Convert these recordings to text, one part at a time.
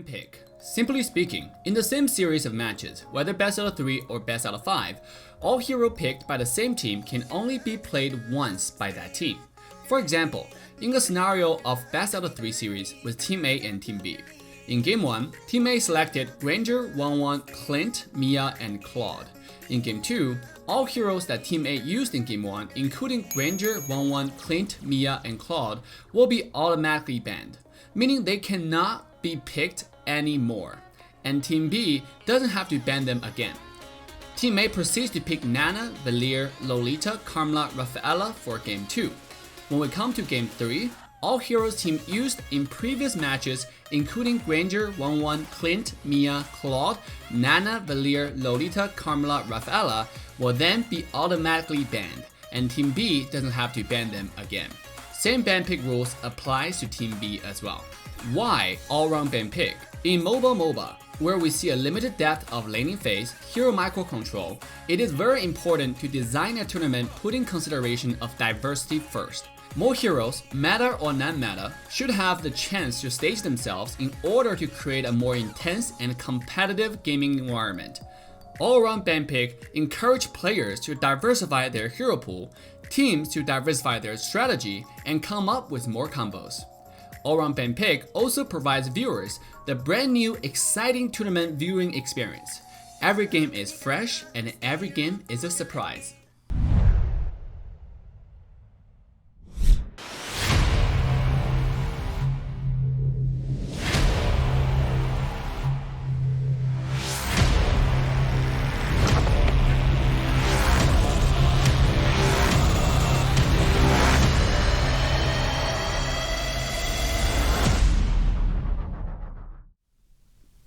Ben pick. Simply speaking, in the same series of matches, whether best out of 3 or best out of 5, all hero picked by the same team can only be played once by that team. For example, in a scenario of best out of 3 series with Team A and Team B. In Game 1, Team A selected Granger, 1-1, Clint, Mia, and Claude. In Game 2, all heroes that Team A used in Game 1, including Granger, 1-1, Clint, Mia, and Claude, will be automatically banned, meaning they cannot be picked anymore, and Team B doesn't have to ban them again. Team A proceeds to pick Nana, Valier, Lolita, Carmela, Rafaela for Game 2. When we come to Game 3, all heroes team used in previous matches, including Granger, 1-1, Clint, Mia, Claude, Nana, Valier, Lolita, Carmela, Rafaela, will then be automatically banned, and Team B doesn't have to ban them again. Same ban pick rules applies to Team B as well. Why all-round ban pick? In mobile MOBA, where we see a limited depth of laning phase, hero microcontrol, it is very important to design a tournament putting consideration of diversity first. More heroes, meta or non-meta, should have the chance to stage themselves in order to create a more intense and competitive gaming environment. All-around ban pick encourage players to diversify their hero pool, teams to diversify their strategy, and come up with more combos. All-round ban pick also provides viewers the brand new exciting tournament viewing experience. Every game is fresh and every game is a surprise.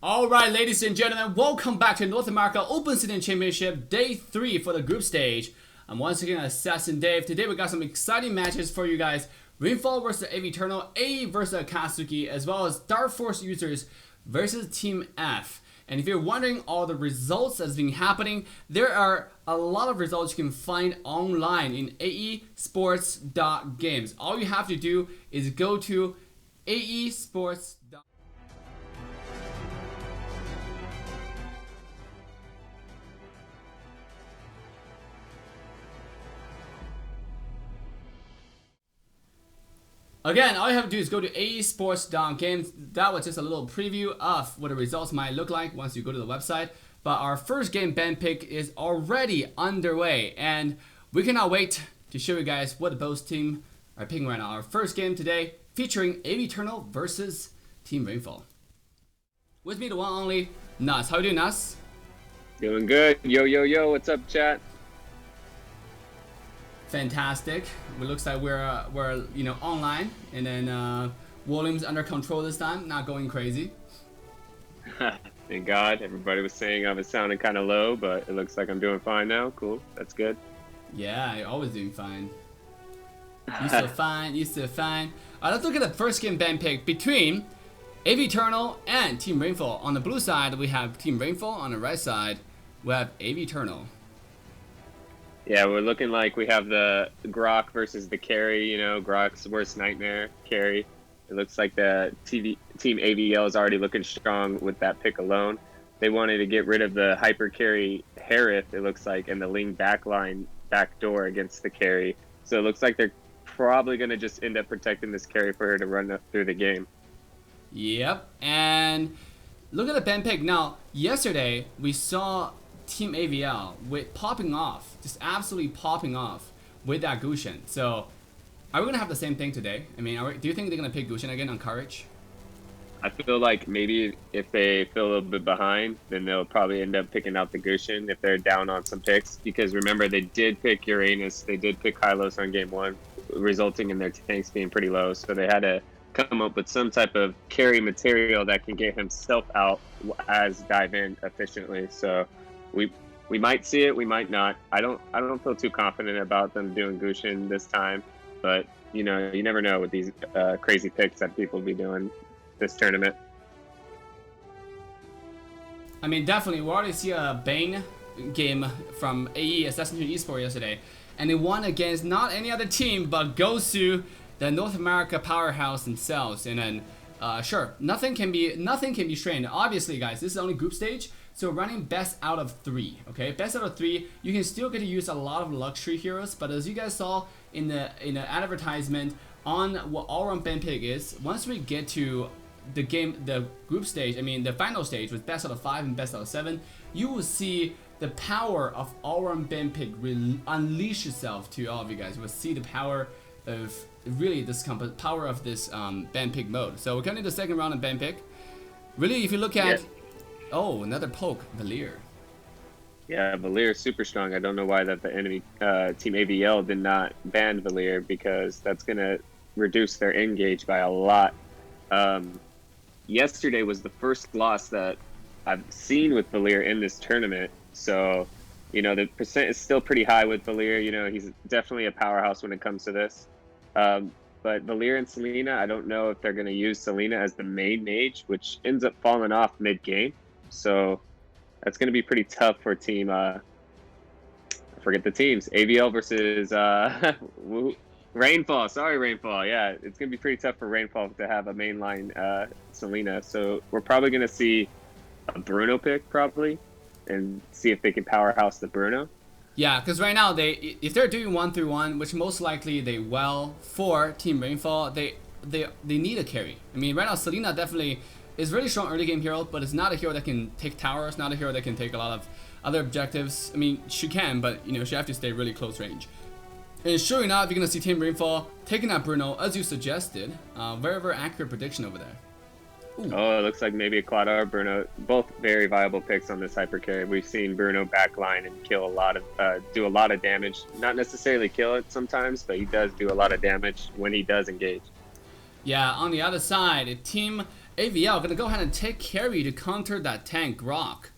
Alright, ladies and gentlemen, welcome back to North America Open Season Championship Day 3 for the group stage. I'm once again Assassin Dave. Today we got some exciting matches for you guys. Rainfall versus AV Eternal, A versus Akatsuki, as well as Dark Force users versus Team F. And if you're wondering all the results that's been happening, there are a lot of results you can find online in aesports.games. All you have to do is go to aesports.games. Again, all you have to do is go to aesports.games. That was just a little preview of what the results might look like once you go to the website. But our first game ban pick is already underway, and we cannot wait to show you guys what both teams are picking right now. Our first game today featuring AV Eternal versus Team Rainfall. With me, the one only, NOSC. How you doing, NOSC? Doing good. Yo, yo, yo. What's up, chat? Fantastic. It looks like we're online, and then volume's under control this time, not going crazy. Thank God. Everybody was saying I was sounding kind of low, but it looks like I'm doing fine now. Cool. That's good. Yeah, you're always doing fine. You still fine. You still fine. Let's look at the first game ban pick between AV Eternal and Team Rainfall. On the blue side, we have Team Rainfall. On the right side, we have AV Eternal. Yeah, we're looking like we have the Grok versus the carry, you know, Grok's worst nightmare, carry. It looks like the Team AVL is already looking strong with that pick alone. They wanted to get rid of the hyper carry Harith, it looks like, and the Ling backline backdoor against the carry. So it looks like they're probably going to just end up protecting this carry for her to run up through the game. Yep, and look at the ban pick. Now, yesterday we saw Team AVL with popping off, just absolutely popping off with that Gushin. So, are we gonna have the same thing today? I mean, do you think they're gonna pick Gushin again on Courage? I feel like maybe if they feel a little bit behind, then they'll probably end up picking out the Gushin if they're down on some picks. Because remember, they did pick Uranus, they did pick Hylos on game 1, resulting in their tanks being pretty low. So they had to come up with some type of carry material that can get himself out as dive in efficiently. So we might see it, we might not. I don't feel too confident about them doing Gushin this time, but you know, you never know with these crazy picks that people be doing this tournament. I mean, definitely, we already see a Bane game from AE Assassin's Creed Esports yesterday, and they won against not any other team but Gosu, the North America powerhouse themselves. And then Sure, nothing can be strained. Obviously, guys, this is only group stage, so running best out of 3. Okay, best out of 3. You can still get to use a lot of luxury heroes, but as you guys saw in the advertisement on what all-around ban pick is, once we get to the group stage, I mean the final stage with best out of 5 and best out of 7, you will see the power of all-around ban pick unleash itself to all of you guys. You will see the power of really this power of this ban pick mode. So we're coming to the second round of ban pick. Really, if you look at oh, another poke, Valier. Yeah, Valier is super strong. I don't know why that the enemy team AVL did not ban Valier, because that's gonna reduce their engage by a lot. Yesterday was the first loss that I've seen with Valier in this tournament. So, you know, the percent is still pretty high with Valier. You know, he's definitely a powerhouse when it comes to this. But Valier and Selena, I don't know if they're going to use Selena as the main mage, which ends up falling off mid-game. So that's going to be pretty tough for team, I forget the teams, AVL versus Rainfall. Sorry, Rainfall. Yeah, it's going to be pretty tough for Rainfall to have a mainline Selena. So we're probably going to see a Bruno pick, probably, and see if they can powerhouse the Bruno. Yeah, because right now if they're doing 1-3-1, which most likely they will for Team Rainfall, they need a carry. I mean, right now Selena definitely is really strong early game hero, but it's not a hero that can take towers, not a hero that can take a lot of other objectives. I mean, she can, but you know, she have to stay really close range. And sure enough, you're gonna see Team Rainfall taking out Bruno as you suggested. Very, very accurate prediction over there. Ooh. Oh, it looks like maybe a Claude or Bruno, both very viable picks on this hyper carry. We've seen Bruno backline and kill a lot of, do a lot of damage. Not necessarily kill it sometimes, but he does do a lot of damage when he does engage. Yeah, on the other side, Team AVL gonna go ahead and take carry to counter that tank Grok.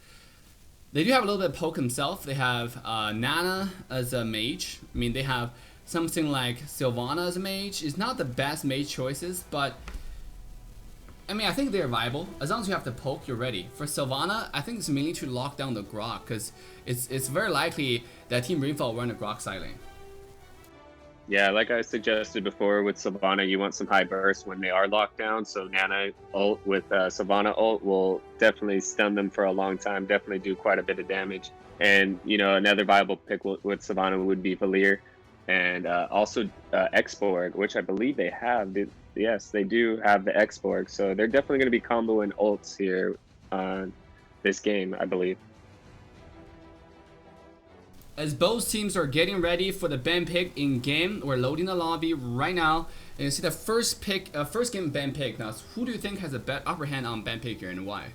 They do have a little bit of poke himself. They have Nana as a mage. I mean, they have something like Sylvana as a mage. It's not the best mage choices, but I mean, I think they're viable. As long as you have the poke, you're ready. For Sylvana, I think it's mainly to lock down the Grok, because it's very likely that Team Rainfall will run a Grok side lane. Yeah, like I suggested before with Sylvana, you want some high burst when they are locked down. So Nana ult with Sylvana ult will definitely stun them for a long time, definitely do quite a bit of damage. And, you know, another viable pick with Sylvana would be Valier. And also Xborg, which I believe they have. Yes, they do have the Xborg. So they're definitely going to be comboing ults here on this game, I believe. As both teams are getting ready for the ban pick in game, we're loading the lobby right now, and you see the first game ban pick. Now, who do you think has a upper hand on ban pick here, and why?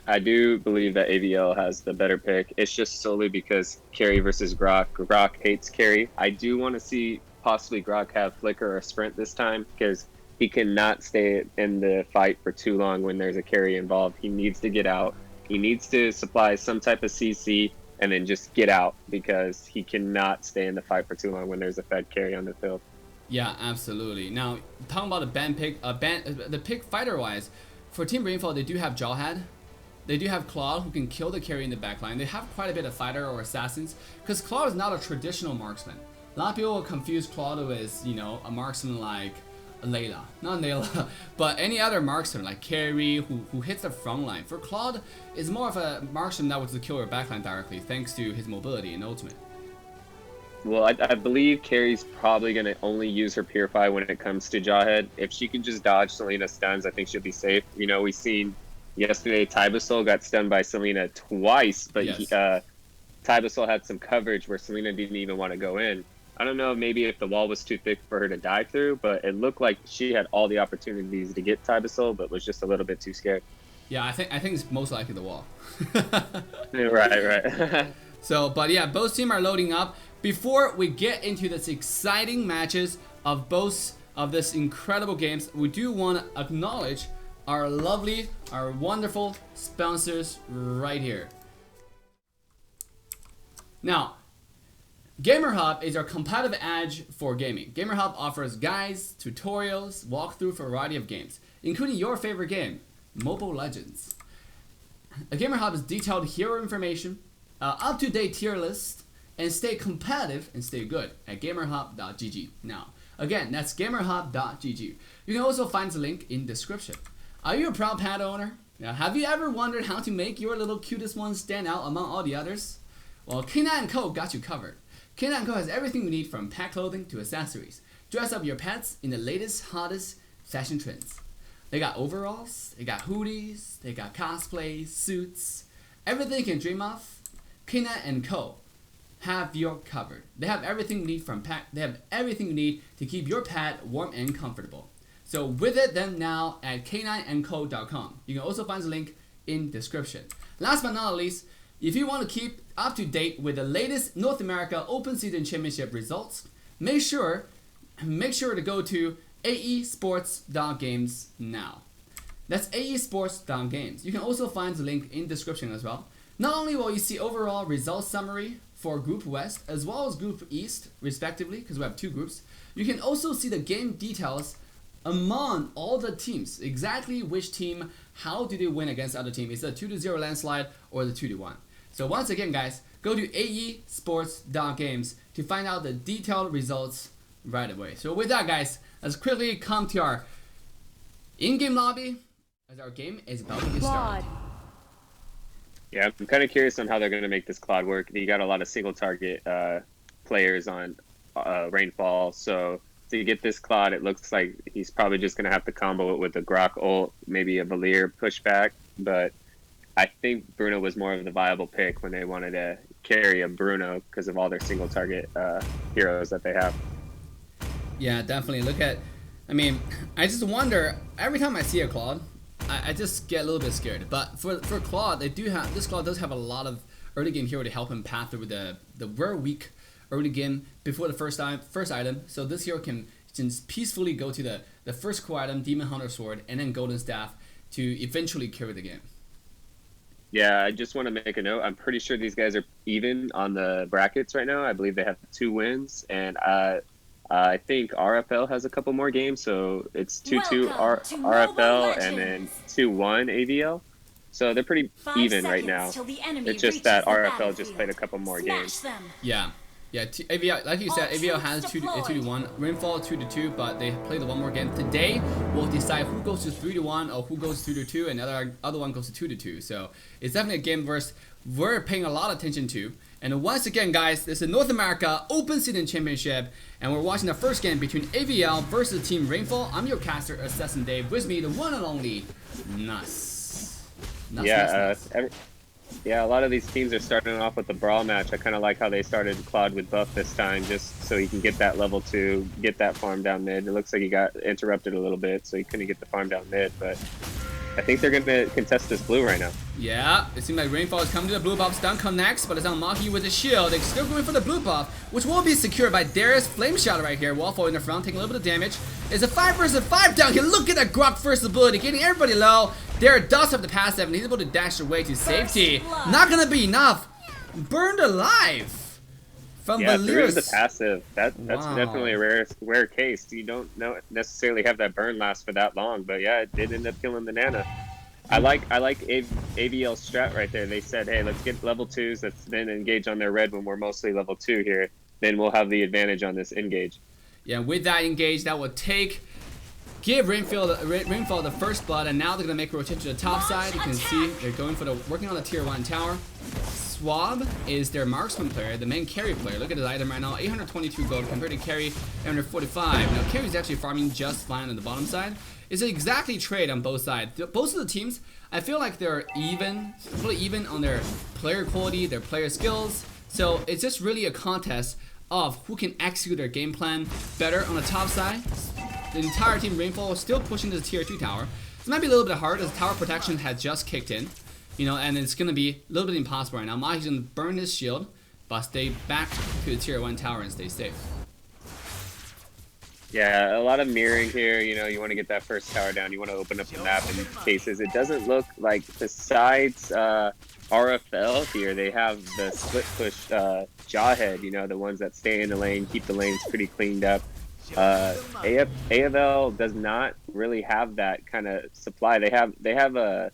I do believe that AVL has the better pick. It's just solely because carry versus Grok. Grok hates carry. I do want to see possibly Grok have flicker or sprint this time, because he cannot stay in the fight for too long when there's a carry involved. He needs to get out. He needs to supply some type of CC and then just get out, because he cannot stay in the fight for too long when there's a fed carry on the field. Yeah, absolutely. Now, talking about the ban pick, the pick fighter-wise, for Team Rainfall, they do have Jawhead. They do have Claude, who can kill the carry in the backline. They have quite a bit of fighter or assassins, because Claude is not a traditional marksman. A lot of people will confuse Claude with, you know, a marksman like Layla. Not Layla, but any other marksman like Carry, who hits the front line. For Claude, is more of a marksman that was to kill your backline directly, thanks to his mobility and ultimate. Well, I believe Carrie's probably going to only use her Purify when it comes to Jawhead. If she can just dodge Selena stuns, I think she'll be safe. You know, we seen yesterday Tybasol got stunned by Selena twice, but yes. Tybasol had some coverage where Selena didn't even want to go in. I don't know, maybe if the wall was too thick for her to dive through, but it looked like she had all the opportunities to get Tybasol, but was just a little bit too scared. Yeah, I think it's most likely the wall. Right. So, but yeah, both teams are loading up. Before we get into this exciting matches of both of this incredible games, we do want to acknowledge our wonderful sponsors right here. Now, Gamerhub is our competitive edge for gaming. Gamerhub offers guides, tutorials, walkthrough for a variety of games, including your favorite game, Mobile Legends. Gamerhub is detailed hero information, up-to-date tier list, and stay competitive and stay good at gamerhub.gg. Now, Again, that's gamerhub.gg. You can also find the link in description. Are you a proud pet owner? Now, have you ever wondered how to make your little cutest one stand out among all the others? Well, K9 & Co. got you covered. K9 & Co. has everything you need from pet clothing to accessories. Dress up your pets in the latest, hottest fashion trends. They got overalls, they got hoodies, they got cosplays, suits, everything you can dream of. K9 & Co. have your covered. They have everything you need from pet. They have everything you need to keep your pet warm and comfortable. So visit them now at k9andco.com. You can also find the link in description. Last but not least, if you want to keep up to date with the latest North America Open Season Championship results, make sure to go to aesports.games now. That's aesports.games. You can also find the link in description as well. Not only will you see overall results summary for Group West as well as Group East, respectively, because we have 2 groups, you can also see the game details among all the teams, exactly which team, how do they win against the other team. Is it a 2-0 landslide or the 2-1? So once again, guys, go to aesports.games to find out the detailed results right away. So with that, guys, let's quickly come to our in-game lobby as our game is about to get started. Yeah, I'm kind of curious on how they're going to make this Claude work. You got a lot of single target players on Rainfall, so to get this Claude, it looks like he's probably just going to have to combo it with a Grok ult, maybe a Valier pushback. But I think Bruno was more of the viable pick when they wanted to carry a Bruno because of all their single target heroes that they have. Yeah, definitely. I mean, I just wonder, every time I see a Claude, I just get a little bit scared. But for Claude, this Claude does have a lot of early game hero to help him path through the very weak early game before the first item. So this hero can just peacefully go to the first core item, Demon Hunter Sword, and then Golden Staff to eventually carry the game. Yeah, I just want to make a note. I'm pretty sure these guys are even on the brackets right now. I believe they have 2 wins, and I think RFL has a couple more games, so it's 2-2 RFL and then 2-1 AVL. So they're pretty even right now. It's just that RFL just played a couple more games. Yeah, AVL, like you said, AVL has 2-1, Rainfall 2-2, but they play the one more game. Today, we'll decide who goes to 3-1 or who goes 2-2, and the other one goes to 2-2. So it's definitely a game we're paying a lot of attention to. And once again, guys, this is North America Open Season Championship, and we're watching the first game between AVL versus Team Rainfall. I'm your caster, Assassin Dave. With me, the one and only NOSC. Yeah, a lot of these teams are starting off with the brawl match. I kind of like how they started Claude with buff this time, just so he can get that level 2, get that farm down mid. It looks like he got interrupted a little bit, so he couldn't get the farm down mid, but I think they're going to contest this blue right now. Yeah, it seems like Rainfall is coming to the blue buff. Stun connects, but it's on Maki with the shield. They're still going for the blue buff, which will be secured by Darius Flame Shot right here. Waffle in the front, taking a little bit of damage. It's a 5 versus 5 down here. Look at that Grok first ability, getting everybody low. Darius does have the passive, and he's able to dash away to safety. Not going to be enough. Burned alive. From Valerius. The passive. That's definitely a rare case. You don't necessarily have that burn last for that long, but yeah, it did end up killing the Nana. I like AVL's strat right there. They said, hey, let's get level 2s. Let's then engage on their red when we're mostly level 2 here. Then we'll have the advantage on this engage. Yeah, with that engage, that will give Rainfall the first blood, and now they're gonna make a rotation to the top side. You can see they're working on the tier 1 tower. Swab is their marksman player, the main carry player. Look at his item right now, 822 gold compared to carry 845. Now carry is actually farming just fine on the bottom side. It's exactly trade on both sides. Both of the teams, I feel like they're fully even on their player quality, their player skills. So it's just really a contest of who can execute their game plan better on the top side. The entire team Rainfall is still pushing to the tier 2 tower. This might be a little bit hard as tower protection has just kicked in. And it's going to be a little bit impossible right now. Mahi's going to burn his shield, but stay back to the tier 1 tower and stay safe. Yeah, a lot of mirroring here. You want to get that first tower down. You want to open up the map in cases. It doesn't look like, besides RFL here, they have the split push Jawhead, the ones that stay in the lane, keep the lanes pretty cleaned up. AFL does not really have that kind of supply. They have a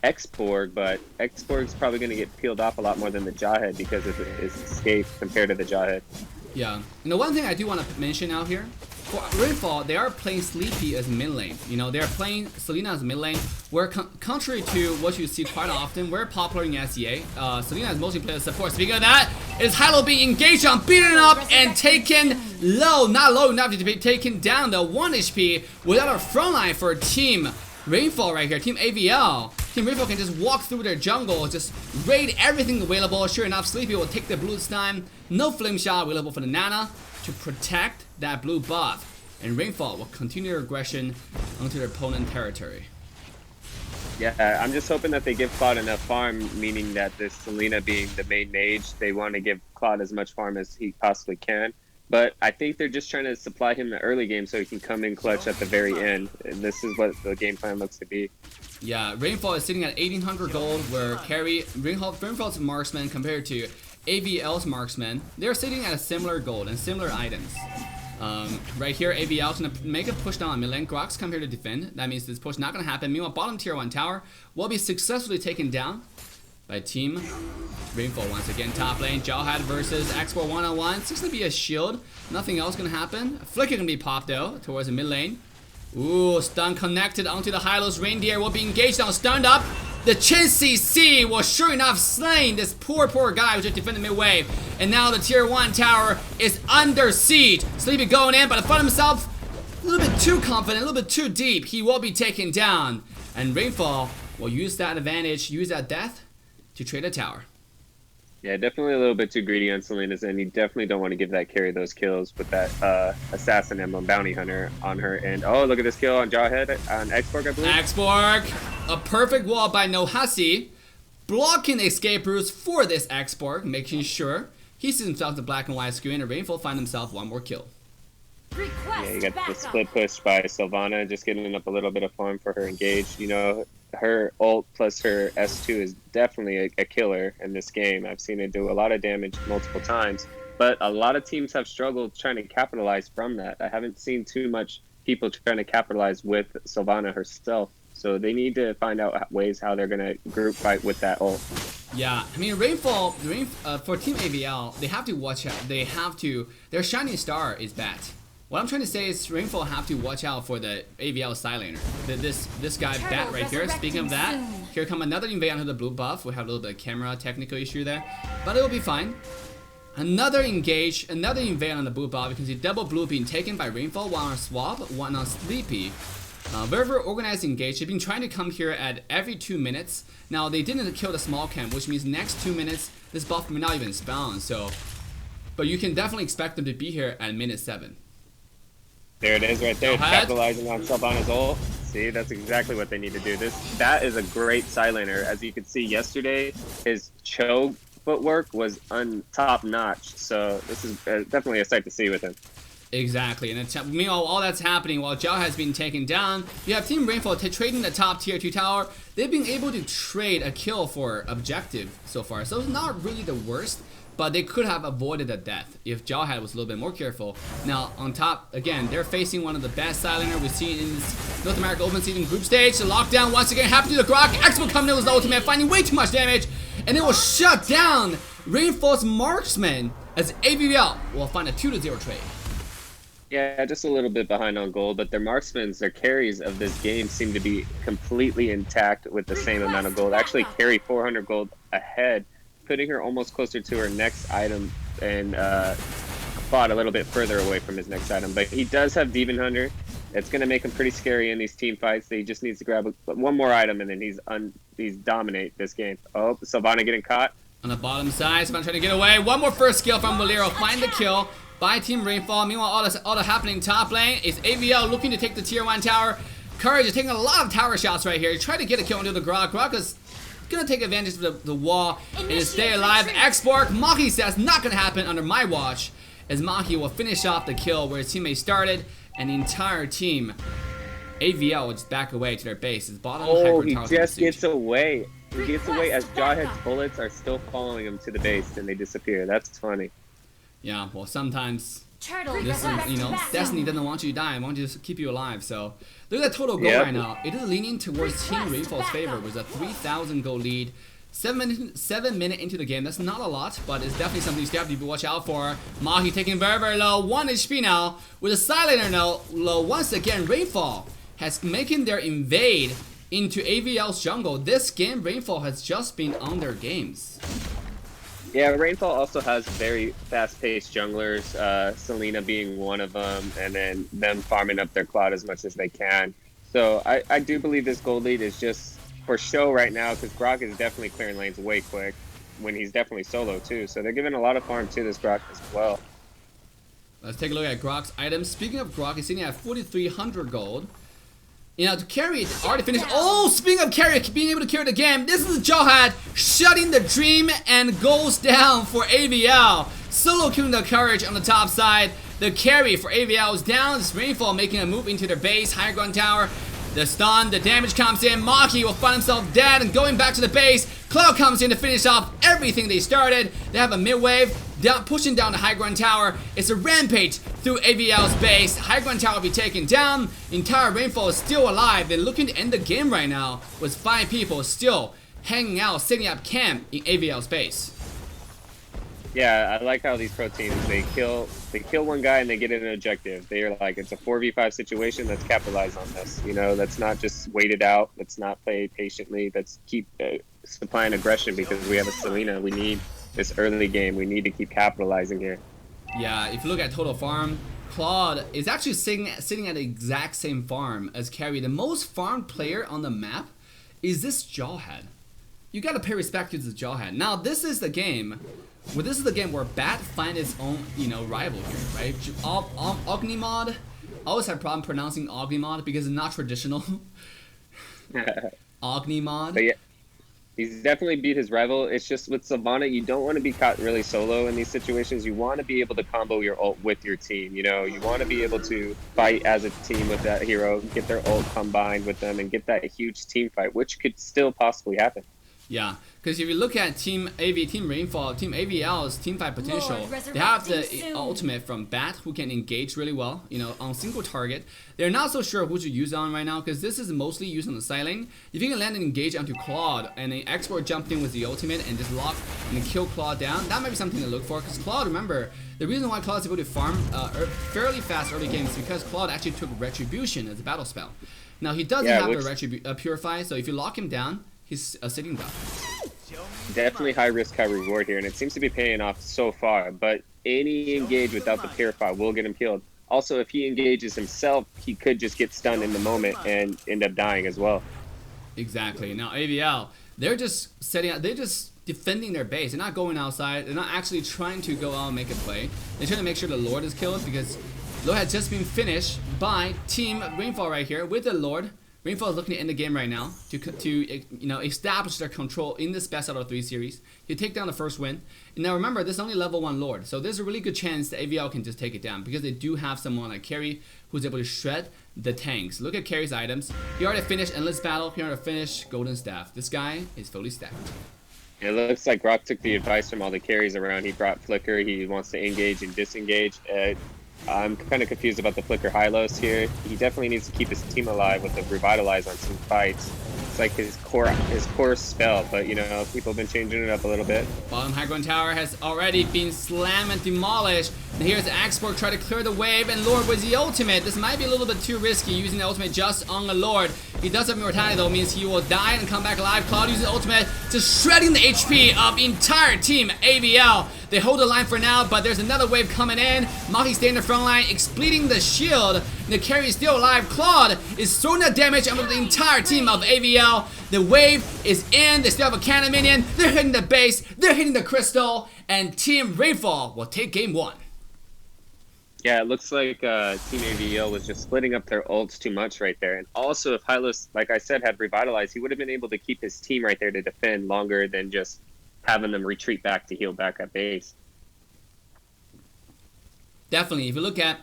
X-Borg, but X-Borg's probably going to get peeled off a lot more than the Jawhead because of his escape compared to the Jawhead. Yeah. And the one thing I do want to mention out here for Rainfall, they are playing Sleepy as mid lane. You know, they're playing Selena as mid lane, where contrary to what you see quite often, we're popular in SEA. Selena is mostly played as support. Speaking of that, is Hilo being engaged on, beaten up, and taken low. Not low enough to be taken down, though. 1 HP without a front line for Team Rainfall right here. Team AVL. Team Rainfall can just walk through their jungle, just raid everything available. Sure enough, Sleepy will take the blue this time. No flame shot available for the Nana to protect that blue buff. And Rainfall will continue their aggression onto their opponent territory. Yeah, I'm just hoping that they give Claude enough farm, meaning that this Selena being the main mage, they want to give Claude as much farm as he possibly can. But I think they're just trying to supply him the early game so he can come in clutch at the very end. And this is what the game plan looks to be. Yeah, Rainfall is sitting at 1800 gold, where Rainfall's marksman compared to AVL's marksman, they're sitting at a similar gold and similar items. Right here, AVL's gonna make a push down on mid lane. Grok's come here to defend. That means this push not gonna happen. Meanwhile, bottom tier 1 tower will be successfully taken down by Team Rainfall once again. Top lane, Jawhead versus X4 1-on-1. It's just gonna be a shield. Nothing else gonna happen. A flicker gonna be popped though towards the mid lane. Ooh, stun connected onto the Hylos. Reindeer will be engaged now, stunned up. The Chin CC will sure enough slain this poor guy who just defended midway. And now the tier 1 tower is under siege. Sleepy going in, but in front of himself, a little bit too confident, a little bit too deep. He will be taken down. And Rainfall will use that advantage, use that death to trade a tower. Yeah, definitely a little bit too greedy on Selena's end. You definitely don't want to give that carry those kills with that assassin ammo bounty hunter on her end. Oh, look at this kill on Jawhead on Xborg, I believe. Xborg, a perfect wall by Nohasi, blocking the escape routes for this Xborg, making sure he sees himself the black and white screen, and Rainfall find himself 1 more kill. Yeah, you got the split push by Sylvana, just getting up a little bit of farm for her engaged. You know, her ult plus her S2 is definitely a killer in this game. I've seen it do a lot of damage multiple times, but a lot of teams have struggled trying to capitalize from that. I haven't seen too much people trying to capitalize with Sylvana herself, so they need to find out ways how they're going to group fight with that ult. Yeah, I mean, Rainfall, for Team AVL, they have to watch out. Their shining star is Bat. What I'm trying to say is Rainfall have to watch out for the AVL side laner. This guy, Bat, right here. Speaking of that, here come another invade onto the blue buff. We have a little bit of camera technical issue there, but it will be fine. Another invade on the blue buff because the double blue being taken by Rainfall, 1 on Swap, 1 on Sleepy. Very organized engage. They've been trying to come here at every 2 minutes. Now, they didn't kill the small camp, which means next 2 minutes, this buff may not even spawn. So, but you can definitely expect them to be here at minute 7. There it is right there, capitalizing on Sylvana's ult. See, that's exactly what they need to do. That is a great side laner. As you could see yesterday, his choke footwork was top notch. So this is definitely a sight to see with him. Exactly, and meanwhile, all that's happening while Zhao has been taken down, you have Team Rainfall trading the top tier 2 tower. They've been able to trade a kill for objective so far, so it's not really the worst, but they could have avoided the death if Jawhead was a little bit more careful. Now, on top, again, they're facing one of the best side laner we've seen in this North America Open Season group stage. The lockdown once again happened to the Grok. X will come in with his ultimate, finding way too much damage, and it will shut down Rainfall's marksman as AVL will find a 2-0 trade. Yeah, just a little bit behind on gold, but their marksmen, their carries of this game seem to be completely intact with the same amount of gold. Actually carry 400 gold ahead, putting her almost closer to her next item and fought a little bit further away from his next item. But he does have Demon Hunter. It's going to make him pretty scary in these team fights. He just needs to grab one more item and then he's dominate this game. Oh, Sylvana getting caught. On the bottom side, Sylvana trying to get away. One more first skill from Valero. Find the kill by Team Rainfall. Meanwhile, all the happening top lane is AVL looking to take the tier 1 tower. Courage is taking a lot of tower shots right here. Try to get a kill into the Grok. Grok is gonna take advantage of the wall and stay alive. Xborg, Maki says not gonna happen under my watch, as Maki will finish off the kill where his teammate started, and the entire team, AVL, will just back away to their base. His bottom he just gets away. He gets away as Jawhead's bullets are still following him to the base and they disappear. That's funny. Yeah, well, sometimes this is, Destiny doesn't want you to die. It wants you to keep you alive. So look at that total goal right now. It is leaning towards Team Rainfall's favor with a 3,000 goal lead. 7 minutes into the game, that's not a lot, but it's definitely something you still have to watch out for. Maki taking very low, 1 HP now, with a Silencer now low. Once again, Rainfall has making their invade into AVL's jungle. This game, Rainfall has just been on their games. Yeah, Rainfall also has very fast-paced junglers, Selena being one of them, and then them farming up their Cloud as much as they can. So I do believe this gold lead is just for show right now, because Grok is definitely clearing lanes way quick when he's definitely solo too. So they're giving a lot of farm to this Grok as well. Let's take a look at Grok's items. Speaking of Grok, he's sitting at 4,300 gold. You know, to carry it, already finished. Oh, speaking of carry, being able to carry the game, this is Jawhead shutting the dream and goes down for AVL. Solo killing the courage on the top side. The carry for AVL is down. This Rainfall making a move into their base, high ground tower. The stun, the damage comes in. Maki will find himself dead and going back to the base. Cloud comes in to finish off everything they started. They have a mid-wave, pushing down the high ground tower. It's a rampage through AVL's base. High ground tower will be taken down. Entire Rainfall is still alive. They're looking to end the game right now with 5 people still hanging out, setting up camp in AVL's base. Yeah, I like how these pro teams, they kill one guy and they get an objective. They are like, it's a 4v5 situation, let's capitalize on this. You know, let's not just wait it out. Let's not play patiently. Let's keep supplying aggression, because we have a Selena. We need this early game. We need to keep capitalizing here. Yeah, if you look at total farm, Claude is actually sitting at the exact same farm as Carry. The most farmed player on the map is this Jawhead. You gotta pay respect to this Jawhead. Now, this is the game. Well, this is the game where Bat find its own, you know, rival here, right? Ognimod. I always have a problem pronouncing Ognimod because it's not traditional. Ognimod. But yeah, he's definitely beat his rival. It's just with Sylvana, you don't want to be caught really solo in these situations. You want to be able to combo your ult with your team. You know, you want to be able to fight as a team with that hero, get their ult combined with them, and get that huge team fight, which could still possibly happen. Yeah, because if you look at Team AV, Team Rainfall, Team AVL's team fight potential, they have the ultimate from Bat, who can engage really well, you know, on single target. They're not so sure who to use on right now, because this is mostly used on the side lane. If you can land and engage onto Claude, and then Export jumped in with the ultimate and just lock and then kill Claude down, that might be something to look for, because Claude, remember, the reason why Claude is able to farm fairly fast early games is because Claude actually took Retribution as a battle spell. Now, he doesn't have a Purify, so if you lock him down, he's sitting down. Definitely high risk, high reward here, and it seems to be paying off so far. But any engage without the Purify will get him killed. Also, if he engages himself, he could just get stunned in the moment and end up dying as well. Exactly. Now AVL, they're just setting up. They're just defending their base. They're not going outside. They're not actually trying to go out and make a play. They're trying to make sure the Lord is killed, because Lord had just been finished by Team Rainfall right here with the Lord. Rainfall is looking to end the game right now to you know, establish their control in this best out of 3 series. To take down the first win. And now remember, this is only level 1 Lord, so there's a really good chance that AVL can just take it down, because they do have someone like Carry who's able to shred the tanks. Look at Carry's items. He already finished Endless Battle. He already finished Golden Staff. This guy is fully stacked. It looks like Grok took the advice from all the carries around. He brought Flicker. He wants to engage and disengage. I'm kind of confused about the Flicker Hylos here. He definitely needs to keep his team alive with the Revitalize on some fights. It's like his core spell, but you know, people have been changing it up a little bit. Bottom high ground tower has already been slammed and demolished. And here's Export try to clear the wave, and Lord with the ultimate. This might be a little bit too risky, using the ultimate just on the Lord. He does have immortality though, means he will die and come back alive. Cloud uses the ultimate, just shredding the HP of the entire team AVL. They hold the line for now, but there's another wave coming in. Maki staying in the front line, expleting the shield. The carry is still alive. Claude is throwing the damage onto the entire team of AVL. The wave is in. They still have a cannon minion. They're hitting the base. They're hitting the crystal. And Team Rainfall will take game 1. Yeah, it looks like Team AVL was just splitting up their ults too much right there. And also, if Hylos, like I said, had Revitalized, he would have been able to keep his team right there to defend longer than just having them retreat back to heal back at base. Definitely, if you look at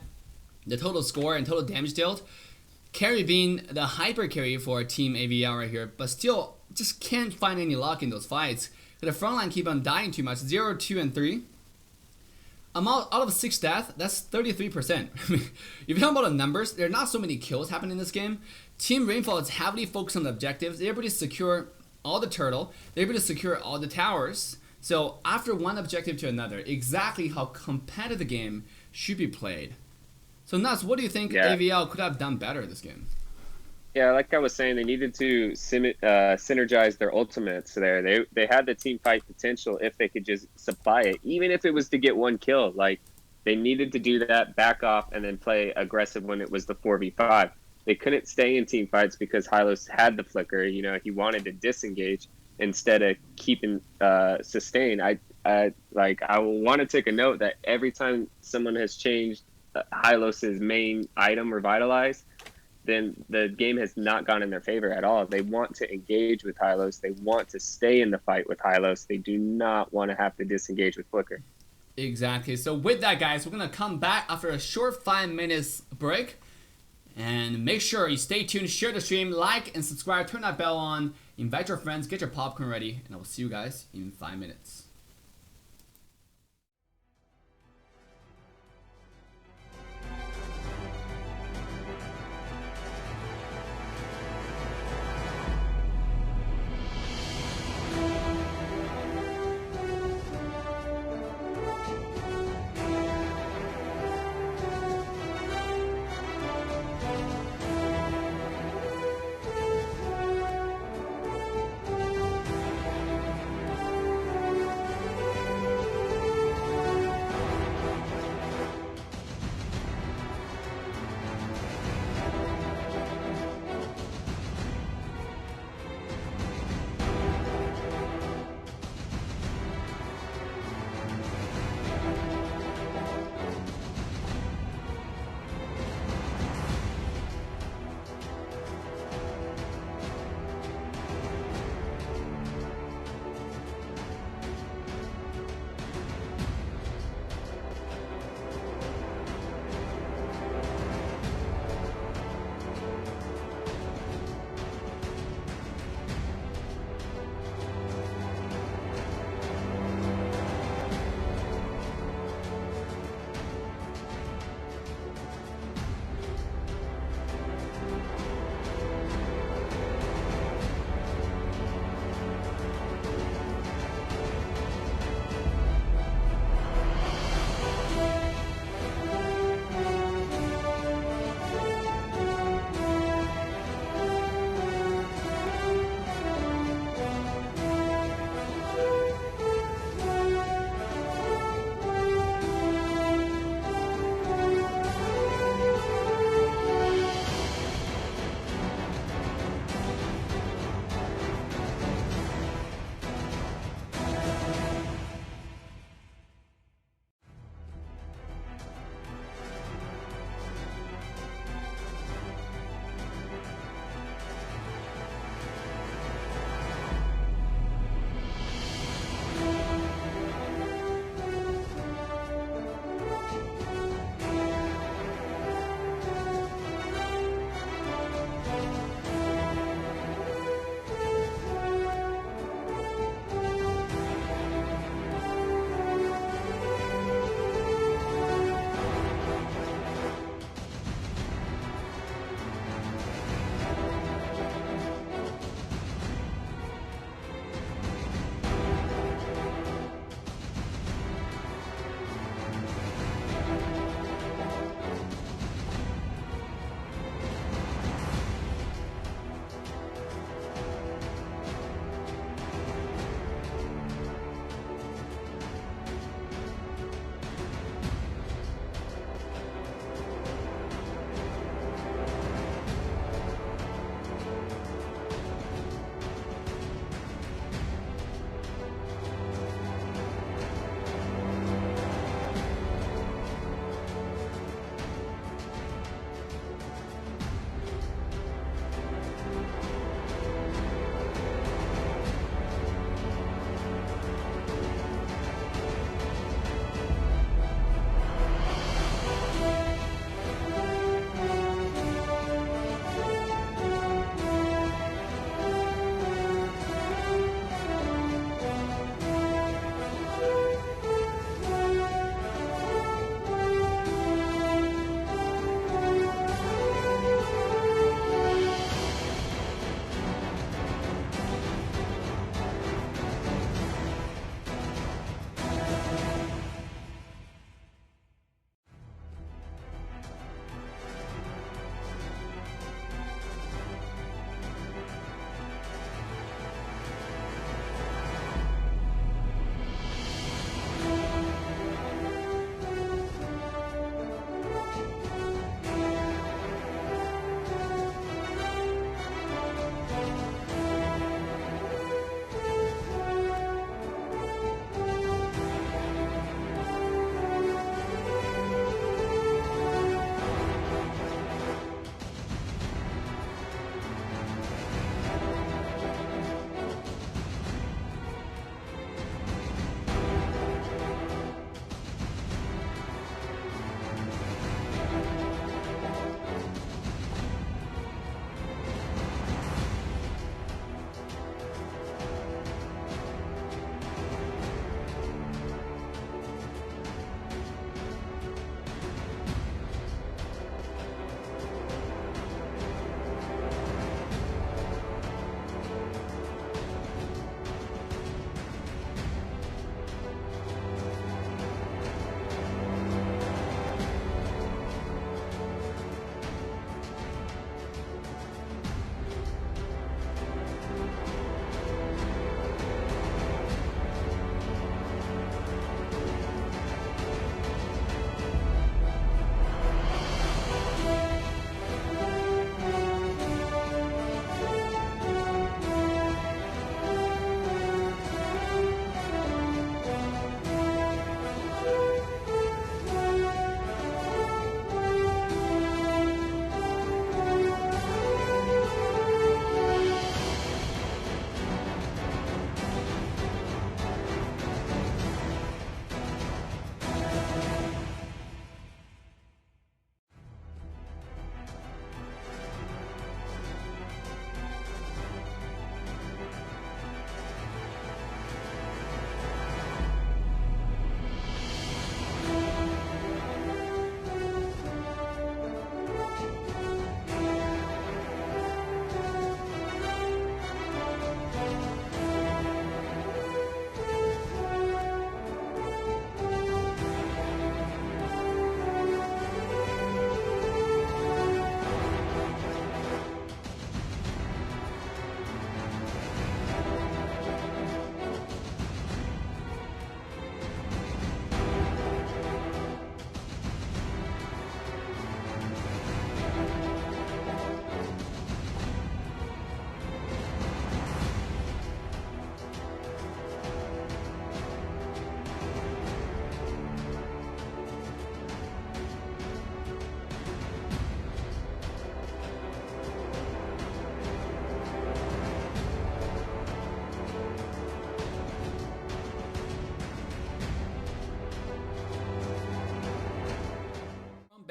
the total score and total damage dealt, Carry being the hyper carry for Team AVL right here, but still just can't find any luck in those fights. The front line keep on dying too much. 0, 2, and 3. Out of 6 deaths, that's 33%. If you talk about the numbers, there are not so many kills happening in this game. Team Rainfall is heavily focused on the objectives. They're able to secure all the turtle. They're able to secure all the towers. So after one objective to another, exactly how competitive the game should be played. So Nuts, what do you think AVL could have done better in this game? Yeah, like I was saying, they needed to synergize their ultimates there. They had the team fight potential if they could just supply it, even if it was to get one kill. Like, they needed to do that, back off, and then play aggressive when it was the 4v5. They couldn't stay in team fights because Hylos had the flicker. You know, he wanted to disengage instead of keeping sustain. I want to take a note that every time someone has changed Hylos' main item, Revitalize, then the game has not gone in their favor at all. They want to engage with Hylos. They want to stay in the fight with Hylos. They do not want to have to disengage with Flicker. Exactly. So with that, guys, we're going to come back after a short 5 minutes break. And make sure you stay tuned, share the stream, like and subscribe, turn that bell on, invite your friends, get your popcorn ready, and I will see you guys in 5 minutes.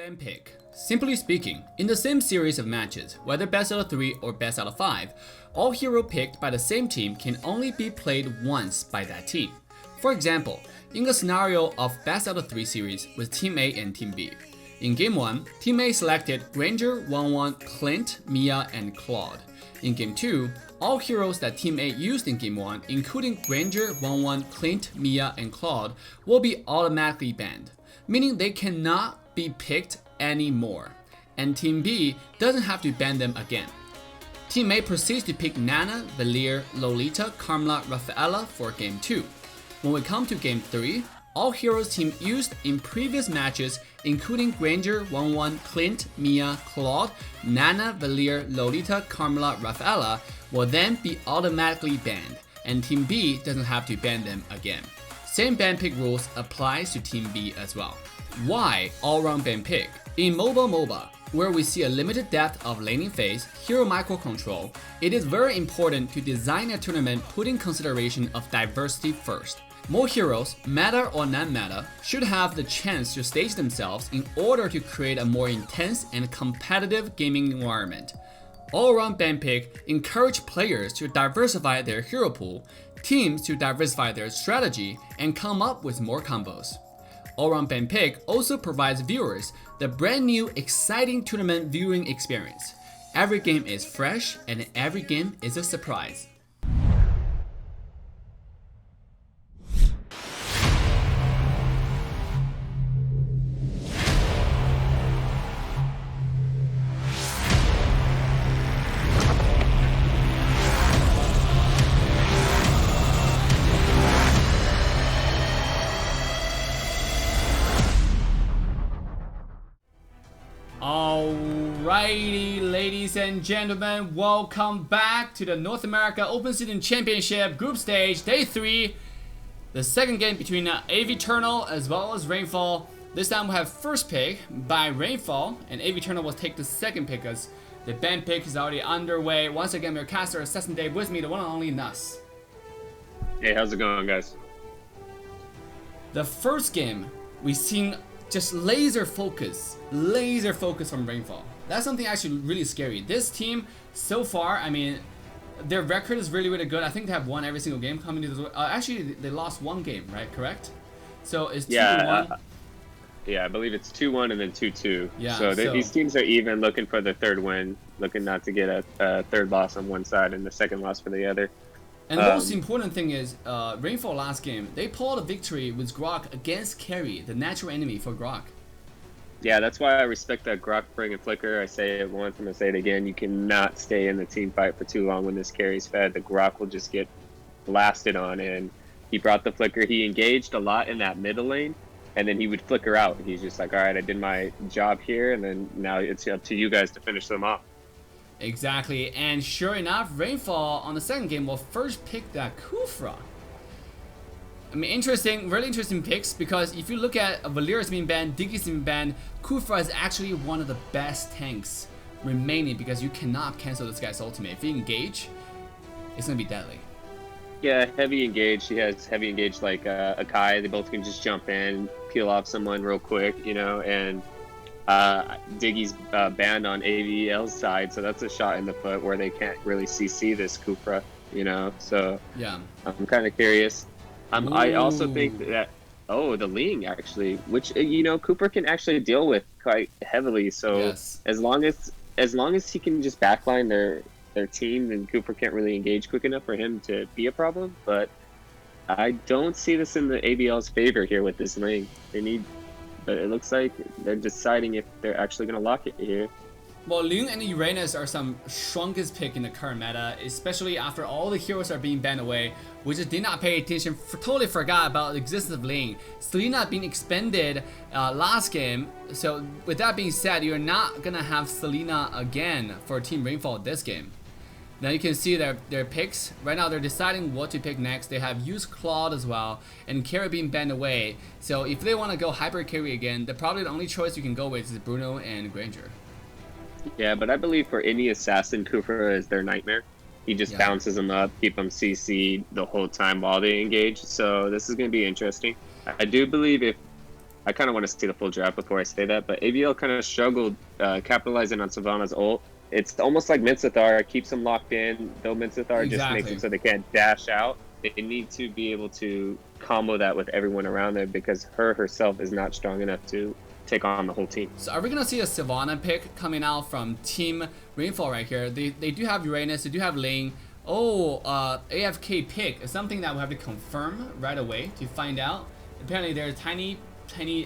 ban pick. Simply speaking, in the same series of matches, whether best out of 3 or best out of 5, all hero picked by the same team can only be played once by that team. For example, in the scenario of best out of 3 series with Team A and Team B. In Game 1, Team A selected Granger, 1-1, Clint, Mia, and Claude. In Game 2, all heroes that Team A used in Game 1, including Granger, 1-1, Clint, Mia, and Claude, will be automatically banned, meaning they cannot be picked anymore, and Team B doesn't have to ban them again. Team A proceeds to pick Nana, Valier, Lolita, Carmela, Rafaela for Game 2. When we come to Game 3, all heroes team used in previous matches, including Granger, 1-1, Clint, Mia, Claude, Nana, Valier, Lolita, Carmela, Rafaela, will then be automatically banned, and Team B doesn't have to ban them again. Same ban pick rules applies to Team B as well. Why all-round ban pick? In mobile MOBA, where we see a limited depth of laning phase, hero microcontrol, it is very important to design a tournament putting consideration of diversity first. More heroes, meta or non-meta, should have the chance to stage themselves in order to create a more intense and competitive gaming environment. All-around ban pick encourage players to diversify their hero pool, teams to diversify their strategy, and come up with more combos. All-round ban pick also provides viewers the brand new exciting tournament viewing experience. Every game is fresh and every game is a surprise. Alrighty, ladies and gentlemen, welcome back to the North America Open Season Championship Group Stage, Day 3. The second game between AV Eternal as well as Rainfall. This time we have first pick by Rainfall, and AV Eternal will take the second pick as the ban pick is already underway. Once again, your caster Assassin Dave with me, the one and only NOSC. Hey, how's it going, guys? The first game, we've seen just laser focus from Rainfall. That's something actually really scary. This team, so far, I mean, their record is really, really good. I think they have won every single game coming to this. Actually, they lost one game, right? Correct? So it's 2-1. Yeah, I believe it's 2-1 and then 2-2. Yeah, so these teams are even, looking for the third win, looking not to get a third loss on one side and the second loss for the other. And the most important thing is, Rainfall last game, they pulled a victory with Grok against Carry, the natural enemy for Grok. Yeah, that's why I respect that Grok bring and flicker. I say it once, I'm going to say it again. You cannot stay in the team fight for too long when this carry's fed. The Grok will just get blasted on, and he brought the flicker. He engaged a lot in that middle lane, and then he would flicker out. He's just like, all right, I did my job here, and then now it's up to you guys to finish them off. Exactly, and sure enough, Rainfall on the second game will first pick that Kufra. I mean, really interesting picks, because if you look at Valerius being banned, Diggy's being banned, Kufra is actually one of the best tanks remaining, because you cannot cancel this guy's ultimate. If you engage, it's going to be deadly. Yeah, heavy engage. He has heavy engage like Akai. They both can just jump in, peel off someone real quick, you know, and Diggy's banned on AVL's side, so that's a shot in the foot where they can't really CC this Kufra, you know, so yeah, I'm kind of curious. I also think that, the Ling actually, which, you know, Cooper can actually deal with quite heavily, so yes. as long as he can just backline their team, then Cooper can't really engage quick enough for him to be a problem, but I don't see this in the AVL's favor here with this Ling. But it looks like they're deciding if they're actually going to lock it here. Well, Ling and Uranus are some strongest pick in the current meta, especially after all the heroes are being banned away. We just did not pay attention, totally forgot about the existence of Ling. Selena being expended last game, so with that being said, you're not going to have Selena again for Team Rainfall this game. Now you can see their picks. Right now they're deciding what to pick next. They have used Claude as well, and Carry being banned away. So if they want to go Hyper Carry again, probably the only choice you can go with is Bruno and Granger. Yeah, but I believe for any assassin, Kufra is their nightmare. He just bounces them up, keep them CC'd the whole time while they engage. So this is going to be interesting. I do believe if I kind of want to see the full draft before I say that, but AVL kind of struggled capitalizing on Sylvana's ult. It's almost like Minsathar keeps them locked in, though Minsathar just makes it so they can't dash out. They need to be able to combo that with everyone around there because herself is not strong enough to take on the whole team. So are we gonna see a Sylvana pick coming out from Team Rainfall right here? They do have Uranus, they do have Ling. Oh, AFK pick is something that we'll have to confirm right away to find out. Apparently there's tiny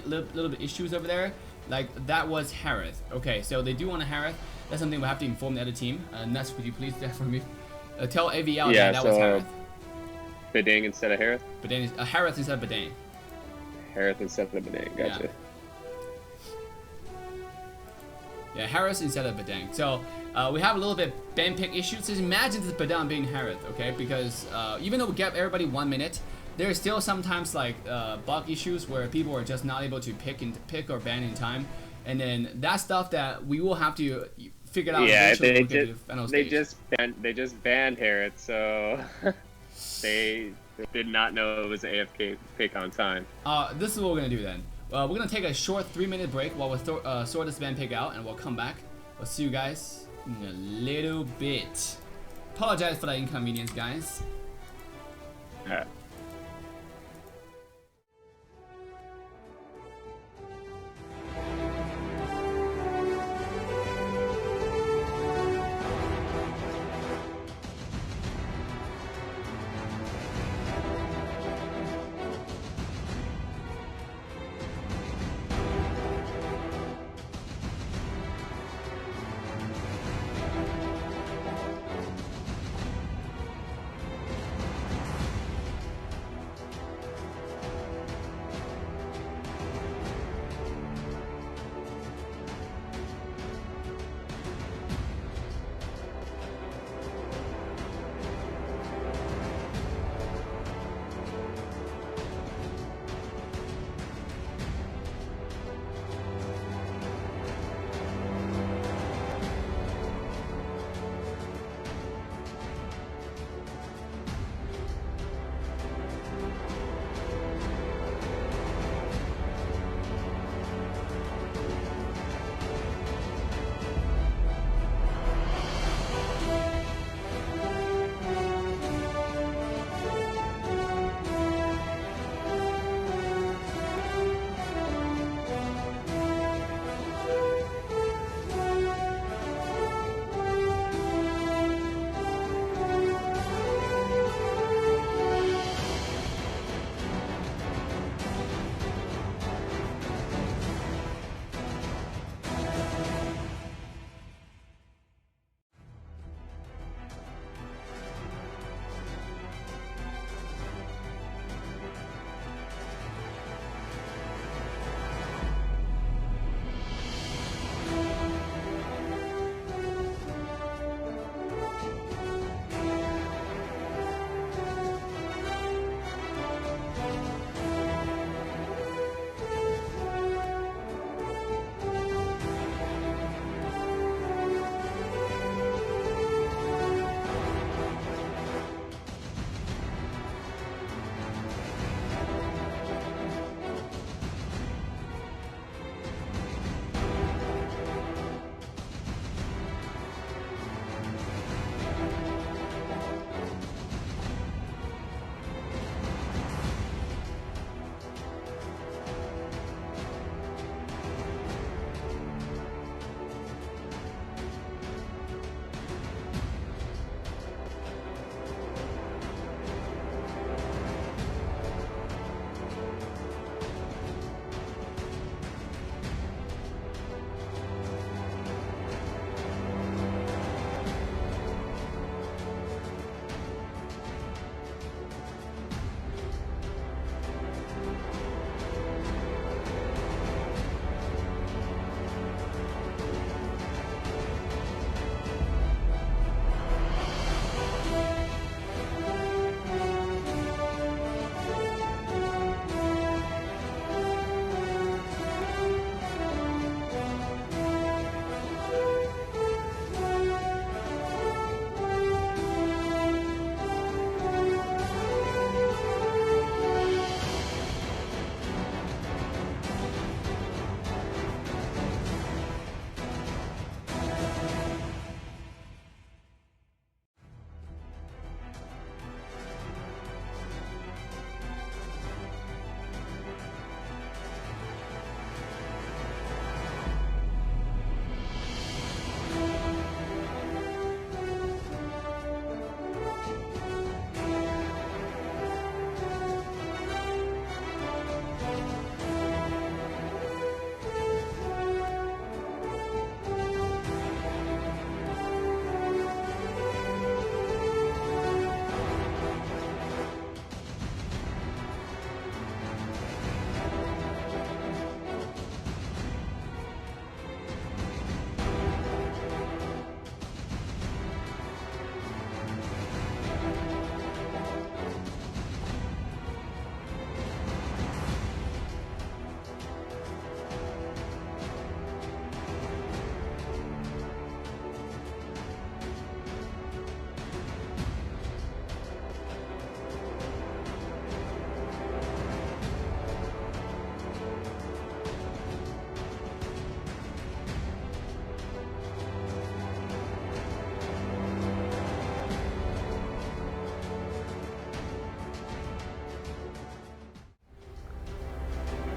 little bit issues over there. Like that was Harith. Okay, so they do want a Harith. That's something we'll have to inform the other team. Ness, would you please for me tell AVL that was Harith. Bedang instead of Harith? Harith instead of Bedang. Harith instead of Bedang, gotcha. Yeah, Harith instead of Bedang. So we have a little bit ban pick issues. Just imagine this Bedang being Harith, okay? Because even though we give everybody 1 minute, there's still sometimes like bug issues where people are just not able to pick or ban in time, and then that stuff that we will have to figure out. Yeah, they just banned Harith, so they did not know it was an AFK pick on time. This is what we're gonna do then. We're gonna take a short 3-minute break while we sort this ban pick out, and we'll come back. We'll see you guys in a little bit. Apologize for that inconvenience, guys. Alright.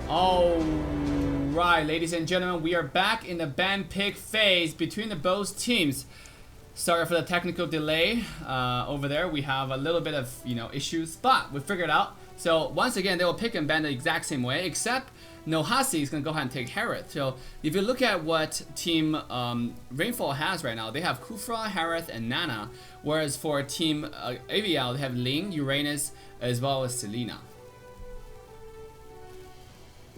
All right, ladies and gentlemen, we are back in the ban pick phase between the both teams. Sorry for the technical delay over there. We have a little bit of issues, but we figured it out. So once again, they will pick and ban the exact same way, except NOSC is going to go ahead and take Harith. So if you look at what Team Rainfall has right now, they have Kufra, Harith, and Nana, whereas for Team AVL, they have Ling, Uranus, as well as Selena.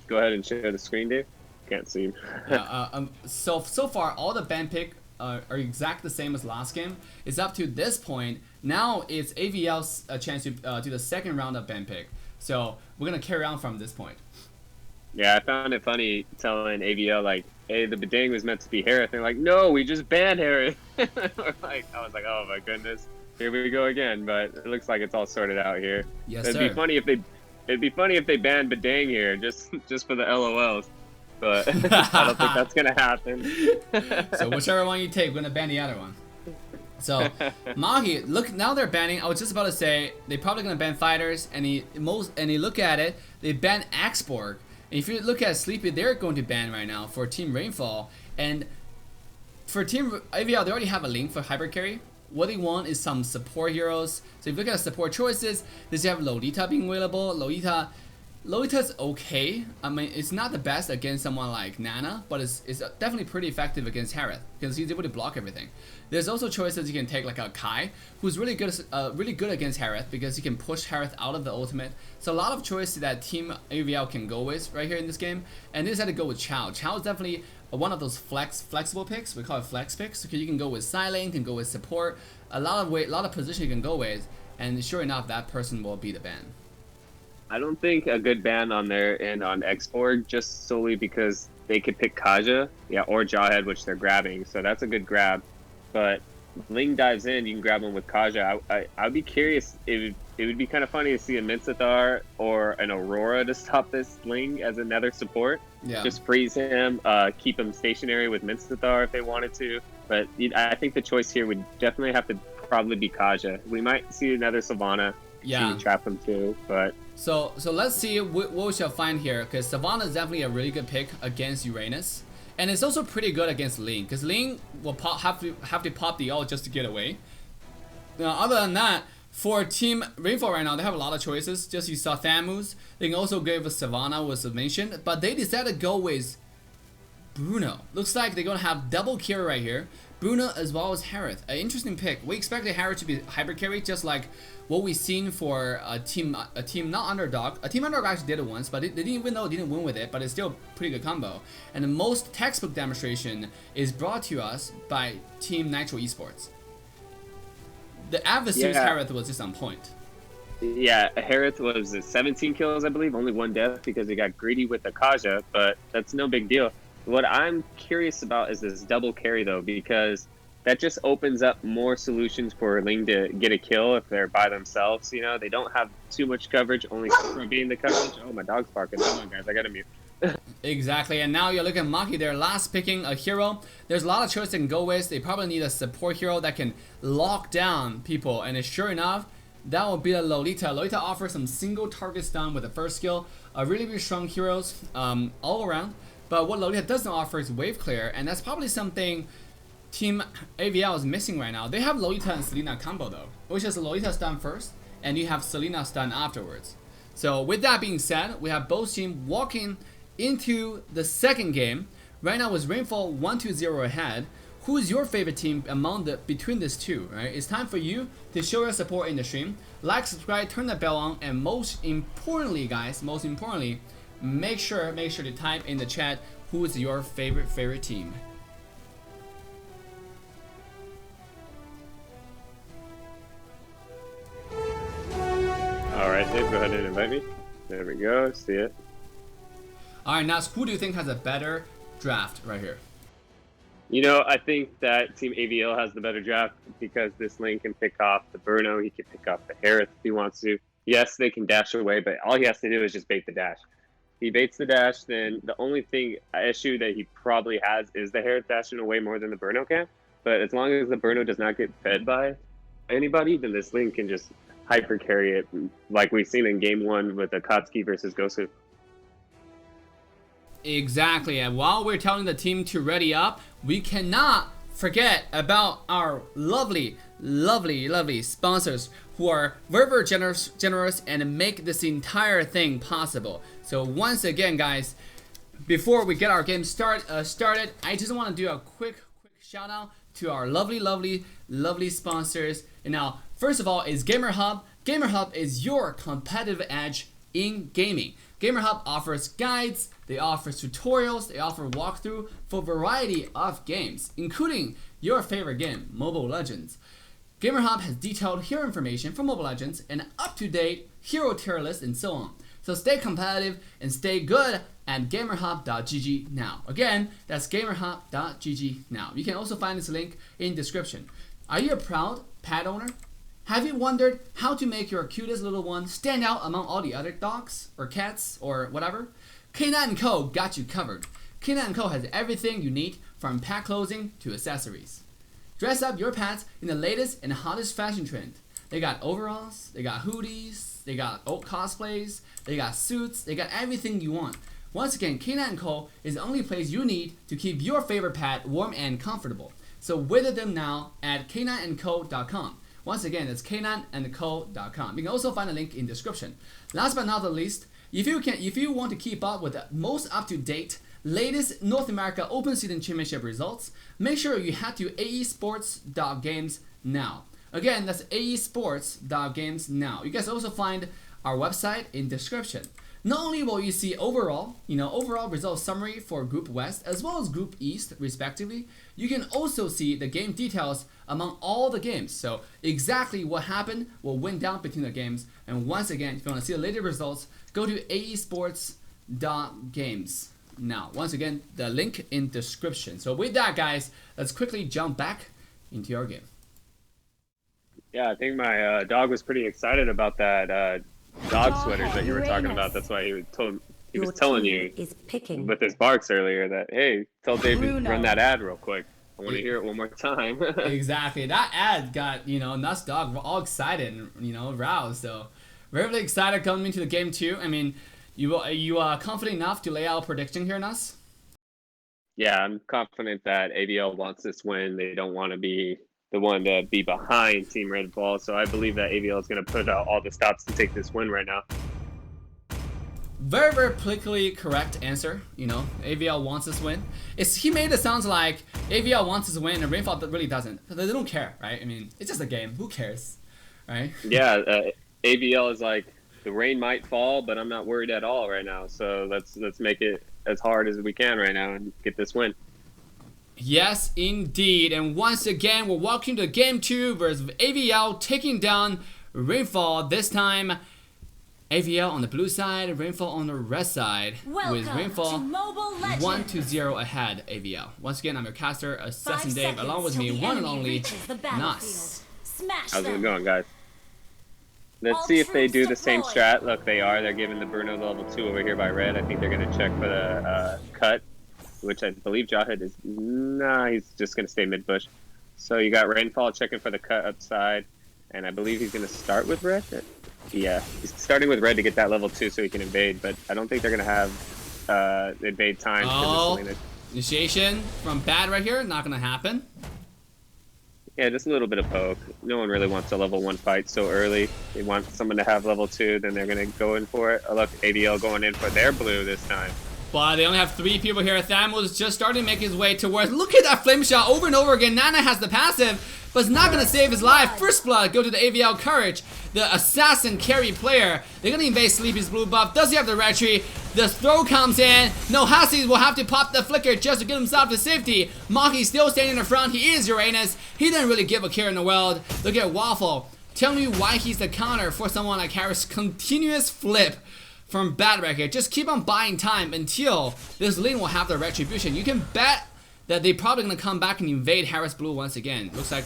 Go ahead and share the screen, Dave. Can't see. So far, all the ban pick are exactly the same as last game. It's up to this point. Now it's AVL's chance to do the second round of ban pick. So we're gonna carry on from this point. Yeah, I found it funny telling AVL like, "Hey, the Bedang was meant to be Harith." They're like, "No, we just banned Harith." I was like, "Oh my goodness, here we go again." But it looks like it's all sorted out here. Yes, It'd sir. be funny if they banned Bedang here just for the LOLs. But I don't think that's gonna happen. So whichever one you take, we're gonna ban the other one. So Mahi, look, now they're banning. I was just about to say they're probably gonna ban fighters, and you look at it, they ban Axborg. And if you look at Sleepy, they're going to ban right now for Team Rainfall, and for Team AVL, they already have a link for Hyper Carry. What they want is some support heroes. So if you look at support choices, they have Lolita being available. Lolita's okay. I mean, it's not the best against someone like Nana, but it's definitely pretty effective against Harith because he's able to block everything. There's also choices you can take like a Kai, who's really good against Harith because he can push Harith out of the ultimate. So a lot of choices that Team AVL can go with right here in this game, and they decided to go with Chao. Chao is definitely one of those flexible picks. We call it flex picks because you can go with silent, you can go with support, a lot of position you can go with, and sure enough, that person will be the ban. I don't think a good ban on their end on Xborg just solely because they could pick Kaja, or Jawhead, which they're grabbing, so that's a good grab. But Ling dives in, you can grab him with Kaja. I'd be curious. It would be kind of funny to see a Minsathar or an Aurora to stop this Ling as another support. Yeah. Just freeze him, keep him stationary with Minsathar if they wanted to. But I think the choice here would definitely have to probably be Kaja. We might see another Savannah. Yeah. Trap him too, but. So let's see what we shall find here, because Savannah is definitely a really good pick against Uranus, and it's also pretty good against Ling, because Ling will have to pop the ult just to get away. Now, other than that, for Team Rainfall right now, they have a lot of choices. Just you saw Thamus. They can also go with Savannah, was mentioned, but they decided to go with Bruno. Looks like they're gonna have double carry right here. Bruno as well as Harith. An interesting pick. We expected Harith to be hyper carry, just like what we've seen for a team not underdog. A team underdog actually did it once, but they didn't, even though it didn't win with it, but it's still a pretty good combo. And the most textbook demonstration is brought to us by Team Nitro Esports. The adversary's Harith was just on point. Yeah, Harith was 17 kills, I believe, only one death because he got greedy with the Kaja, but that's no big deal. What I'm curious about is this double carry, though, because that just opens up more solutions for Ling to get a kill if they're by themselves. They don't have too much coverage, only for being the coverage. Oh, my dog's barking. Hold on, guys, I gotta mute. Exactly, and now you're looking at Maki there, last picking a hero. There's a lot of choices they can go with. They probably need a support hero that can lock down people, and sure enough, that will be a Lolita. Lolita offers some single target stun with the first skill. Really strong heroes all around. But what Lolita doesn't offer is wave clear, and that's probably something Team AVL is missing right now. They have Lolita and Selena combo though, which is Lolita stun first, and you have Selena stun afterwards. So with that being said, we have both teams walking into the second game. Right now with Rainfall 1-0 ahead. Who is your favorite team between these two? Right? It's time for you to show your support in the stream. Like, subscribe, turn the bell on, and most importantly, guys, make sure to type in the chat who is your favorite team. All right, Dave, go ahead and invite me. There we go. See it. All right, now who do you think has a better draft right here? I think that Team AVL has the better draft because this Ling can pick off the Bruno. He can pick off the Harith if he wants to. Yes, they can dash away, but all he has to do is just bait the dash. He baits the dash, then the only issue that he probably has is the Harith dashing away more than the Bruno can. But as long as the Bruno does not get fed by anybody, then this Ling can just hyper carry it like we've seen in game 1 with Akatsuki versus Gosu. Exactly, and while we're telling the team to ready up, we cannot forget about our lovely sponsors who are very generous and make this entire thing possible. So once again, guys, before we get our game started, I just want to do a quick shout out to our lovely sponsors. And now, first of all, is Gamerhub. Gamerhub is your competitive edge in gaming. Gamerhub offers guides, they offer tutorials, they offer walkthrough for a variety of games, including your favorite game, Mobile Legends. Gamerhub has detailed hero information for Mobile Legends and up-to-date hero tier list and so on. So stay competitive and stay good at gamerhub.gg now. Again, that's gamerhub.gg now. You can also find this link in description. Are you a proud pet owner? Have you wondered how to make your cutest little one stand out among all the other dogs or cats or whatever? K9 & Co. got you covered. K9 & Co. has everything you need from pet clothing to accessories. Dress up your pets in the latest and hottest fashion trend. They got overalls, they got hoodies, they got old cosplays, they got suits, they got everything you want. Once again, K9 & Co. is the only place you need to keep your favorite pet warm and comfortable. So visit them now at k9andco.com. Once again, that's k9andco.com. You can also find a link in description. Last but not the least, if you want to keep up with the most up-to-date, latest North America Open Season Championship results, make sure you head to aesports.games now. Again, that's aesports.games now. You guys also find our website in description. Not only will you see overall result summary for Group West as well as Group East respectively, you can also see the game details among all the games. So exactly what happened, what went down between the games. And once again, if you want to see the latest results, go to aesports.games now. Once again, the link in description. So with that, guys, let's quickly jump back into our game. Yeah, I think my dog was pretty excited about that dog sweaters that you were talking about. That's why he was telling you with his barks earlier that, hey, tell Dave to run that ad real quick. I want to hear it one more time. Exactly. That ad got, NOSC dog all excited and, roused. So very excited coming into the game too. I mean, you are confident enough to lay out a prediction here, NOSC? Yeah, I'm confident that AVL wants this win. They don't want to be the one to be behind Team Red Bull. So I believe that AVL is going to put out all the stops to take this win right now. Very politically correct answer. AVL wants this win. He made it sound like AVL wants this win and Rainfall really doesn't. They don't care, right? I mean, it's just a game. Who cares, right? Yeah, AVL is like, the rain might fall, but I'm not worried at all right now. So let's make it as hard as we can right now and get this win. Yes, indeed. And once again, we're walking to Game 2 versus AVL taking down Rainfall. This time, AVL on the blue side, Rainfall on the red side. With Rainfall 1-0 ahead, AVL. Once again, I'm your caster, Assassin Dave, along with me, one and only NOSC. How's it going, guys? Let's see if they do the same strat. Look, they're giving the Bruno level 2 over here by red. I think they're going to check for the cut, which I believe Jawhead is. Nah, he's just going to stay mid-bush. So you got Rainfall checking for the cut upside, and I believe he's going to start with red. Yeah, he's starting with red to get that level 2 so he can invade, but I don't think they're going to have invade time. Oh, initiation from Bad right here, not going to happen. Yeah, just a little bit of poke. No one really wants a level 1 fight so early. They want someone to have level 2, then they're going to go in for it. Oh, look, AVL going in for their blue this time. But they only have 3 people here. Thamo is just starting to make his way towards. Look at that flame shot over and over again. Nana has the passive, but it's not going to save his life. First blood go to the AVL Courage, the assassin carry player. They're going to invade Sleepy's blue buff. Does he have the red tree? The throw comes in. No, Hassies will have to pop the flicker just to get himself to safety. Maki still standing in the front. He is Uranus. He didn't really give a care in the world. Look at Waffle. Tell me why he's the counter for someone like Harris. Continuous flip from Bad right here. Just keep on buying time until this lane will have the retribution. You can bet that they're probably gonna come back and invade Harris Blue once again. Looks like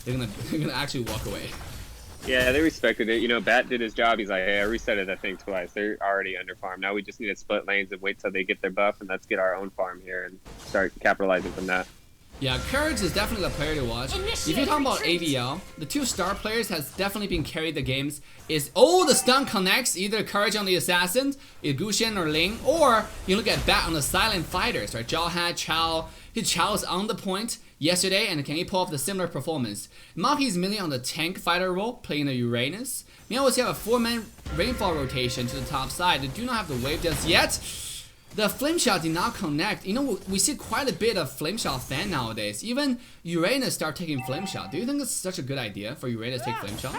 they're gonna actually walk away. Yeah, they respected it. Bat did his job. He's like, hey, I resetted that thing twice. They're already under farm. Now we just need to split lanes and wait till they get their buff, and let's get our own farm here and start capitalizing from that. Yeah, Courage is definitely the player to watch. If you're talking about AVL, the 2 star players has definitely been carried the games. The stun connects either Courage on the assassins, Gushin or Ling, or you look at Bat on the silent fighters, right? Zhao had Chao. Chao is on the point yesterday, and can he pull off the similar performance? Maki's mainly on the tank fighter role, playing the Uranus. Meanwhile, we have a 4-man Rainfall rotation to the top side. They do not have the wave just yet. The flame shot did not connect. You know, we see quite a bit of flame shot fan nowadays. Even Uranus start taking flame shot. Do you think it's such a good idea for Uranus to take flame shot?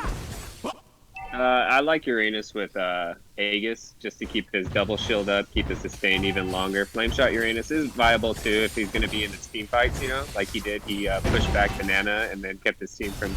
I like Uranus with Aegis, just to keep his double shield up, keep the sustain even longer. Flame shot Uranus is viable too if he's going to be in the team fights, you know, like he did. He pushed back Banana and then kept his team from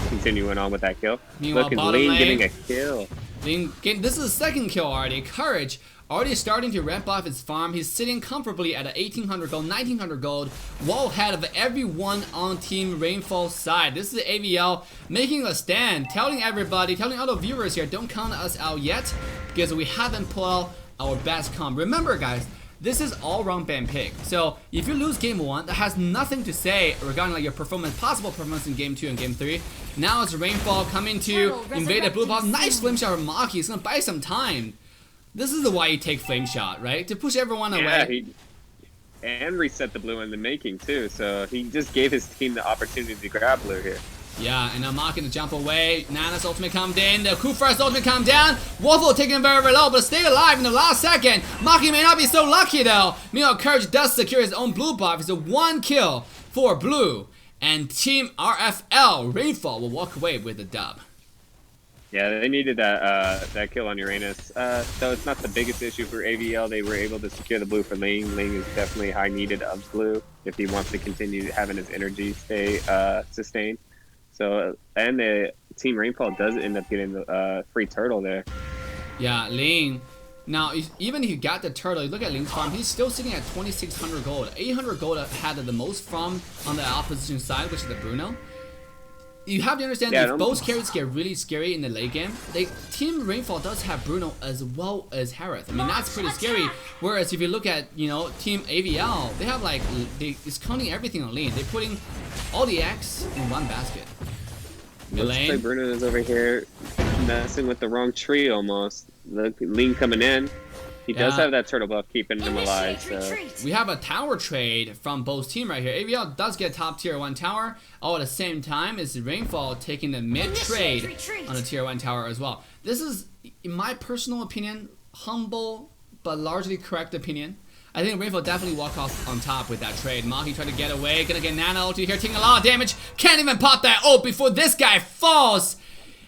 continuing on with that kill. Meanwhile, look at Ling getting a kill. This is the second kill already. Courage already starting to ramp off his farm. He's sitting comfortably at a 1800 gold, 1900 gold, well ahead of everyone on Team Rainfall side. This is AVL making a stand, telling everybody, telling all the viewers here, don't count us out yet, because we haven't pulled out our best comp. Remember guys, this is all round ban pick. So if you lose game 1, that has nothing to say regarding like your performance, possible performance in game 2 and game 3. Now it's Rainfall coming to invade the blue buff. Nice flame shot from Maki. It's gonna buy some time. This is why you take flame shot, right? To push everyone away. And reset the blue in the making too. So he just gave his team the opportunity to grab blue here. Yeah, and now Maki to jump away. Nana's ultimate come in. The Kufra's ultimate come down. Waffle taking him very, very low, but stay alive in the last second. Maki may not be so lucky though. Meanwhile, Courage does secure his own blue buff. It's a 1 kill for blue. And Team RFL, Rainfall, will walk away with the dub. Yeah, they needed that kill on Uranus. Though it's not the biggest issue for AVL, they were able to secure the blue for Ling. Ling is definitely high needed of blue if he wants to continue having his energy stay sustained. So, and the Team Rainfall does end up getting the free turtle there. Yeah, Ling. Now, even if you got the turtle, you look at Ling's farm, he's still sitting at 2600 gold. 800 gold had the most from on the opposition side, which is the Bruno. You have to understand that if both carries get really scary in the late game, Team Rainfall does have Bruno as well as Harith. I mean, that's pretty scary. Whereas if you look at, you know, Team AVL, they have like, it's counting everything on Ling. They're putting all the X in one basket. Looks like Bruno is over here messing with the wrong tree almost. Look, Ling coming in. He does have that turtle buff keeping him alive. So. We have a tower trade from both teams right here. AVL does get top tier 1 tower. All at the same time is Rainfall taking the mid trade on the tier 1 tower as well. This is, in my personal opinion, humble but largely correct opinion. I think Rainfall definitely walk off on top with that trade. Maki tried to get away, gonna get Nana ulti here, taking a lot of damage. Can't even pop that ult before this guy falls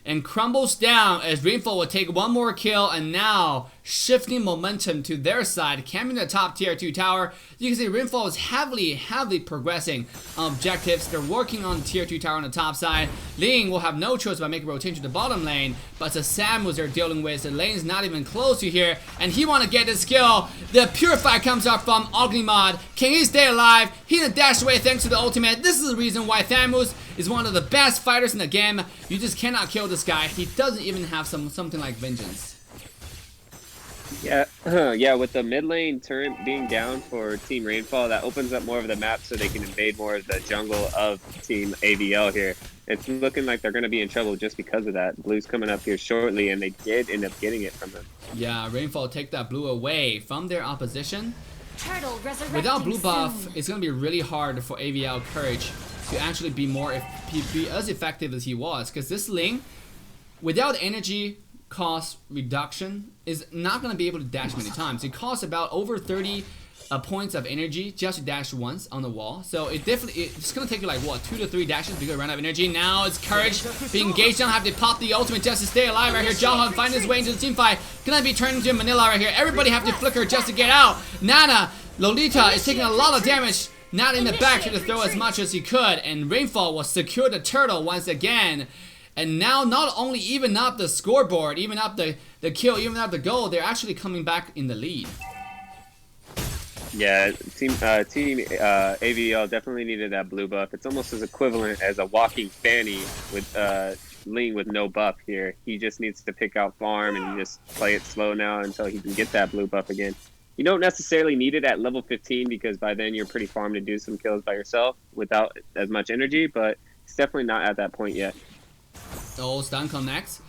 and crumbles down as Rainfall will take 1 more kill, and now shifting momentum to their side, camping the top tier 2 tower. You can see Rainfall is heavily progressing on objectives. They're working on the tier 2 tower on the top side. Ling will have no choice but making a rotation to the bottom lane, but it's a Samus they're dealing with. The lane's not even close to here, and he want to get this kill. The Purify comes out from Ognimod. Can he stay alive? He didn't dash away thanks to the ultimate. This is the reason why Samus is one of the best fighters in the game. You just cannot kill this guy. He doesn't even have something like Vengeance. Yeah, yeah. With the mid lane turret being down for Team Rainfall, that opens up more of the map so they can invade more of the jungle of Team AVL here. It's looking like they're going to be in trouble just because of that. Blue's coming up here shortly, and they did end up getting it from them. Yeah, Rainfall take that blue away from their opposition. Without blue buff, it's going to be really hard for AVL Courage to actually be as effective as he was, because this Ling, without energy cost reduction, is not going to be able to dash many times. It costs about over 30 points of energy just to dash once on the wall. So it's going to take you like what, 2 to 3 dashes to run out of energy. Now it's Courage being engaged on, have to pop the ultimate just to stay alive right here. Jahan find his way into the team fight. Gonna be turned into Manila right here. Everybody have to flicker just to get out. Nana, Lolita is taking a lot of damage. Not in the back to throw as much as he could, and Rainfall will secure the turtle once again. And now not only even up the scoreboard, even up the kill, even up the goal, they're actually coming back in the lead. Yeah, Team AVL definitely needed that blue buff. It's almost as equivalent as a walking Fanny with Ling with no buff here. He just needs to pick out farm and just play it slow now until he can get that blue buff again. You don't necessarily need it at level 15 because by then you're pretty farmed to do some kills by yourself without as much energy, but it's definitely not at that point yet. Oh, stun connects.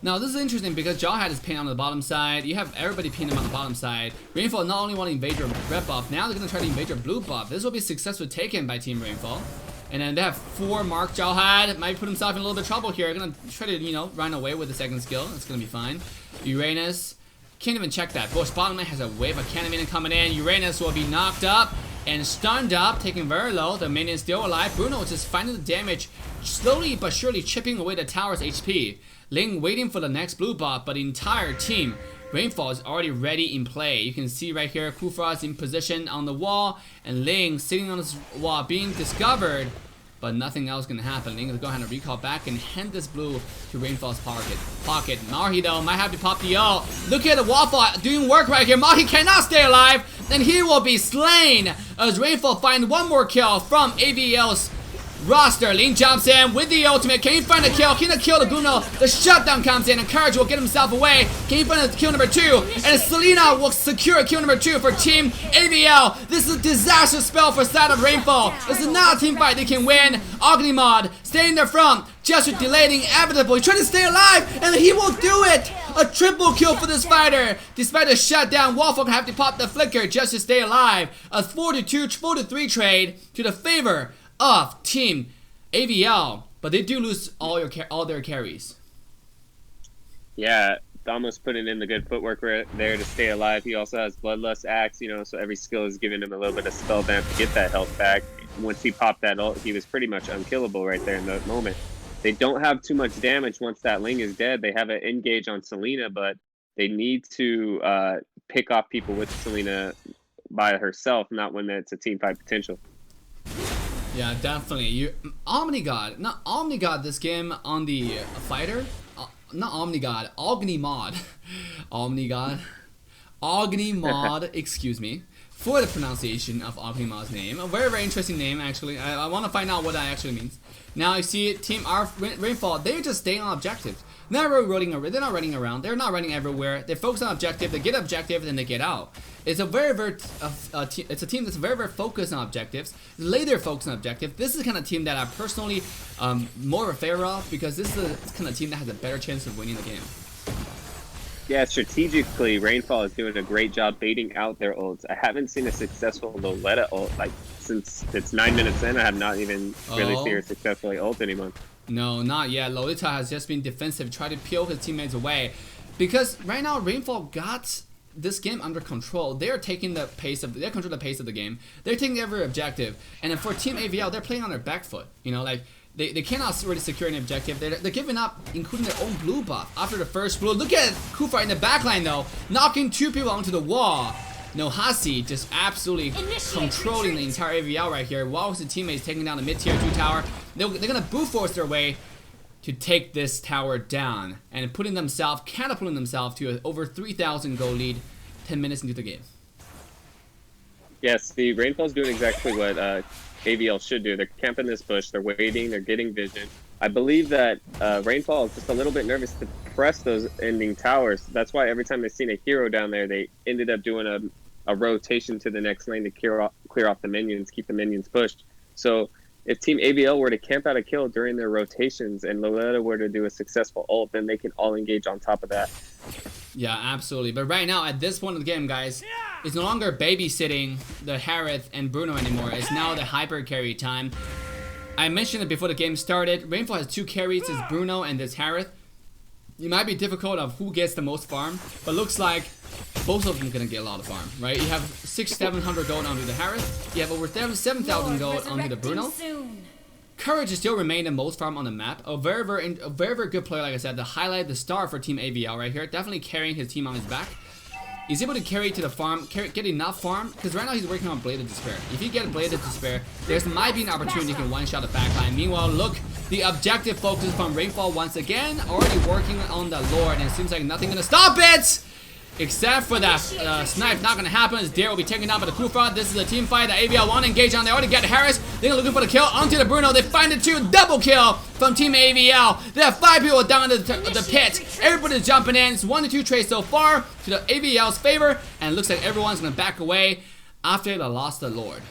Now this is interesting because Jawhead is pinned on the bottom side. You have everybody pinned him on the bottom side. Rainfall not only want to invade your red buff, now they're going to try to invade your blue buff. This will be successfully taken by Team Rainfall. And then they have 4 Mark Jawhead. Might put himself in a little bit of trouble here. Gonna try to, you know, run away with the second skill. It's gonna be fine. Uranus. Can't even check that. Bush bottom lane has a wave of cannon minion coming in. Uranus will be knocked up and stunned up, taking very low. The minion still alive. Bruno just finding the damage, slowly but surely chipping away the tower's HP. Ling waiting for the next blue buff, but the entire team, Rainfall, is already ready in play. You can see right here, Kufra is in position on the wall, and Ling sitting on this wall being discovered, but nothing else can happen. Ling is going to go ahead and recall back and hand this blue to Rainfall's pocket. Mahi though might have to pop the ult. Look at the waffle doing work right here. Mahi cannot stay alive, and he will be slain as Rainfall finds one more kill from AVL's roster. Ling jumps in with the ultimate. Can he find a kill? Can he kill the Bruno? The shutdown comes in and Courage will get himself away. Can he find a kill number 2? And Selena will secure kill number 2 for Team AVL. This is a disaster spell for side of Rainfall. This is not a team fight they can win. Ognimod staying in the front. Just delaying inevitable. He's trying to stay alive and he will do it. A triple kill for this fighter. Despite the shutdown, Waffle have to pop the flicker just to stay alive. A 4-3 trade to the favor of Team AVL, but they do lose all their carries. Yeah, Damos putting in the good footwork right there to stay alive. He also has Bloodlust Axe, you know, so every skill is giving him a little bit of spell vamp to get that health back. Once he popped that ult, he was pretty much unkillable right there in that moment. They don't have too much damage once that Ling is dead. They have an engage on Selena, but they need to pick off people with Selena by herself, not when it's a team fight potential. Yeah, definitely. Omnigod, not Omnigod this game on the fighter. Not Omnigod, Ognimod. Ognimod, excuse me, for the pronunciation of Ognimod's name. A very, very interesting name, actually. I want to find out what that actually means. Now you see Team Rainfall, they're just staying on objectives. They're not running around. They're not running everywhere. They focus on objective. They get objective, then they get out. It's a it's a team that's very, very focused on objectives. Later focused on objective. This is the kind of team that I personally more a favor of because this is the kind of team that has a better chance of winning the game. Yeah, strategically, Rainfall is doing a great job baiting out their ults. I haven't seen a successful Loletta ult like since it's 9 minutes in. I have not even really seen her successfully ult anyone. No, not yet. Lolita has just been defensive, trying to peel his teammates away. Because right now, Rainfall got this game under control. They're taking the pace of, they control the pace of the game. They're taking every objective. And then for Team AVL, they're playing on their back foot. You know, like, they cannot really secure any objective. They're giving up, including their own blue buff after the first blue. Look at Kufa in the backline, though, knocking 2 people onto the wall. Nohasi just absolutely controlling the entire AVL right here, while his teammates taking down the mid-tier 2 tower. They're gonna brute force their way to take this tower down and catapulting themselves to an over 3,000 gold lead 10 minutes into the game. Yes, the Rainfall's doing exactly what AVL should do. They're camping this bush, they're waiting, they're getting vision. I believe that Rainfall is just a little bit nervous to press those ending towers. That's why every time they've seen a hero down there, they ended up doing a rotation to the next lane to clear off the minions, keep the minions pushed. So if Team AVL were to camp out a kill during their rotations and Loletta were to do a successful ult, then they can all engage on top of that. Yeah, absolutely. But right now, at this point of the game, guys, it's no longer babysitting the Harith and Bruno anymore. It's now the hyper carry time. I mentioned it before the game started. Rainfall has 2 carries, it's Bruno and this Harith. It might be difficult of who gets the most farm, but looks like both of them are gonna get a lot of farm, right? You have 600-700 gold onto the Harith. You have over 7,000 gold onto the Bruno. Courage still remain the most farm on the map. A very, very good player, like I said. The highlight, the star for Team AVL right here. Definitely carrying his team on his back. He's able to carry to the farm, get enough farm, because right now he's working on Blade of Despair. If you get Blade of Despair, there might be an opportunity you can one-shot the backline. Meanwhile, look, the objective focus from Rainfall once again, already working on the Lord, and it seems like nothing gonna stop it! Except for that snipe, not gonna happen. As Dare will be taken down by the Kufa. This is a team fight that AVL want to engage on. They already get Harris. They're looking for the kill onto the Bruno. They find the 2 double kill from Team AVL. They have 5 people down in the pit. Everybody's jumping in. It's 1-2 trades so far to the AVL's favor, and it looks like everyone's gonna back away after they lost the Lord.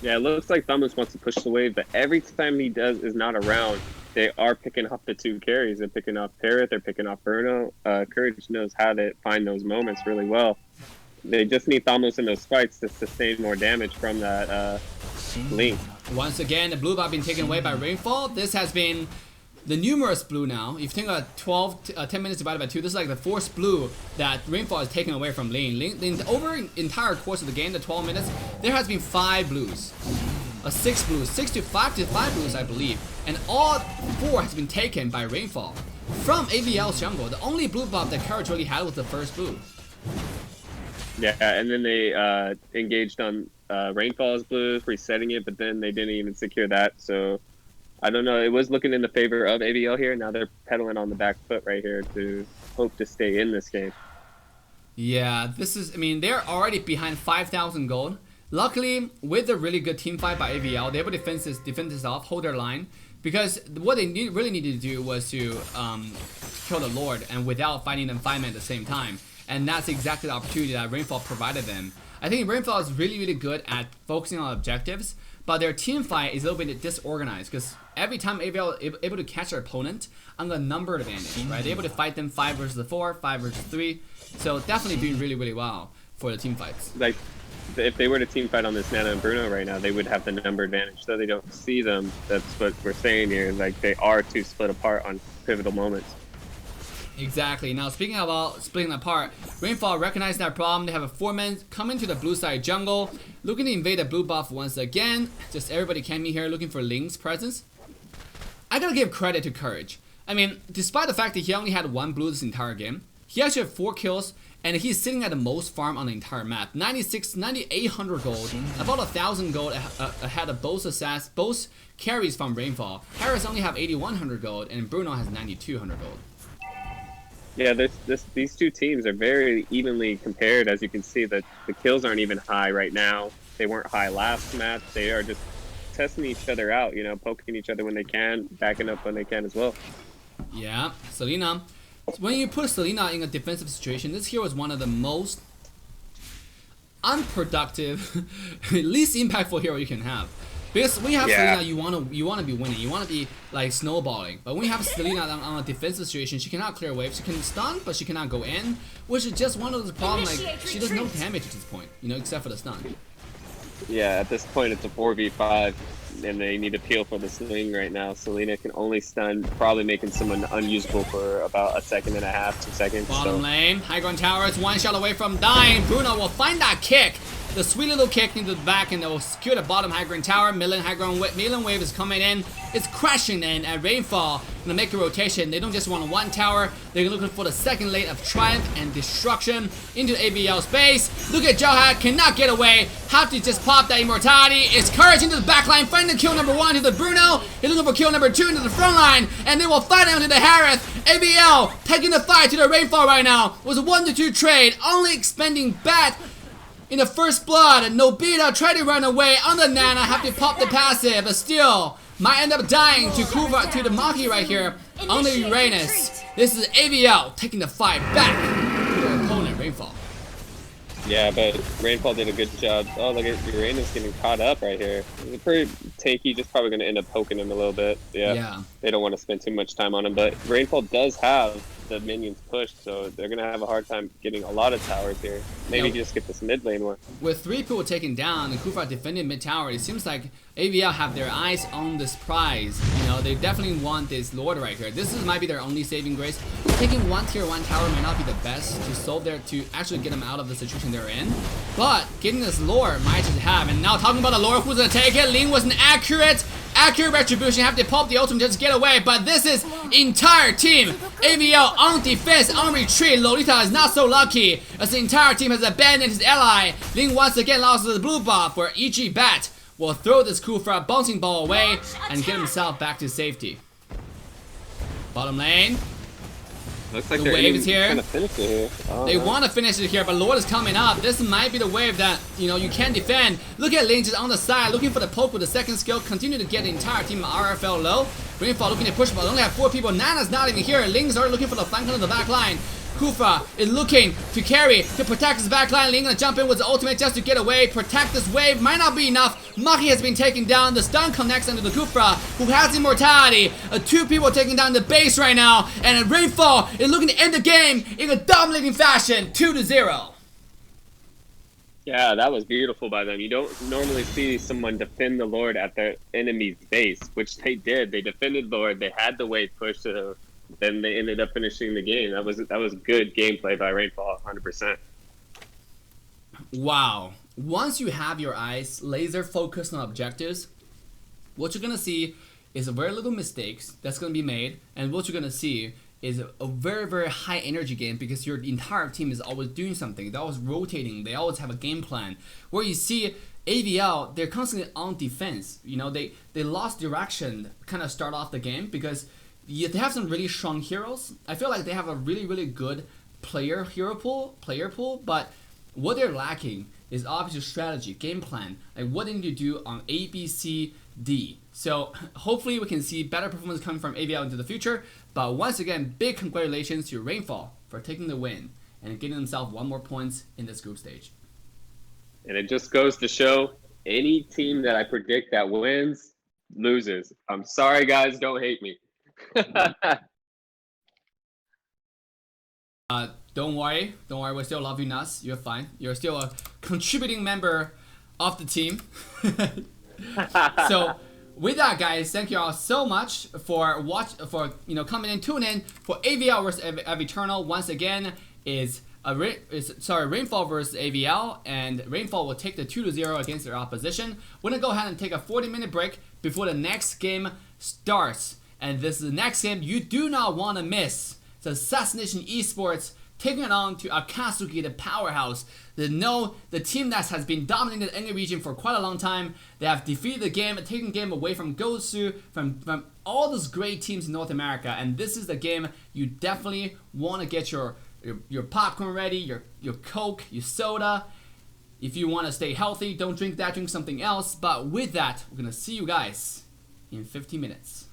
Yeah, it looks like Thomas wants to push the wave, but every time he is not around, they are picking off the 2 carries. They're picking off Parrot, they're picking off Bruno. Courage knows how to find those moments really well. They just need Thamos in those fights to sustain more damage from that link. Once again, the blue buff being taken away by Rainfall. This has been the numerous blue now. If you think about 10 minutes divided by 2, this is like the 4th blue that Rainfall is taken away from Lane. Over the entire course of the game, the 12 minutes, there has been 5 blues. 6 blues, 5 blues, I believe. And all 4 has been taken by Rainfall from AVL's jungle. The only blue buff that Courage really had was the first blue. Yeah, and then they engaged on Rainfall's blue, resetting it, but then they didn't even secure that. So I don't know. It was looking in the favor of AVL here. Now they're pedaling on the back foot right here to hope to stay in this game. Yeah, this is, I mean, they're already behind 5,000 gold. Luckily, with a really good team fight by AVL, they're able to defend this off, hold their line. Because what they really needed to do was to kill the Lord, and without fighting them 5 men at the same time. And that's exactly the opportunity that Rainfall provided them. I think Rainfall is really, really good at focusing on objectives, but their team fight is a little bit disorganized because every time AVL is able to catch their opponent on the number advantage, right? They're able to fight them 5 versus 4, 5 versus 3. So definitely doing really, really well for the team fights. Like, if they were to team fight on this Nana and Bruno right now, they would have the number advantage. So they don't see them. That's what we're saying here. Like, they are too split apart on pivotal moments. Exactly. Now, speaking about splitting apart, Rainfall recognized that problem. They have a 4-man coming to the blue side jungle, looking to invade the blue buff once again. Just everybody camping here looking for Ling's presence. I gotta give credit to Courage. I mean, despite the fact that he only had 1 blue this entire game, he actually had 4 kills, and he's sitting at the most farm on the entire map. 9,800 gold, about 1,000 gold ahead of both carries from Rainfall. Harris only have 8,100 gold, and Bruno has 9,200 gold. Yeah, these 2 teams are very evenly compared. As you can see, the kills aren't even high right now. They weren't high last match. They are just testing each other out, you know, poking each other when they can, backing up when they can as well. Yeah, Selena. When you put Selena in a defensive situation, this hero is one of the most unproductive, least impactful hero you can have. Because when you have Selena, you wanna be winning. You wanna be like snowballing. But when you have Selena on a defensive situation, she cannot clear waves. She can stun, but she cannot go in, which is just one of those problems. Like, she does no damage at this point, you know, except for the stun. Yeah, at this point it's a 4v5, and they need to peel for the sling right now. Selena can only stun, probably making someone unusable for about 1.5 seconds, 2 seconds. Bottom lane, high ground tower is 1 shot away from dying. Bruno will find that kick. The sweet little kick into the back, and they will secure the bottom high ground tower. Middle wave is coming in. It's crashing in, and Rainfall gonna make a rotation. They don't just want 1 tower. They're looking for the second lane of triumph and destruction into AVL space. Look at Johat, cannot get away. Have to just pop that immortality. It's Courage into the back line, finding kill number 1 to the Bruno. He's looking for kill number 2 into the front line, and they will fight down to the Harris. AVL taking the fight to the Rainfall right now. It was a 1-2 trade, only expending Bat in the first blood, and Nobita tried to run away on the Nana, have to pop the passive, but still might end up dying to Kuva, to the Maki right here on the Uranus. This is AVL taking the fight back to their opponent, Rainfall. Yeah, but Rainfall did a good job. Oh, look at Uranus getting caught up right here. It's pretty tanky, just probably going to end up poking him a little bit. Yeah. They don't want to spend too much time on him, but Rainfall does have the minions pushed, so they're going to have a hard time getting a lot of towers here. Maybe just get this mid lane one. With 3 people taken down and Kufa defending mid tower, it seems like AVL have their eyes on this prize. You know, they definitely want this Lord right here. Might be their only saving grace. Taking 1 tier 1 tower might not be the best to actually get them out of the situation they're in, but getting this Lord might just have. And now talking about the Lord, who's going to take it? Ling was an accurate retribution. Have to pop the ultimate just get away, but this is entire team AVL on defense, on retreat. Lolita is not so lucky as the entire team has abandoned his ally. Ling once again lost to the blue buff, where EG Bat will throw this Kufra bouncing ball away and get himself back to safety. Bottom lane, Looks like The they're wave is here. trying to finish it here. Oh, They no. want to finish it here, but Lord is coming up. This might be the wave that, you know, you can defend. Look at Link just on the side, looking for the poke with the second skill. Continue to get the entire team RFL low. Rainfall looking to push, but only have 4 people. Nana's not even here. Link's already looking for the flank on the back line. Kufa is looking to carry, to protect his backline. Ling gonna jump in with the ultimate just to get away, protect this wave. Might not be enough. Maki has been taken down. The stun connects onto the Kufa, who has immortality. 2 people taking down the base right now, and Rainfall is looking to end the game in a dominating fashion, 2-0. Yeah, that was beautiful by them. You don't normally see someone defend the Lord at their enemy's base, which they did. They defended Lord. They had the wave push, then they ended up finishing the game. That was good gameplay by Rainfall, 100%. Wow. Once you have your eyes laser focused on objectives, what you're gonna see is very little mistakes that's gonna be made, and what you're gonna see is a very, very high energy game because your entire team is always doing something. They're always rotating. They always have a game plan. Where you see AVL, they're constantly on defense. You know, they lost direction kind of start off the game because they have some really strong heroes. I feel like they have a really, really good player pool, but what they're lacking is obviously strategy, game plan, like what they need to do on A, B, C, D. So hopefully we can see better performance coming from AVL into the future. But once again, big congratulations to Rainfall for taking the win and getting themselves 1 more points in this group stage. And it just goes to show any team that I predict that wins, loses. I'm sorry, guys. Don't hate me. Don't worry, we still love you, Nas. You're fine. You're still a contributing member of the team. So with that, guys, thank you all so much for coming in, tune in for AVL versus Eternal. Once again, Rainfall versus AVL, and Rainfall will take the 2-0 against their opposition. We're gonna go ahead and take a 40-minute break before the next game starts. And this is the next game you do not want to miss. It's Assassination Esports taking it on to Akatsuki, the powerhouse. The team that has been dominating the NA region for quite a long time. They have defeated the game, taken the game away from Gosu, from all those great teams in North America. And this is the game you definitely want to get your popcorn ready, your Coke, your soda. If you want to stay healthy, don't drink that, drink something else. But with that, we're going to see you guys in 15 minutes.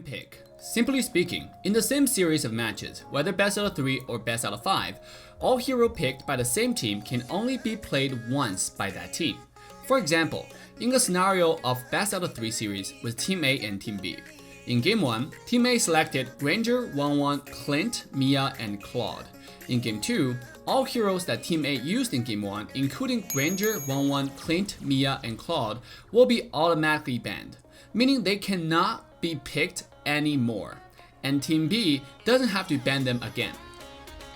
ban pick. Simply speaking, in the same series of matches, whether best out of 3 or best out of 5, all hero picked by the same team can only be played once by that team. For example, in the scenario of best out of 3 series with Team A and Team B. In Game 1, Team A selected Granger, 1-1, Clint, Mia, and Claude. In Game 2, all heroes that Team A used in Game 1, including Granger, 1-1, Clint, Mia, and Claude, will be automatically banned, meaning they cannot be picked anymore, and Team B doesn't have to ban them again.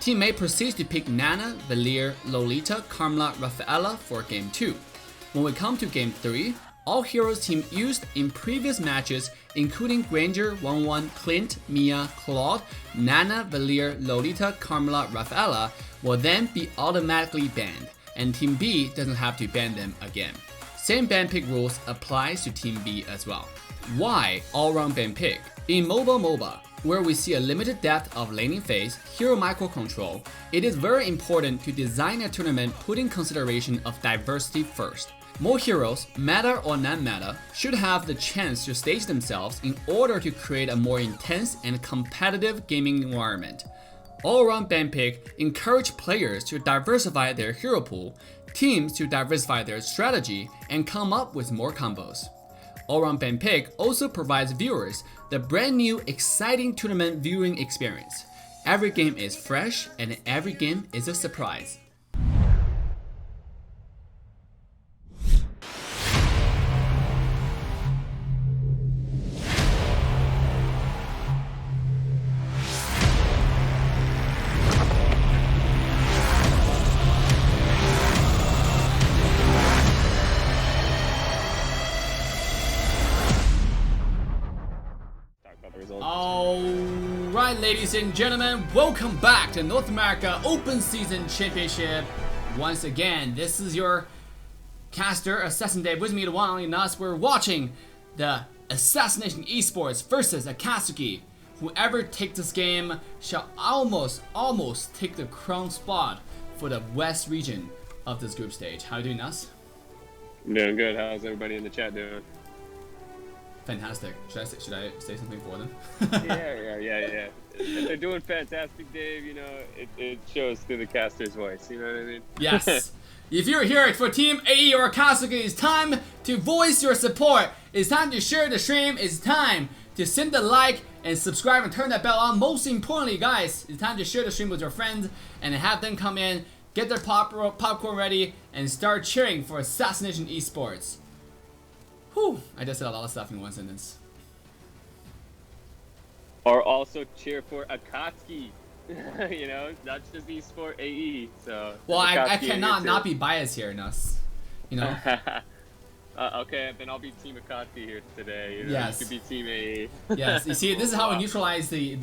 Team A proceeds to pick Nana, Valier, Lolita, Carmela, Rafaela for Game 2. When we come to Game 3, all heroes team used in previous matches, including Granger, 1-1, Clint, Mia, Claude, Nana, Valier, Lolita, Carmela, Rafaela, will then be automatically banned, and Team B doesn't have to ban them again. Same ban pick rules applies to Team B as well. Why all-round ban pick? In mobile MOBA, where we see a limited depth of laning phase, hero microcontrol, it is very important to design a tournament putting consideration of diversity first. More heroes, meta or non-meta, should have the chance to stage themselves in order to create a more intense and competitive gaming environment. All-around ban pick encourage players to diversify their hero pool, teams to diversify their strategy, and come up with more combos. All-round ban pick also provides viewers the brand new exciting tournament viewing experience. Every game is fresh and every game is a surprise. Alright, ladies and gentlemen, welcome back to North America Open Season Championship. Once again, this is your caster, Assassin Dave, with me the one and us. We're watching the Assassination Esports versus Akatsuki. Whoever takes this game shall almost take the crown spot for the West region of this group stage. How are you doing, Us? I'm doing good. How's everybody in the chat doing? Fantastic. Should I say something for them? yeah. They're doing fantastic, Dave. You know, it shows through the caster's voice. You know what I mean? Yes. If you're here for Team AE or Akatsuki, it's time to voice your support. It's time to share the stream. It's time to send a like and subscribe and turn that bell on. Most importantly, guys, it's time to share the stream with your friends and have them come in, get their popcorn ready, and start cheering for Assassination Esports. Whew, I just said a lot of stuff in one sentence. Or also cheer for Akatsuki. You know, not just esport AE. So well, I cannot not be biased here, Nuss. You know. Okay, then I'll be Team Akatsuki here today. You know, yes. You could be Team AE. Yes. You see, this is how we neutralize the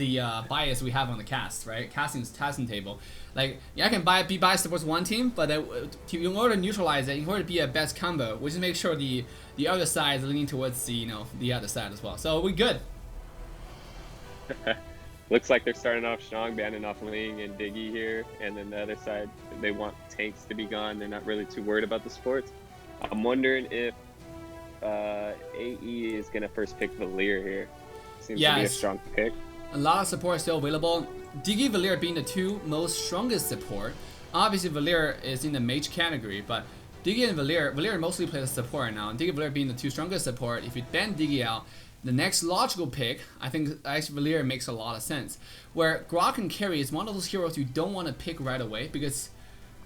bias we have on the cast, right? Casting table. Like, yeah, I can be biased towards one team, but in order to neutralize it, in order to be a best combo, we just make sure the other side is leaning towards the other side as well. So we're good. Looks like they're starting off strong, banning off Ling and Diggy here, and then the other side, they want tanks to be gone. They're not really too worried about the supports. I'm wondering if AE is gonna first pick Valier here. Seems to be a strong pick. A lot of support still available. Diggy, Valier being the two most strongest support. Obviously, Valier is in the mage category, but Diggy and Valier mostly play the support right now. And Diggy and Valier being the two strongest support, if you ban Diggy out, the next logical pick, I think actually Valier makes a lot of sense. Where Grok and Carry is one of those heroes you don't want to pick right away, because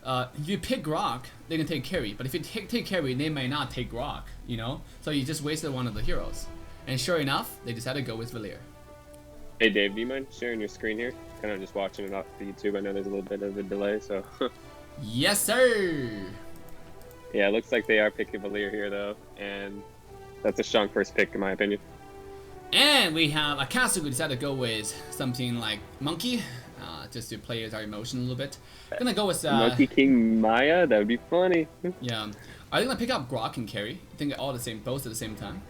if you pick Grok, they can take Carry. But if you take Carry, they may not take Grok, you know? So you just wasted one of the heroes. And sure enough, they decided to go with Valier. Hey Dave, do you mind sharing your screen here? Kind of just watching it off the YouTube. I know there's a little bit of a delay, so. Yes, sir. Yeah, it looks like they are picking Valier here, though, and that's a strong first pick, in my opinion. And we have Akatsuki decided to go with something like Monkey, just to play with our emotion a little bit. I'm gonna go with Monkey King Maya. That would be funny. Yeah, are they gonna pick up Grok and Carry? I think all both at the same time.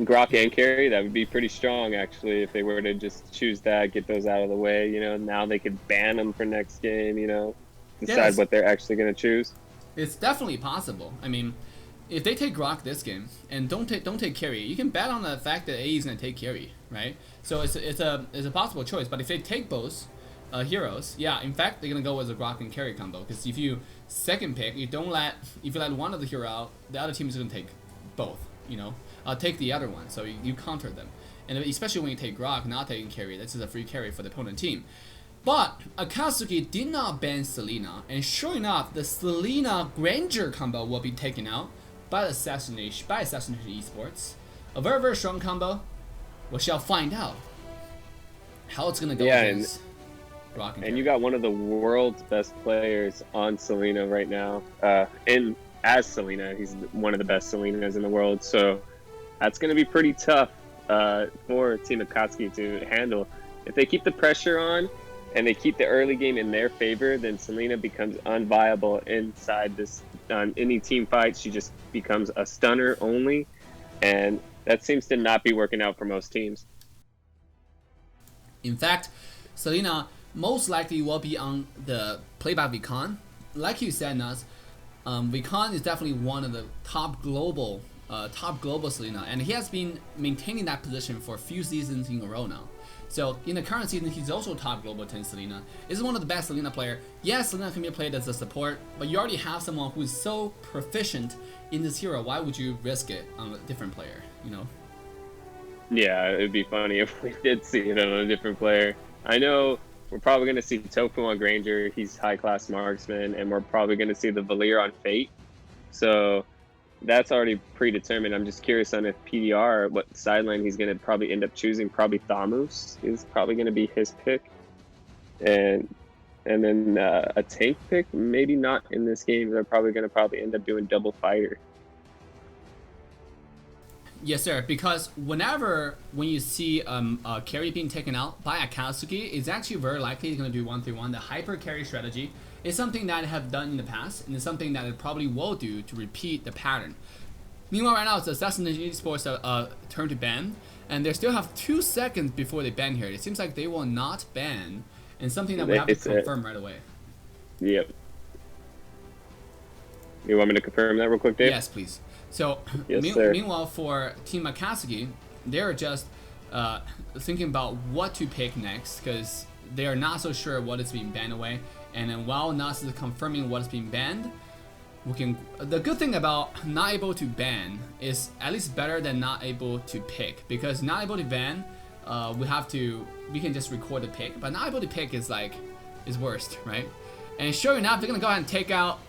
Grok and Carry, that would be pretty strong, actually, if they were to just choose that, get those out of the way. You know, now they could ban them for next game. You know, decide what they're actually gonna choose. It's definitely possible. I mean, if they take Grok this game and don't take carry, you can bet on the fact that AE is gonna take carry, right? So it's a possible choice. But if they take both heroes, yeah, in fact they're gonna go with a Grok and carry combo. Because if you second pick, if you let one of the hero out, the other team is gonna take both. You know, take the other one. So you counter them, and especially when you take Grok not taking carry, this is a free carry for the opponent team. But Akatsuki did not ban Selena, and sure enough, the Selena Granger combo will be taken out by Assassination Esports. A very, very strong combo. We shall find out how it's gonna go against Rock and you got one of the world's best players on Selena right now. As Selena, he's one of the best Selenas in the world. So that's gonna be pretty tough for Team Akatsuki to handle. If they keep the pressure on and they keep the early game in their favor, then Selena becomes unviable inside this any team fight. She just becomes a stunner only, and that seems to not be working out for most teams. In fact, Selena most likely will be on the play by Vicon. Like you said, Nas, Vicon is definitely one of the top global Selena, and he has been maintaining that position for a few seasons in a row now. So in the current season, he's also top global 10 Selena. This is one of the best Selena player. Yes, Selena can be played as a support, but you already have someone who is so proficient in this hero. Why would you risk it on a different player, you know? Yeah, it'd be funny if we did see it on a different player. I know we're probably going to see Tofu on Granger. He's high-class marksman, and we're probably going to see the Valir on Fate. So that's already predetermined. I'm just curious on if PDR, what sideline he's going to probably end up choosing. Probably Thamus is probably going to be his pick. And then a tank pick, maybe not in this game. They're probably going to end up doing double fighter. Yes, sir. Because when you see a carry being taken out by Akatsuki, it's actually very likely he's going to do 1-3-1. The hyper carry strategy is something that I have done in the past, and it's something that it probably will do to repeat the pattern. Meanwhile, right now it's Assassination Esports' turn to ban, and they still have 2 seconds before they ban here. It seems like they will not ban, and something that we have to confirm right away. Yep. You want me to confirm that real quick, Dave? Yes, please. So, yes, meanwhile, for Team Akatsuki, they're just thinking about what to pick next, because they are not so sure what is being banned away. And then while NOSC is confirming what is being banned, the good thing about not able to ban is at least better than not able to pick, because not able to ban, we can just record the pick, but not able to pick is worst, right? And sure enough, they're gonna go ahead and take out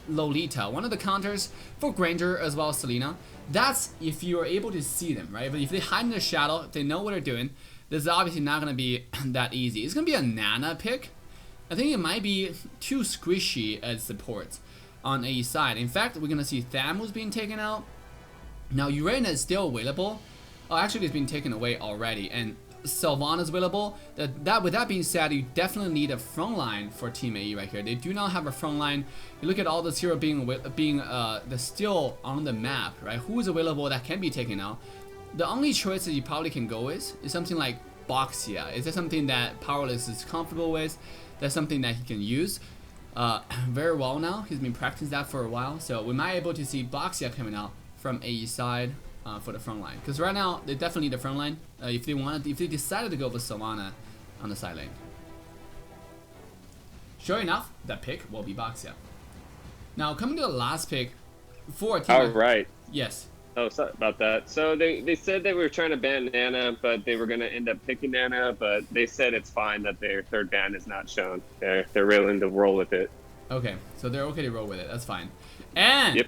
Lolita, one of the counters for Granger as well as Selena. That's if you are able to see them, right? But if they hide in the shadow, if they know what they're doing, this is obviously not going to be that easy. It's going to be a Nana pick. I think it might be too squishy as support on AE side. In fact, we're going to see Thamus being taken out. Now, Urena is still available. Oh, actually, it's been taken away already. And Sylvana is available. With that being said, you definitely need a front line for Team AE right here. They do not have a front line. You look at all this hero being still on the map, right? Who is available that can be taken out? The only choice that you probably can go with is something like Boxia. Is that something that Powerless is comfortable with? That's something that he can use very well now. He's been practicing that for a while, so we might be able to see Boxia coming out from AE side for the front line. Because right now they definitely need the front line if they decided to go with Sylvana on the side lane. Sure enough, that pick will be Boxia. Now coming to the last pick for Team. All right. Yes. Oh, sorry about that. So they said they were trying to ban Nana, but they were going to end up picking Nana, but they said it's fine that their third ban is not shown. They're willing to roll with it. Okay, so they're okay to roll with it. That's fine. And yep.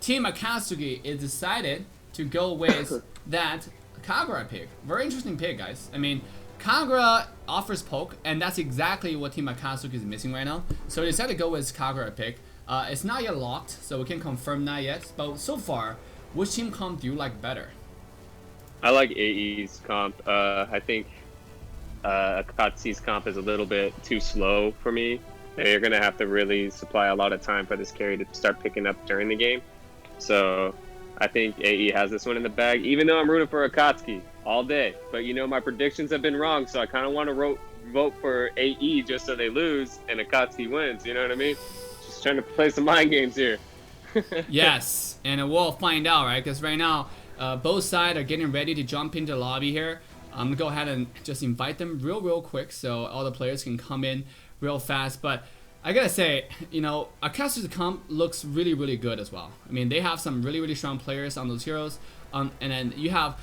Team Akatsuki is decided to go with that Kagura pick. Very interesting pick, guys. I mean, Kagura offers poke, and that's exactly what Team Akatsuki is missing right now. So they decided to go with Kagura pick. It's not yet locked, so we can't confirm that yet. But so far, which team comp do you like better? I like AE's comp. I think Akatsuki's comp is a little bit too slow for me. They're going to have to really supply a lot of time for this carry to start picking up during the game. So I think AE has this one in the bag, even though I'm rooting for Akatsuki all day. But, you know, my predictions have been wrong, so I kind of want to vote for AE just so they lose and Akatsuki wins. You know what I mean? Just trying to play some mind games here. Yes, and we'll find out, right? Because right now, both sides are getting ready to jump into the lobby here. I'm gonna go ahead and just invite them real quick so all the players can come in real fast. But I gotta say, you know, Akatsuki comp looks really good as well. I mean, they have some really strong players on those heroes. And then you have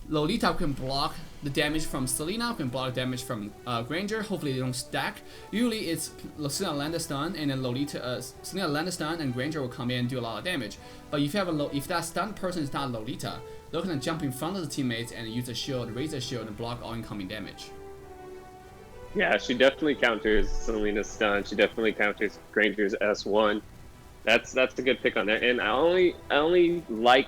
Lolita who can block the damage from Selena, who can block damage from Granger. Hopefully they don't stack. Usually it's Selena land a stun, and then Selena land a stun, and Granger will come in and do a lot of damage. But if you have if that stun person is not Lolita, they're gonna jump in front of the teammates and use a shield, raise a shield, and block all incoming damage. Yeah, she definitely counters Selena's stun. She definitely counters Granger's S1. That's a good pick on that. And I only like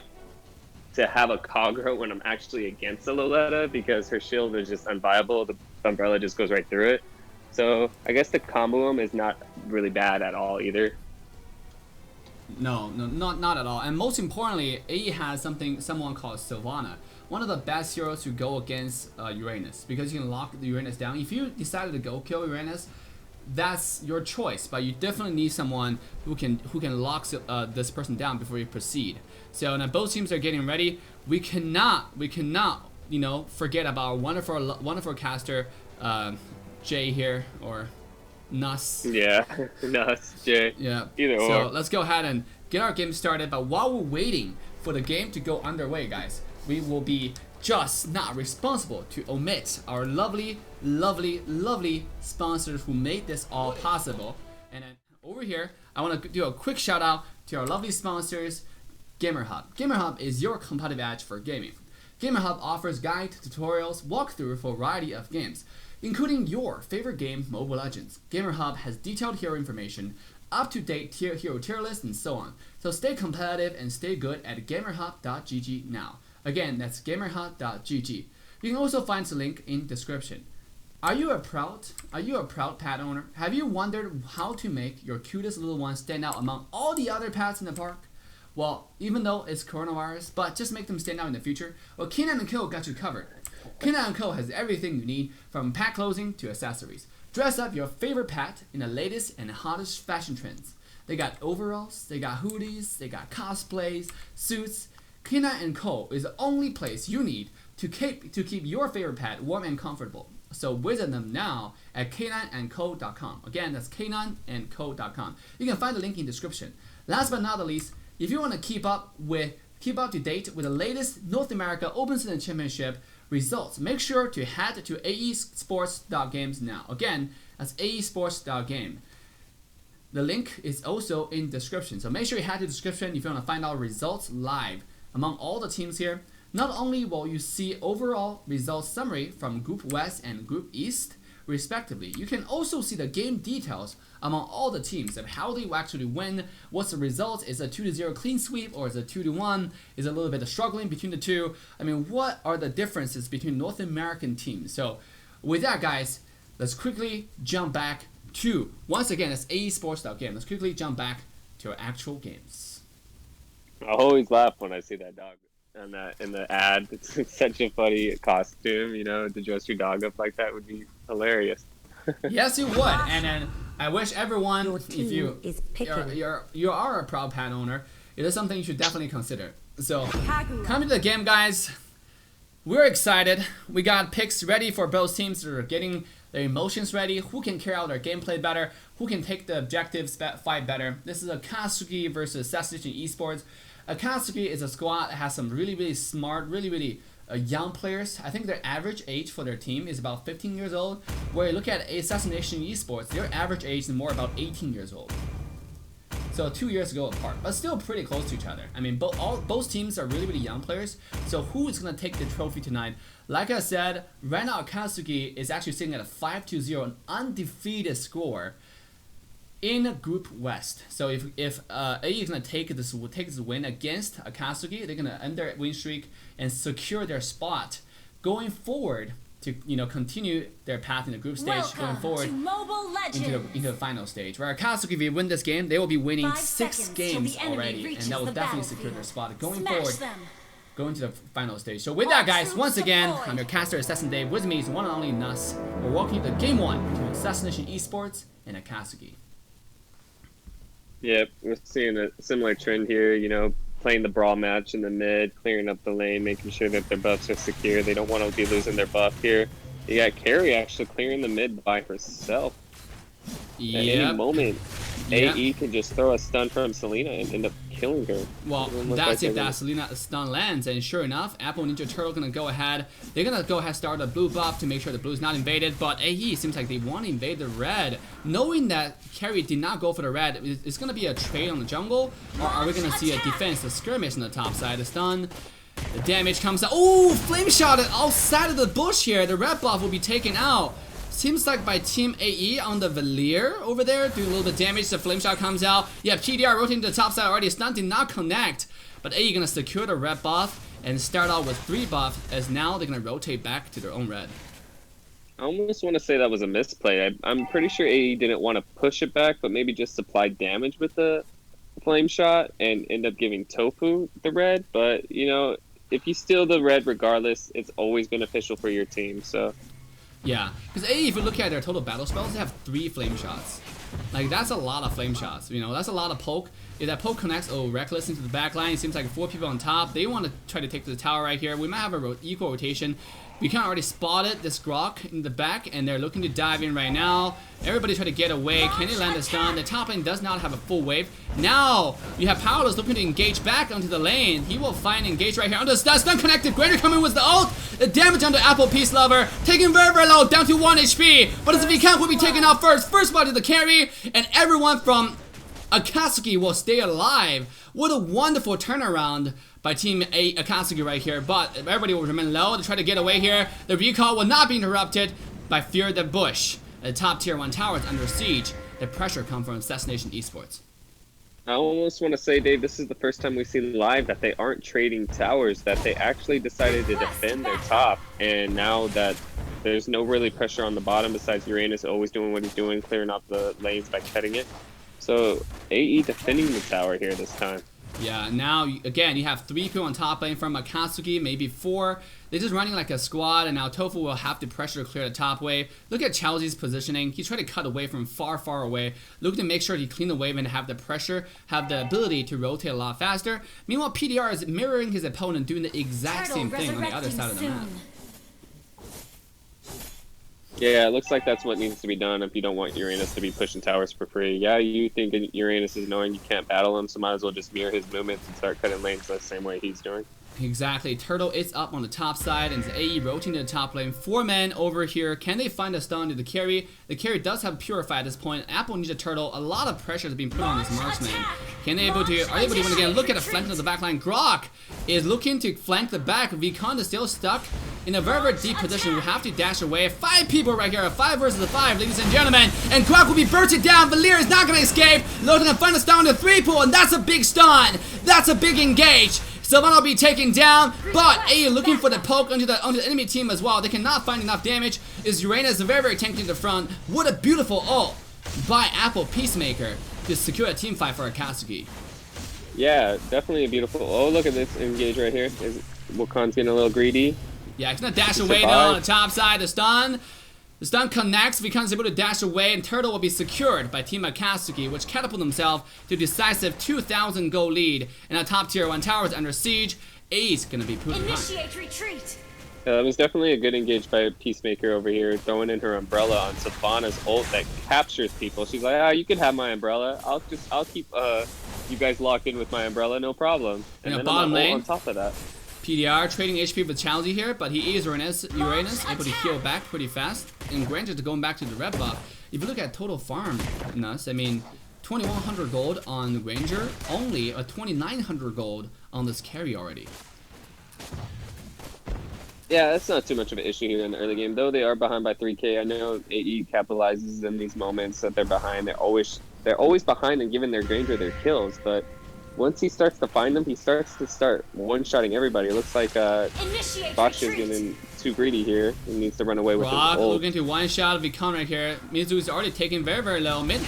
to have a Kagura when I'm actually against a Loletta because her shield is just unviable. The umbrella just goes right through it. So I guess the combo is not really bad at all either. No, not at all. And most importantly, AE has someone called Sylvana, one of the best heroes to go against Uranus, because you can lock the Uranus down. If you decided to go kill Uranus, that's your choice, but you definitely need someone who can lock this person down before you proceed. So now both teams are getting ready. We cannot you know, forget about our wonderful caster Jay here, or NOSC. Yeah, NOSC, Jay. Yeah. Either or. So let's go ahead and get our game started. But while we're waiting for the game to go underway, guys, we will be just not responsible to omit our lovely sponsors who made this all possible. And then over here, I want to do a quick shout out to our lovely sponsors, Gamerhub. Gamerhub is your competitive edge for gaming. Gamerhub offers guide, tutorials, walkthrough for a variety of games, including your favorite game, Mobile Legends. Gamerhub has detailed hero information, up-to-date hero tier lists, and so on. So stay competitive and stay good at gamerhub.gg now. Again, that's gamerhub.gg. You can also find the link in description. Are you a proud pet owner? Have you wondered how to make your cutest little one stand out among all the other pets in the park? Well, even though it's coronavirus, but just make them stand out in the future, well, K9 & Co. got you covered. K9 & Co. has everything you need, from pet clothing to accessories. Dress up your favorite pet in the latest and hottest fashion trends. They got overalls, they got hoodies, they got cosplays, suits. K9 & Co. is the only place you need to keep your favorite pet warm and comfortable. So visit them now at k9andco.com. Again, that's k9andco.com. You can find the link in the description. Last but not the least, if you want to keep up to date with the latest North America Open Season Championship results, make sure to head to aesports.games now. Again, that's aesports.game. The link is also in description. So make sure you head to the description if you want to find out results live among all the teams here. Not only will you see overall results summary from Group West and Group East, respectively, you can also see the game details among all the teams of how they will actually win, what's the result, is a 2-0 clean sweep, or is it 2-1, is a little bit of struggling between the two. I mean, what are the differences between North American teams? So with that, guys, let's quickly jump back to, once again, it's aesports.game. Let's quickly jump back to our actual games. I always laugh when I see that dog in the ad. It's such a funny costume, you know, to dress your dog up like that would be hilarious. Yes, it would. And then I wish everyone, if you are a proud pet owner, it is something you should definitely consider. So coming to the game, guys, we're excited. We got picks ready for both teams that are getting their emotions ready, who can carry out their gameplay better, who can take the objectives fight better. This is Akatsuki versus Assassination Esports. Akatsuki is a squad that has some really smart, really young players. I think their average age for their team is about 15 years old. Where you look at Assassination Esports, their average age is more about 18 years old. So 2 years ago apart, but still pretty close to each other. I mean, both teams are really young players. So who is going to take the trophy tonight? Like I said, right now Akatsuki is actually sitting at a 5-0, an undefeated score in Group West. So if AE is going to take this win against Akatsuki, they're going to end their win streak and secure their spot going forward to continue their path in the group stage. Going forward into the final stage. Where Akatsuki, if they win this game, they will be winning 6 games already, and that will definitely secure their spot going forward. Going to the final stage. So with that, guys, once again, I'm your caster Assassin Dave. With me is one and only NOSC. We're walking to Game 1 between Assassination Esports and Akatsuki. Yep, we're seeing a similar trend here, you know, playing the brawl match in the mid, clearing up the lane, making sure that their buffs are secure. They don't want to be losing their buff here. You got Carrie actually clearing the mid by herself. At any moment, AE can just throw a stun from Selena and end up killing her. Well, that's if that Selena stun lands, and sure enough, Apple Ninja Turtle gonna go ahead. They're gonna go ahead start a blue buff to make sure the blue's not invaded, but AE seems like they want to invade the red. Knowing that Carrie did not go for the red, it's gonna be a trade on the jungle, or are we gonna see a defense, a skirmish on the top side? The stun, the damage comes out. Oh, flame shot outside of the bush here. The red buff will be taken out. Seems like by Team AE on the Valier over there, doing a little bit of damage. The flame shot comes out. Yeah, PDR rotating to the top side already. Stun did not connect, but AE gonna secure the red buff and start out with 3 buff, as now they're gonna rotate back to their own red. I almost want to say that was a misplay. I'm pretty sure AE didn't want to push it back, but maybe just supply damage with the flame shot and end up giving Tofu the red. But, you know, if you steal the red regardless, it's always beneficial for your team, so... Yeah, because AE, if you look at their total battle spells, they have 3 flame shots. Like, that's a lot of flame shots, you know, that's a lot of poke. If that poke connects, Reckless into the back line, it seems like 4 people on top. They want to try to take to the tower right here. We might have a equal rotation. We kind of already spotted this Grok in the back, and they're looking to dive in right now. Everybody's trying to get away. Can they land a stun? The top lane does not have a full wave. Now, you have Powerless looking to engage back onto the lane. He will find engage right here. On the stun connected. Greater coming with the ult. The damage onto Apple Peace Lover. Taking very, very low, down to 1 HP. But as if he can't, will be taken out first. First blood to the carry, and everyone from Akatsuki will stay alive. What a wonderful turnaround by Team Akatsuki right here, but everybody will remain low to try to get away here. The recall will not be interrupted by Fear the Bush. The top tier 1 tower is under siege. The pressure comes from Assassination Esports. I almost want to say, Dave, this is the first time we see live that they aren't trading towers, that they actually decided to defend their top, and now that there's no really pressure on the bottom besides Uranus always doing what he's doing, clearing out the lanes by cutting it. So AE defending the tower here this time. Yeah, now, again, you have 3 people on top lane from Akatsuki, maybe 4. They're just running like a squad, and now Tofu will have to pressure to clear the top wave. Look at Chelsea's positioning. He's trying to cut away from far, far away. Looking to make sure he clean the wave and have the pressure, have the ability to rotate a lot faster. Meanwhile, PDR is mirroring his opponent, doing the exact same thing on the other side of the map. Yeah, it looks like that's what needs to be done if you don't want Uranus to be pushing towers for free. Yeah, you think Uranus is knowing you can't battle him, so might as well just mirror his movements and start cutting lanes the same way he's doing. Exactly. Turtle is up on the top side, and it's AE rotating to the top lane. 4 men over here. Can they find a stun to the carry? The carry does have Purify at this point. Apple Ninja Turtle, a lot of pressure is being put on this marksman. Are they able to win again? Look at the flank of the back line. Grok is looking to flank the back. Vicon is still stuck in a very, very deep position. We have to dash away. 5 people right here. 5 versus 5, ladies and gentlemen. And Grok will be bursted down. Valier is not going to escape. Loading and find a stun to 3 pool, and that's a big stun. That's a big engage. Someone will be taken down, but AE looking for the poke onto the enemy team as well. They cannot find enough damage. Is Uranus very, very tanky to the front. What a beautiful ult by Apple Peacemaker to secure a team fight for Akatsuki. Yeah, definitely a beautiful. Oh, look at this engage right here. Wakan's getting a little greedy. Yeah, he's gonna dash away now on the top side. The stun connects. Vikan's able to dash away, and Turtle will be secured by Team Akatsuki, which catapult themselves to decisive 2,000 gold lead. And our top tier 1 tower is under siege. AE's gonna be proved Initiate retreat. It was definitely a good engage by Peacemaker over here, throwing in her umbrella on Savannah's ult that captures people. She's like, you can have my umbrella. I'll keep you guys locked in with my umbrella, no problem. And then bottom lane on top of that. PDR trading HP with Challenge here, but he is Uranus able to heal back pretty fast. And granted, going back to the red buff, if you look at total farm, NOSC, I mean, 2,100 gold on Ranger, only a 2,900 gold on this carry already. Yeah, that's not too much of an issue here in the early game, though they are behind by 3K. I know AE capitalizes in these moments that they're behind. They're always behind and giving their Granger their kills, but once he starts to find them, he starts one-shotting everybody. It looks like Bosch is getting too greedy here. He needs to run away with his Rock ult. looking to one shot of Vicon right here. Mizu is already taking very low. Mid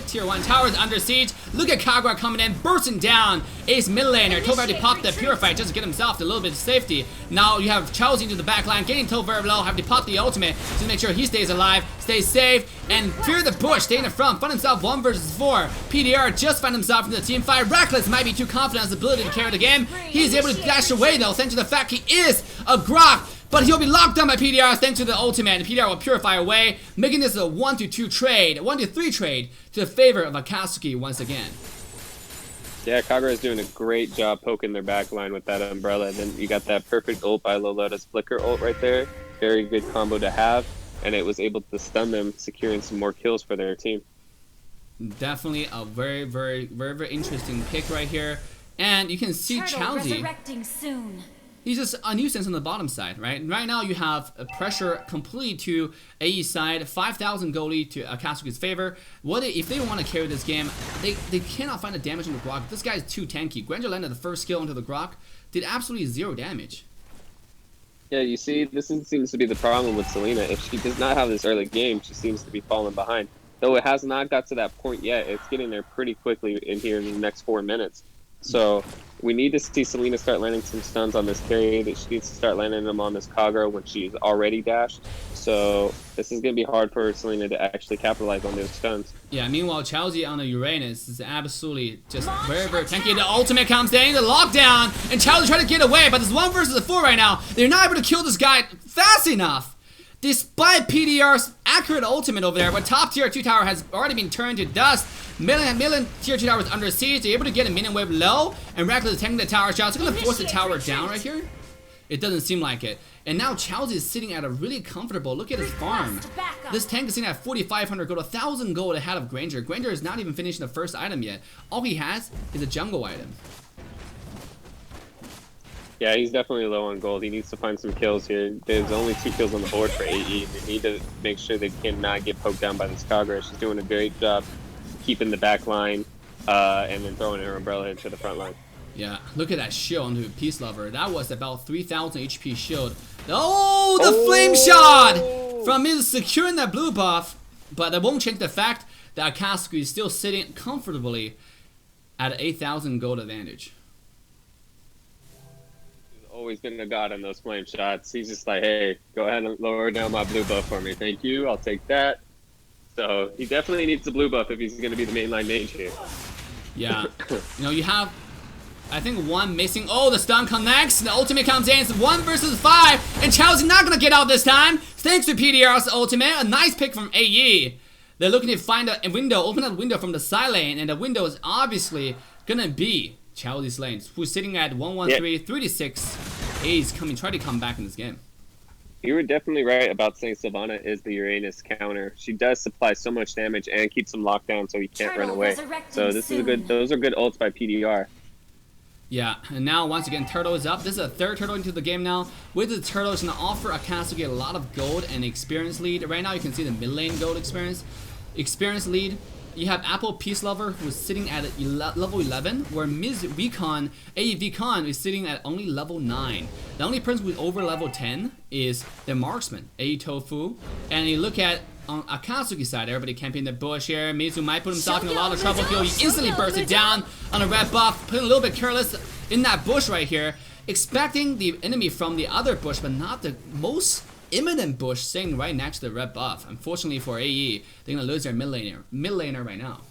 tier 1 tower is under siege. Look at Kagura coming in, bursting down. Ace mid laner. Toph already popped the Purify just to get himself a little bit of safety. Now you have Chelsea into the back line, getting Toph very low. Have to pop the ultimate to make sure he stays alive, stays safe, and Fear the Bush stay in the front. Find himself 1 versus 4. PDR just found himself in the team fight. Reckless might be too confident in his ability to carry the game. He's able to dash away though, thanks to the fact he is a Grok. But he'll be locked down by PDR thanks to the ultimate. And PDR will purify away, making this a 1-2 trade, 1-3 trade to the favor of Akatsuki once again. Yeah, Kagura is doing a great job poking their back line with that umbrella. And then you got that perfect ult by Lolota's Flicker ult right there. Very good combo to have. And it was able to stun them, securing some more kills for their team. Definitely a very interesting pick right here. And you can see Chelsea. He's just a nuisance on the bottom side, right? Right now you have a pressure completely to AE's side, 5,000 goldie to Akatsuki's favor. What if they want to carry this game? They cannot find the damage on the Grok. This guy is too tanky. Granger landed the first skill into the Grok, did absolutely 0 damage. Yeah, you see, this seems to be the problem with Selena. If she does not have this early game, she seems to be falling behind. Though it has not got to that point yet, it's getting there pretty quickly in here in the next 4 minutes. So we need to see Selena start landing some stuns on this carry. That she needs to start landing them on this Kagura when she's already dashed. So this is going to be hard for Selena to actually capitalize on those stuns. Yeah, meanwhile, Chelsea on the Uranus is absolutely just very tanky. The ultimate comes in, the lockdown, and Chelsea trying to get away, but there's 1 versus 4 right now. They're not able to kill this guy fast enough. Despite PDR's accurate ultimate over there, but top tier 2 tower has already been turned to dust. Middle tier 2 tower is under siege. They're able to get a minion wave low, and Reckless is taking the tower shot. It's going to force the tower down right here. It doesn't seem like it. And now Chelsea is sitting at a really comfortable, look at his farm. This tank is sitting at 4,500 gold, 1,000 gold ahead of Granger. Granger is not even finishing the first item yet. All he has is a jungle item. Yeah, he's definitely low on gold. He needs to find some kills here. There's only 2 kills on the board for AE. They need to make sure they cannot get poked down by this Kagura. She's doing a great job keeping the back line and then throwing her umbrella into the front line. Yeah, look at that shield onto Peace Lover. That was about 3,000 HP shield. Oh, the flame shot from him securing that blue buff. But that won't change the fact that Akatsuki is still sitting comfortably at 8,000 gold advantage. Always been a god on those flame shots. He's just like, hey, go ahead and lower down my blue buff for me. Thank you. I'll take that. So he definitely needs the blue buff if he's going to be the mainline mage here. Yeah. You know, you have, I think, 1 missing. Oh, the stun connects. The ultimate comes in. It's 1 versus 5. And Chelsea's not going to get out this time. Thanks to PDR's ultimate. A nice pick from AE. They're looking to find a window, open that window from the side lane. And the window is obviously going to be Chelsea's lanes, who's sitting at 113, 3-6. A's trying to come back in this game. You were definitely right about saying Sylvana is the Uranus counter. She does supply so much damage and keeps him locked down so he can't run away. So this is a good. Those are good ults by PDR. Yeah, and now once again, Turtle is up. This is a 3rd Turtle into the game now. With the Turtle, it's going to offer Akatsuki a lot of gold and experience lead. Right now, you can see the mid lane gold experience lead. You have Apple Peace Lover, who's sitting at level 11, where Ms. Vicon, AE Vicon, is sitting at only level 9. The only person who's over level 10 is the Marksman, AE Tofu. And you look at on Akatsuki's side, everybody camping the bush here. Mizu might put himself in a lot of trouble here. He instantly bursts it down on a red buff, putting a little bit careless in that bush right here, expecting the enemy from the other bush, but not the most imminent bush sitting right next to the red buff. Unfortunately for AE, they're gonna lose their mid laner right now.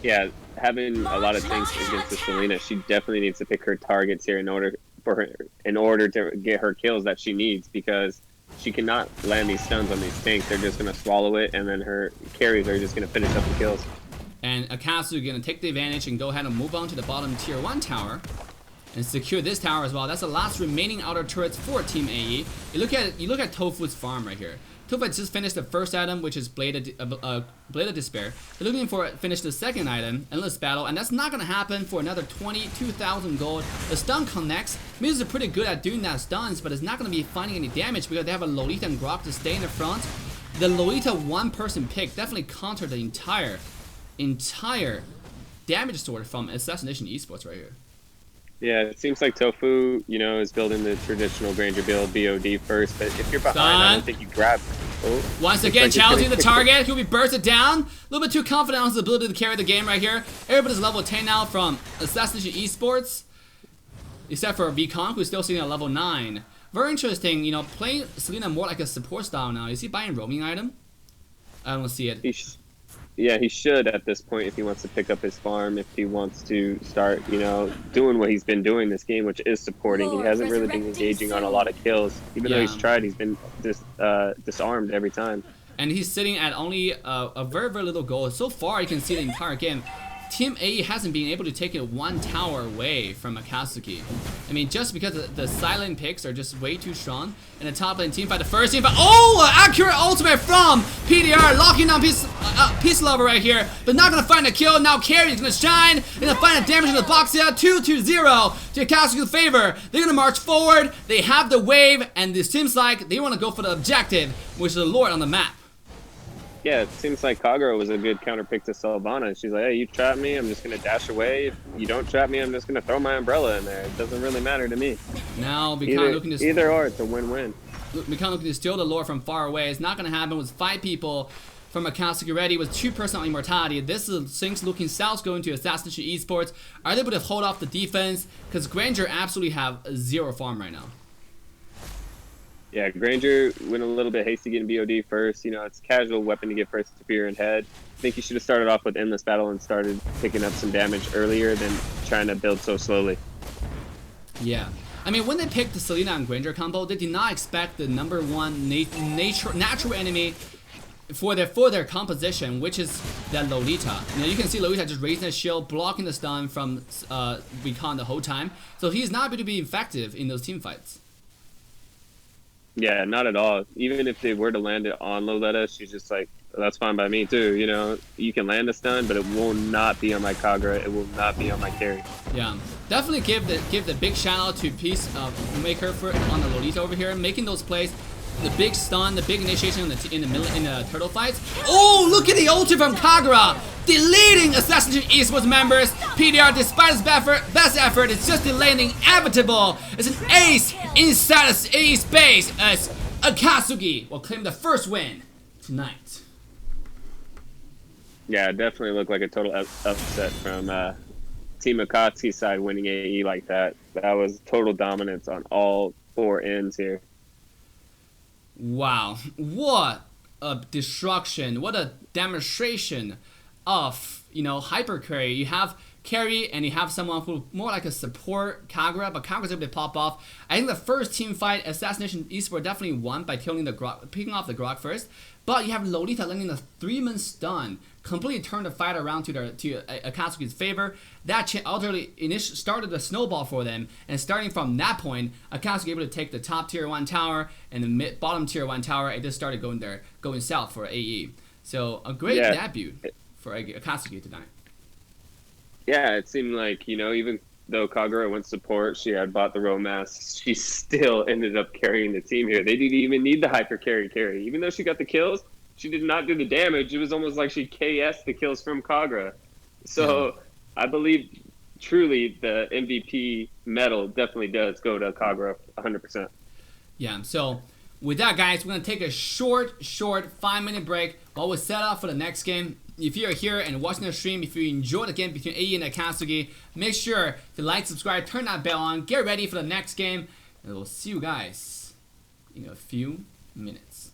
Yeah, having a lot of things against the Selena, she definitely needs to pick her targets here in order to get her kills that she needs, because she cannot land these stuns on these tanks. They're just gonna swallow it, and then her carries are just gonna finish up the kills. And Akatsuki gonna take the advantage and go ahead and move on to the bottom tier 1 tower and secure this tower as well. That's the last remaining outer turrets for Team AE. You look at Tofu's farm right here. Tofu just finished the first item, which is Blade of Despair. They're looking for finish the second item, Endless Battle, and that's not gonna happen for another 22,000 gold. The stun connects. Miz is pretty good at doing that stuns, but it's not gonna be finding any damage because they have a Lolita and Grok to stay in the front. The Lolita 1-person pick definitely countered the entire damage sword from Assassination Esports right here. Yeah, it seems like Tofu, you know, is building the traditional Granger build BOD first, but if you're behind, I don't think you grab. Oh, once again, challenging the target. He'll be bursted down. A little bit too confident on his ability to carry the game right here. Everybody's level 10 now from Assassination Esports, except for Vcon, who's still sitting at level 9. Very interesting, you know, playing Selena more like a support style now. Is he buying roaming item? I don't see it. Yeah, he should at this point if he wants to pick up his farm, if he wants to start, you know, doing what he's been doing this game, which is supporting. He hasn't really been engaging on a lot of kills. Even though he's tried, he's been disarmed every time. And he's sitting at only a very, very little goal. So far, you can see the entire game. Team AE hasn't been able to take it one tower away from Akatsuki. I mean, just because the silent picks are just way too strong. In the top lane team fight, the first team fight. Oh, accurate ultimate from PDR, locking down Peace Lover right here, but not gonna find a kill. Now Carry is gonna shine. They're gonna find a damage in the box here. 2-0 to Akatsuki's favor. They're gonna march forward. They have the wave, and it seems like they want to go for the objective, which is the Lord on the map. Yeah, it seems like Kagura was a good counter pick to Sylvana. She's like, hey, you trap me, I'm just going to dash away. If you don't trap me, I'm just going to throw my umbrella in there. It doesn't really matter to me. Now, either or, it's a win-win. Mikon looking to steal the lore from far away. It's not going to happen with 5 people from Akatsuki ready with 2% on immortality. This is things looking south going to Assassination Esports. Are they able to hold off the defense? Because Granger absolutely have 0 farm right now. Yeah, Granger went a little bit hasty getting BOD first. You know, it's a casual weapon to get first spear and head. I think he should have started off with Endless Battle and started picking up some damage earlier than trying to build so slowly. Yeah. I mean, when they picked the Selena and Granger combo, they did not expect the #1 natural enemy for their composition, which is that Lolita. You know, you can see Lolita just raising his shield, blocking the stun from Recon the whole time. So he's not able to be effective in those team fights. Yeah, not at all. Even if they were to land it on Loletta, she's just like, that's fine by me too. You know, you can land a stun, but it will not be on my Kagura. It will not be on my carry. Yeah, definitely give the big shout out to Peacemaker on the Lolita over here, making those plays. The big stun, the big initiation in the turtle fights. Oh, look at the ulti from Kagura, deleting Assassination Esports members. PDR, despite his best effort, it's just delaying the inevitable. It's an ace inside of AE space as Akatsuki will claim the first win tonight. Yeah, it definitely looked like a total upset from Team Akatsuki's side winning AE like that. That was total dominance on all 4 ends here. Wow, what a destruction, what a demonstration of, you know, hyper carry. You have carry and you have someone who more like a support Kagura, but Kagura's able to pop off. I think the first team fight, Assassination Esports definitely won by killing picking off the Grok first, but you have Lolita landing the 3-man stun, completely turned the fight around to Akatsuki's favor. That ultimately started the snowball for them, and starting from that point, Akatsuki able to take the top tier 1 tower and the bottom tier 1 tower. It just started going south for AE. So a great debut for Akatsuki tonight. Yeah, it seemed like, you know, even though Kagura went support, she had bought the Romass, she still ended up carrying the team here. They didn't even need the hyper carry. Even though she got the kills, she did not do the damage. It was almost like she KS'd the kills from Kagura. So I believe truly the MVP medal definitely does go to Kagura 100%. Yeah, so with that, guys, we're going to take a short 5-minute break while we set up for the next game. If you're here and watching the stream, if you enjoyed the game between AE and Akatsuki, make sure to like, subscribe, turn that bell on, get ready for the next game, and we'll see you guys in a few minutes.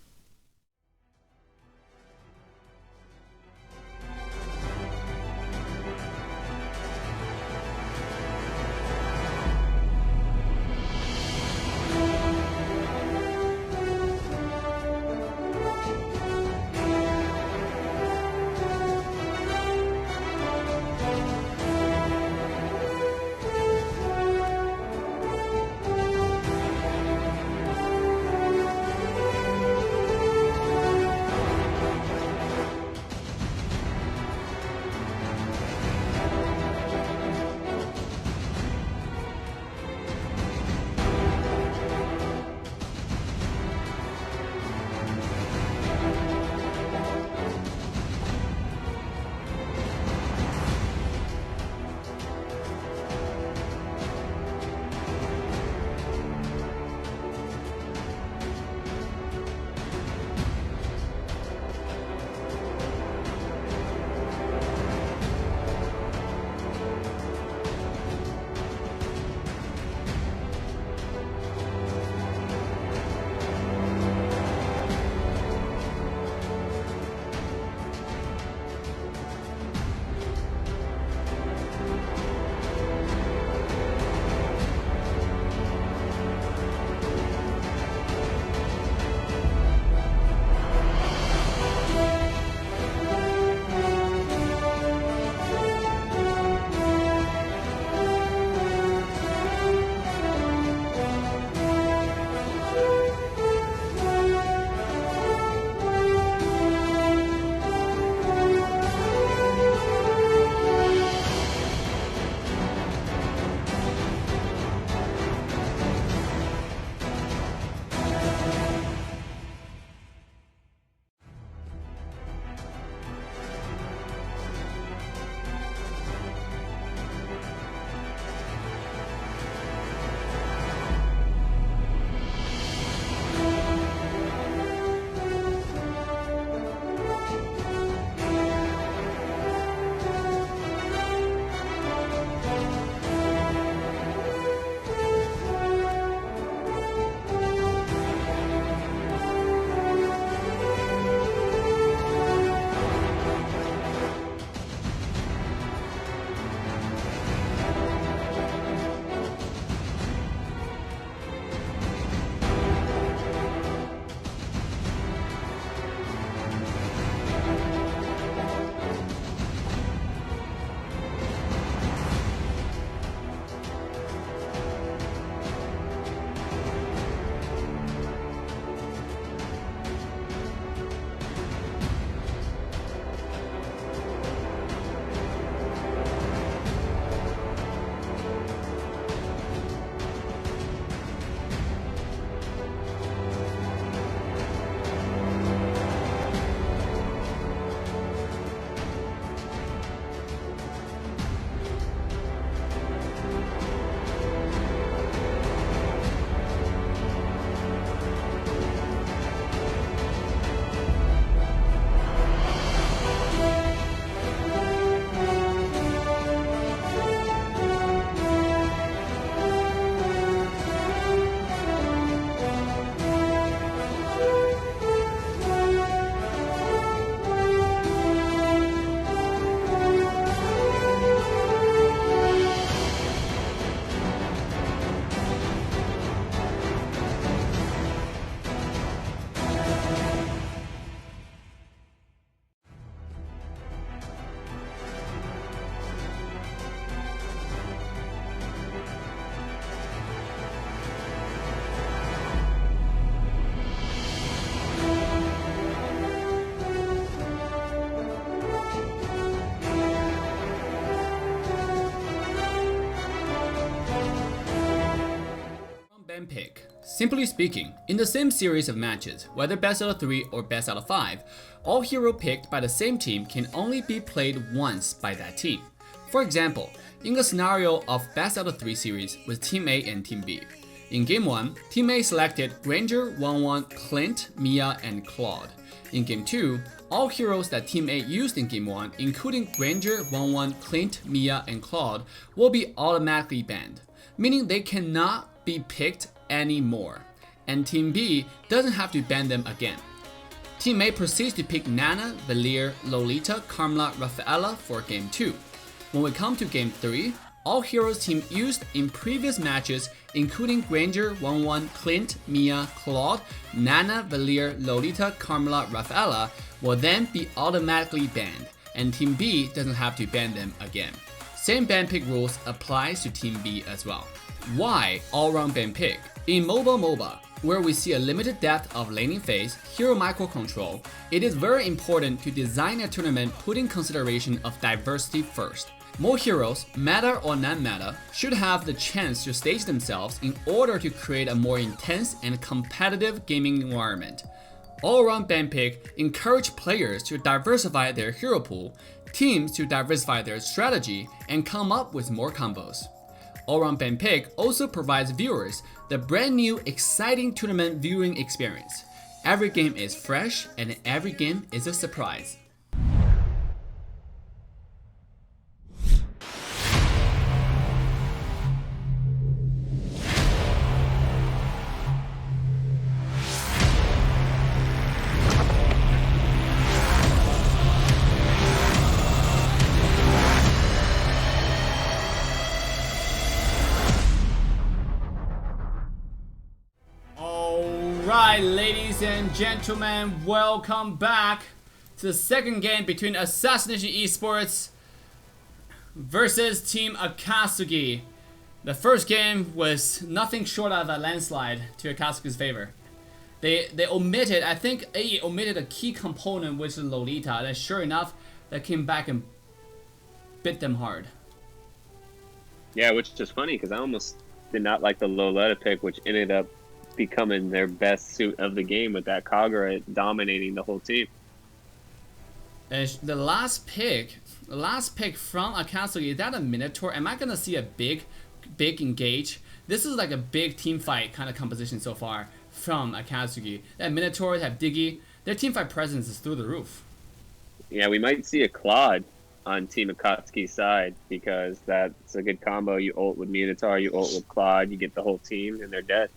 Ben pick. Simply speaking, in the same series of matches, whether best out of 3 or best out of 5, all hero picked by the same team can only be played once by that team. For example, in the scenario of best out of 3 series with Team A and Team B. In Game 1, Team A selected Granger, 1-1, Clint, Mia, and Claude. In Game 2, all heroes that Team A used in Game 1, including Granger, 1-1, Clint, Mia, and Claude, will be automatically banned, meaning they cannot be picked anymore, and Team B doesn't have to ban them again. Team A proceeds to pick Nana, Valier, Lolita, Carmela, Rafaela for Game 2. When we come to Game 3, all heroes team used in previous matches, including Granger, 1-1, Clint, Mia, Claude, Nana, Valier, Lolita, Carmela, Rafaela, will then be automatically banned, and Team B doesn't have to ban them again. Same ban pick rules applies to Team B as well. Why all-round ban pick? In MOBA, where we see a limited depth of laning phase, hero microcontrol, it is very important to design a tournament putting consideration of diversity first. More heroes, meta or non-meta, should have the chance to stage themselves in order to create a more intense and competitive gaming environment. All-around ban pick encourage players to diversify their hero pool, teams to diversify their strategy, and come up with more combos. All-round ban pick also provides viewers the brand new exciting tournament viewing experience. Every game is fresh and every game is a surprise. Alright, ladies and gentlemen, welcome back to the second game between Assassination Esports versus Team Akatsuki. The first game was nothing short of a landslide to Akatsuki's favor. They omitted, I think AE omitted a key component, which is Lolita, and sure enough, that came back and bit them hard. Yeah, which is funny because I almost did not like the Lolita pick, which ended up becoming their best suit of the game with that Kagura dominating the whole team. And the last pick from Akatsuki, is that a Minotaur? Am I gonna see a big engage? This is like a big team fight kind of composition so far from Akatsuki. That Minotaur, have Diggy, their team fight presence is through the roof. Yeah, we might see a Claude on Team Akatsuki's side because that's a good combo. You ult with Minotaur, you ult with Claude, you get the whole team and they're dead.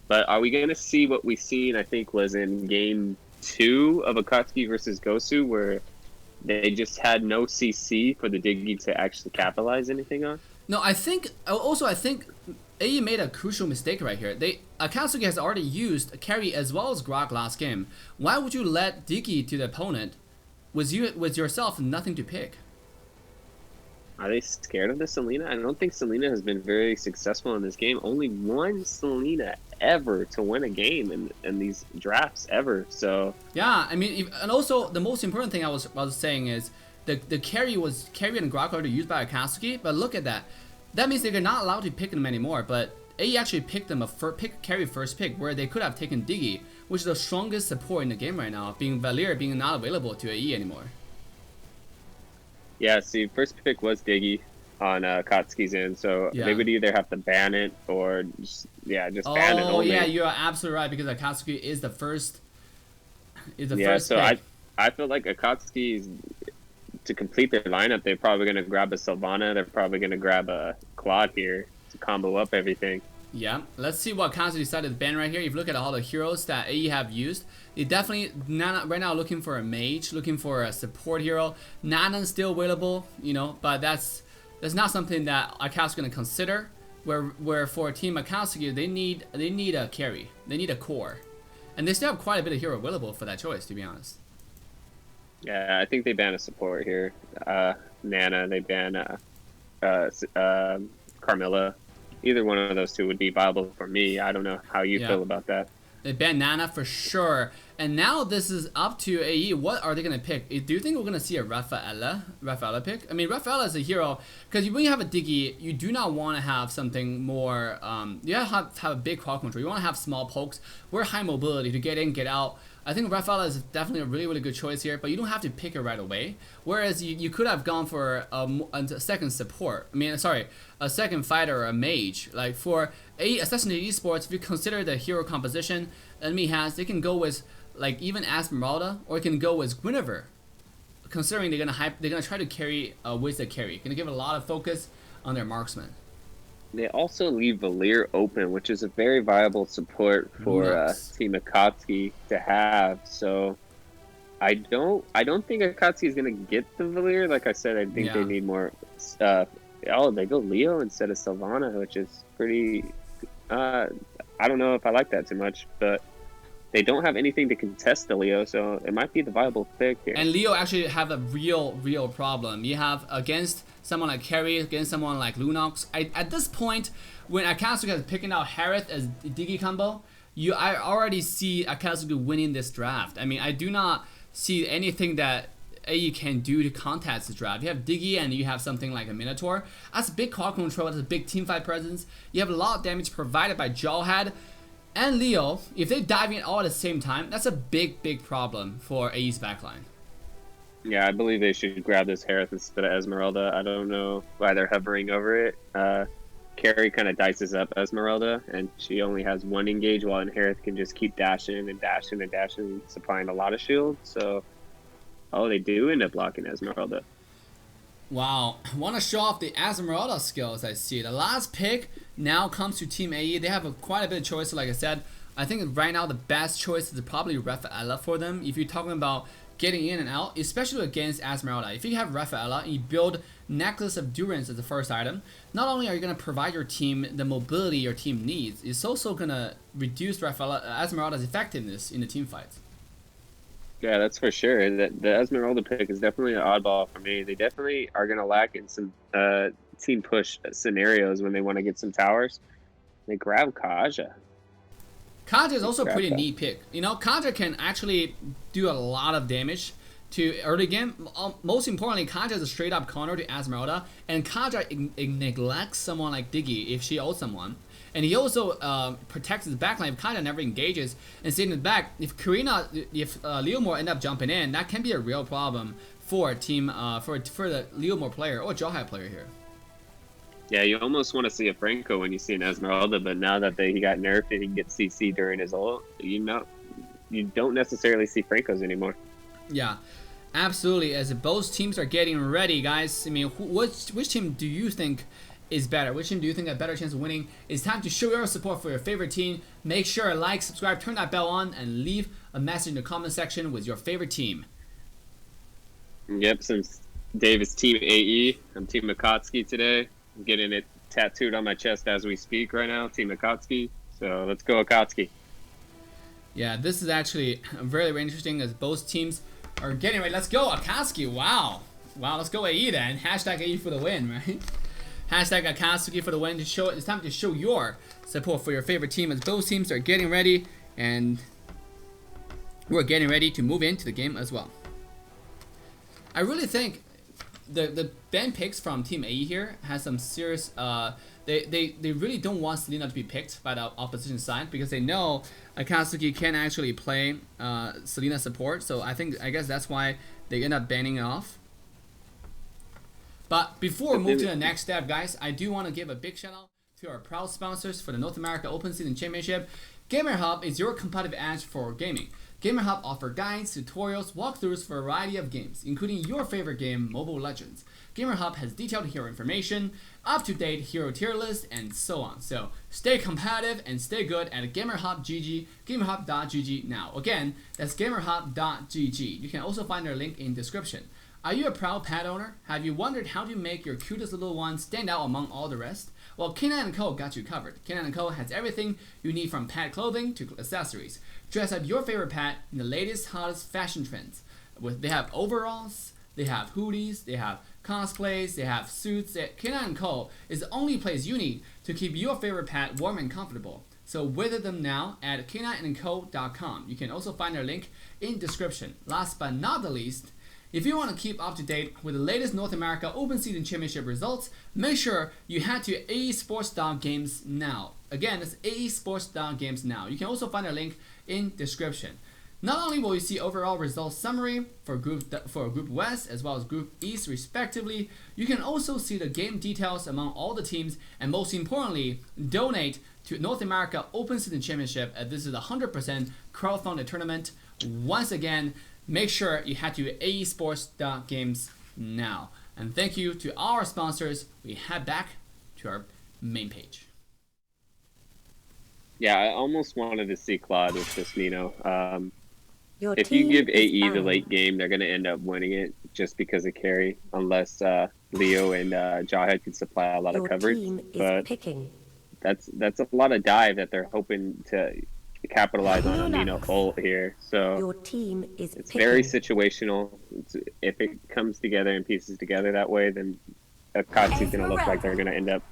But are we going to see what we seen, I think, was in Game 2 of Akatsuki versus Gosu, where they just had no CC for the Diggy to actually capitalize anything on? No, I think AE made a crucial mistake right here. Akatsuki has already used carry as well as Grog last game. Why would you let Diggy to the opponent with yourself nothing to pick? Are they scared of the Selena? I don't think Selena has been very successful in this game. Only one Selena ever to win a game in these drafts ever. So yeah, I mean, and also the most important thing I was saying is the carry and Grog are used by Akatsuki. But look at that. That means they're not allowed to pick them anymore. But AE actually picked them carry first pick, where they could have taken Diggy, which is the strongest support in the game right now, being Valier being not available to AE anymore. Yeah, see, first pick was Diggy on Akatsuki's end, so yeah. They would either have to ban it or just ban it only. Oh yeah, you are absolutely right, because Akatsuki is the first. First so pick. I feel like Akatsuki, to complete their lineup, they're probably going to grab a Sylvana. They're probably going to grab a Claude here to combo up everything. Yeah, let's see what Akatsuki decided to ban right here. If you look at all the heroes that AE have used, they definitely right now looking for a mage, looking for a support hero. Nana's still available, but that's not something that Akatsuki gonna consider. Where for Team Akatsuki, they need a carry, they need a core, and they still have quite a bit of hero available for that choice, to be honest. Yeah, I think they ban a support here. Nana, they ban Carmela. Either one of those two would be viable for me. I don't know how you feel about that. The banana for sure. And now this is up to AE. What are they going to pick? Do you think we're going to see a Rafaela pick? I mean, Rafaela is a hero because when you have a Diggy, you do not want to have something more. You have a big crowd control. You want to have small pokes. We're high mobility to get in, get out. I think Rafaela is definitely a really, really good choice here, but you don't have to pick it right away. Whereas you could have gone for a second support. I mean, sorry, a second fighter or a mage. Like for Assassination Esports, if you consider the hero composition enemy has, they can go with like even Esmeralda, or can go with Guinevere. Considering they're gonna try to carry with the carry, gonna give a lot of focus on their marksman. They also leave Valir open, which is a very viable support for Team Akatsuki to have. So I don't think Akatsuki is gonna get the Valir. Like I said, I think they need more stuff. Oh, they go Leo instead of Sylvana, which is pretty. I don't know if I like that too much, but they don't have anything to contest the Leo, so it might be the viable pick here. And Leo actually have a real problem. You have against someone like Carry, against someone like Lunox. At this point, when Akatsuki is picking out Harith as Diggy combo, I already see Akatsuki winning this draft. I mean, I do not see anything that AE can do to contest this draft. You have Diggy and you have something like a Minotaur. That's a big crowd control, that's a big teamfight presence. You have a lot of damage provided by Jawhead and Leo. If they dive in all at the same time, that's a big problem for AE's backline. Yeah, I believe they should grab this Harith instead of Esmeralda. I don't know why they're hovering over it. Carrie kind of dices up Esmeralda, and she only has one engage, while Harith can just keep dashing and dashing and dashing, supplying a lot of shield. So, oh, they do end up blocking Esmeralda. Wow, want to show off the Esmeralda skills, I see. The last pick now comes to Team AE. They have quite a bit of choice, like I said. I think right now the best choice is probably Rafaela for them. If you're talking about getting in and out, especially against Esmeralda. If you have Rafaela and you build Necklace of Durance as the first item, not only are you going to provide your team the mobility your team needs, it's also going to reduce Esmeralda's effectiveness in the team fights. Yeah, that's for sure. The Esmeralda pick is definitely an oddball for me. They definitely are going to lack in some team push scenarios when they want to get some towers. They grab Kaja. Kaja is also a pretty neat pick. You know, Kaja can actually do a lot of damage to early game. Most importantly, Kaja is a straight up counter to Esmeralda, and Kaja neglects someone like Diggy if she owes someone. And he also protects his backline if Kaja never engages and staying in the back. If Leomore end up jumping in, that can be a real problem for a team for the Leomore player or Jawhead player here. Yeah, you almost want to see a Franco when you see an Esmeralda, but now that he got nerfed and he can get CC during his ult, you don't necessarily see Francos anymore. Yeah, absolutely. As both teams are getting ready, guys, I mean, which team do you think is better? Which team do you think has a better chance of winning? It's time to show your support for your favorite team. Make sure to like, subscribe, turn that bell on, and leave a message in the comment section with your favorite team. Yep, since Dave is Team AE, I'm Team Akatsuki today. I'm getting it tattooed on my chest as we speak right now, Team Akatsuki. So let's go Akatsuki. Yeah, this is actually very, very interesting as both teams are getting ready. Let's go Akatsuki. Wow, let's go AE then. Hashtag AE for the win, right? Hashtag Akatsuki for the win. It's time to show your support for your favorite team as both teams are getting ready, and we're getting ready to move into the game as well. I really think the ban picks from Team AE here has some serious. They really don't want Selena to be picked by the opposition side because they know Akatsuki can actually play Selena support. So I guess that's why they end up banning it off. But before we move to the next step, guys, I do want to give a big shout out to our proud sponsors for the North America Open Season Championship. Gamerhub is your competitive edge for gaming. Gamerhub offers guides, tutorials, walkthroughs for a variety of games, including your favorite game, Mobile Legends. Gamerhub has detailed hero information, up-to-date hero tier list, and so on. So stay competitive and stay good at Gamerhub.gg, gamerhub.gg now. Again, that's gamerhub.gg. You can also find their link in description. Are you a proud pet owner? Have you wondered how to make your cutest little one stand out among all the rest? Well, K9 & Co. got you covered. K9 & Co. has everything you need from pet clothing to accessories. Dress up your favorite pet in the latest, hottest fashion trends. They have overalls, they have hoodies, they have cosplays, they have suits. K9 & Co. is the only place you need to keep your favorite pet warm and comfortable. So visit them now at k9andco.com. You can also find their link in description. Last but not the least, if you want to keep up to date with the latest North America Open Season Championship results, make sure you head to aesports.games now. Again, it's aesports.games now. You can also find their link in description. Not only will you see overall results summary for Group West as well as Group East respectively, you can also see the game details among all the teams, and most importantly, donate to North America Open Season Championship, as this is a 100% crowdfunded tournament. Once again, make sure you head to aesports.games now. And thank you to our sponsors. We head back to our main page. Yeah, I almost wanted to see Claude with this Nino. If you give AE the late game, they're going to end up winning it just because of carry, unless Leo and Jawhead can supply a lot of coverage. But that's a lot of dive that they're hoping to capitalize on Nino ult here. So it's very situational. If it comes together and pieces together that way, then Akatsuki's going to look like they're going to end up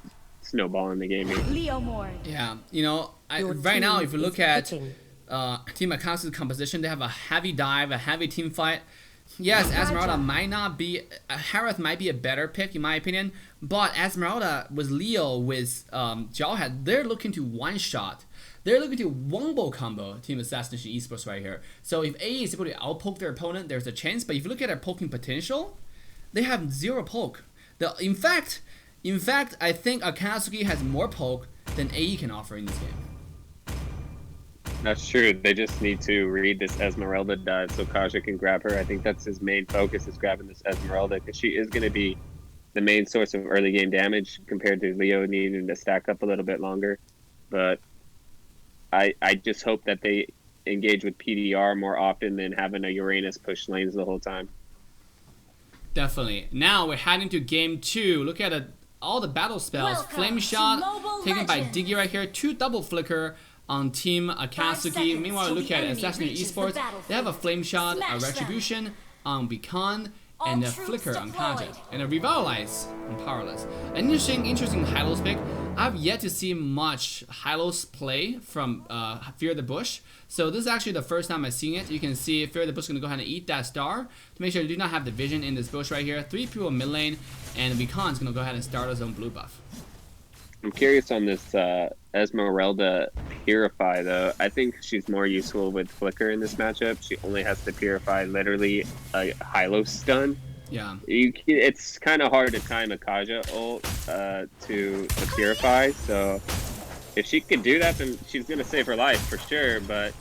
snowballing the game here. Yeah, you know, right now if you look at Team Akatsuki's composition, they have a heavy dive, a heavy team fight. Yes, Esmeralda might not be, Harith might be a better pick in my opinion, but Esmeralda with Leo, with Jawhead, they're looking to one-shot. They're looking to wombo combo Team Assassination Esports right here. So if AE is able to outpoke their opponent, there's a chance, but if you look at their poking potential, they have zero poke. In fact, I think Akatsuki has more poke than AE can offer in this game. That's true. They just need to read this Esmeralda dive so Kaja can grab her. I think that's his main focus, is grabbing this Esmeralda, because she is going to be the main source of early game damage compared to Leo needing to stack up a little bit longer. But I just hope that they engage with PDR more often than having a Uranus push lanes the whole time. Definitely. Now we're heading to game 2. Look at all the battle spells. Flame Shot taken by Diggy right here. 2 double flicker on Team Akatsuki. Meanwhile, look at Assassination Esports. They have a Flame Shot, a Retribution on Beacon, and a Flicker on Kaja, and a Revitalize on Powerless. An interesting Hylos pick. I've yet to see much Hylos play from Fear the Bush, so this is actually the first time I've seen it. You can see Fear the Bush is going to go ahead and eat that star to make sure you do not have the vision in this bush right here. 3 people mid lane, and Beacon is going to go ahead and start his own blue buff. I'm curious on this Esmeralda Purify, though. I think she's more useful with Flicker in this matchup. She only has to Purify literally a Hylos stun. Yeah. It's kind of hard to time a Kaja ult to Purify, so if she can do that, then she's going to save her life for sure, but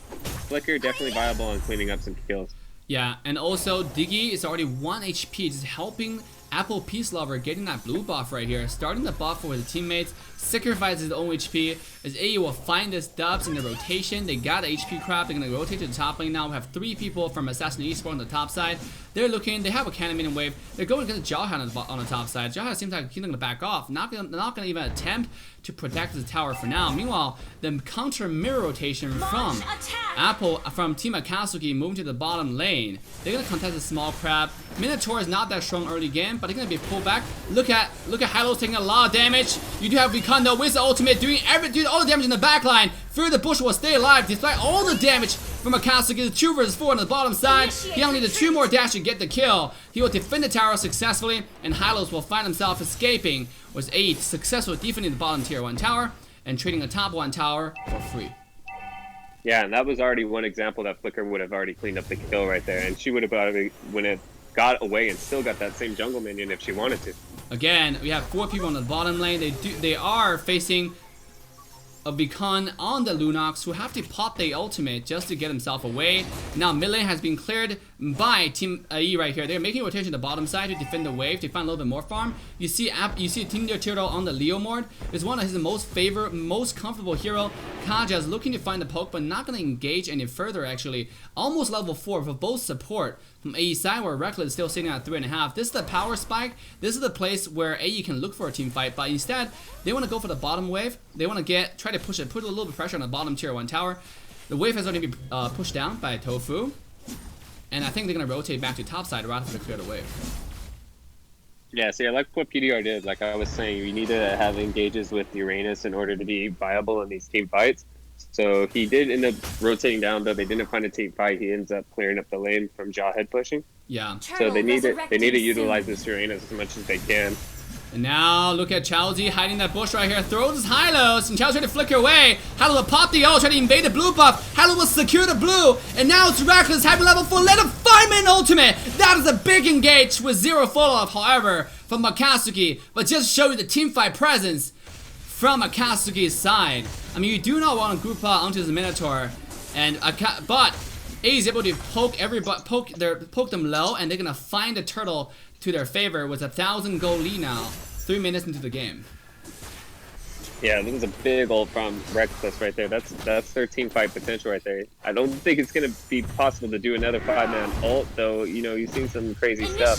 Flicker definitely viable on cleaning up some kills. Yeah, and also Diggy is already 1 HP, just helping Apple Peace Lover getting that blue buff right here, starting the buff for his teammates, sacrifices his own HP, as AE will find this dubs in the rotation. They got the HP crap, they're going to rotate to the top lane now. We have 3 people from Assassination Esports on the top side. They're looking, they have a cannon minion wave, they're going against Jawhead on the top side. Jawhead seems like he's going to back off, not going to even attempt to protect the tower for now. Meanwhile, the counter mirror rotation from Team Akatsuki moving to the bottom lane. They're going to contest a small crab. Minotaur is not that strong early game, but they're going to be pulled back. Look at Hylos taking a lot of damage. You do have Vikando with the ultimate doing all the damage in the backline. Fear the Bush will stay alive despite all the damage from Akatsuki. 2 versus 4 on the bottom side. He only needed 2 more dash to get the kill. He will defend the tower successfully, and Hylos will find himself escaping with 8 successful defending the bottom tier 1 tower and trading a top 1 tower for free. Yeah, and that was already one example that Flicker would have already cleaned up the kill right there, and she would have got away and still got that same jungle minion if she wanted to. Again, we have 4 people on the bottom lane. They are facing a Beacon on the Lunox, who have to pop their ultimate just to get himself away. Now mid lane has been cleared by Team AE right here. They're making rotation to the bottom side to defend the wave, to find a little bit more farm. You see Team Turtle on the Leo Mord. It's one of his most comfortable hero. Kaja is looking to find the poke, but not going to engage any further actually. Almost level 4 for both support from AE side, where Reckless is still sitting at 3.5. This is the power spike. This is the place where AE can look for a team fight, but instead they want to go for the bottom wave. They want to try to put a little bit of pressure on the bottom tier 1 tower. The wave has already been pushed down by Tofu, and I think they're going to rotate back to top side rather than clear the wave. Yeah, see, I like what PDR did. Like I was saying, you need to have engages with Uranus in order to be viable in these team fights. So he did end up rotating down, though they didn't find a team fight. He ends up clearing up the lane from Jawhead pushing. Yeah. So they need to utilize this Uranus as much as they can. And now look at Chelsea hiding that bush right here. Throws his Hylos, and Chelsea trying to flicker away. Hylo will pop the ult, try to invade the blue buff. Hylo will secure the blue, and now it's Reckless having level 4. Let a 5-man ultimate. That is a big engage with 0 follow-up, however, from Akatsuki. But just show you the teamfight presence from Akatsuki's side. I mean, you do not want to group up onto the Minotaur, and but A is able to poke them low, and they're gonna find the turtle to their favor with 1,000 gold lead now, 3 minutes into the game. Yeah, this is a big ult from Reckless right there. That's their team fight potential right there. I don't think it's gonna be possible to do another 5-man ult, though. You know, you've seen some crazy stuff.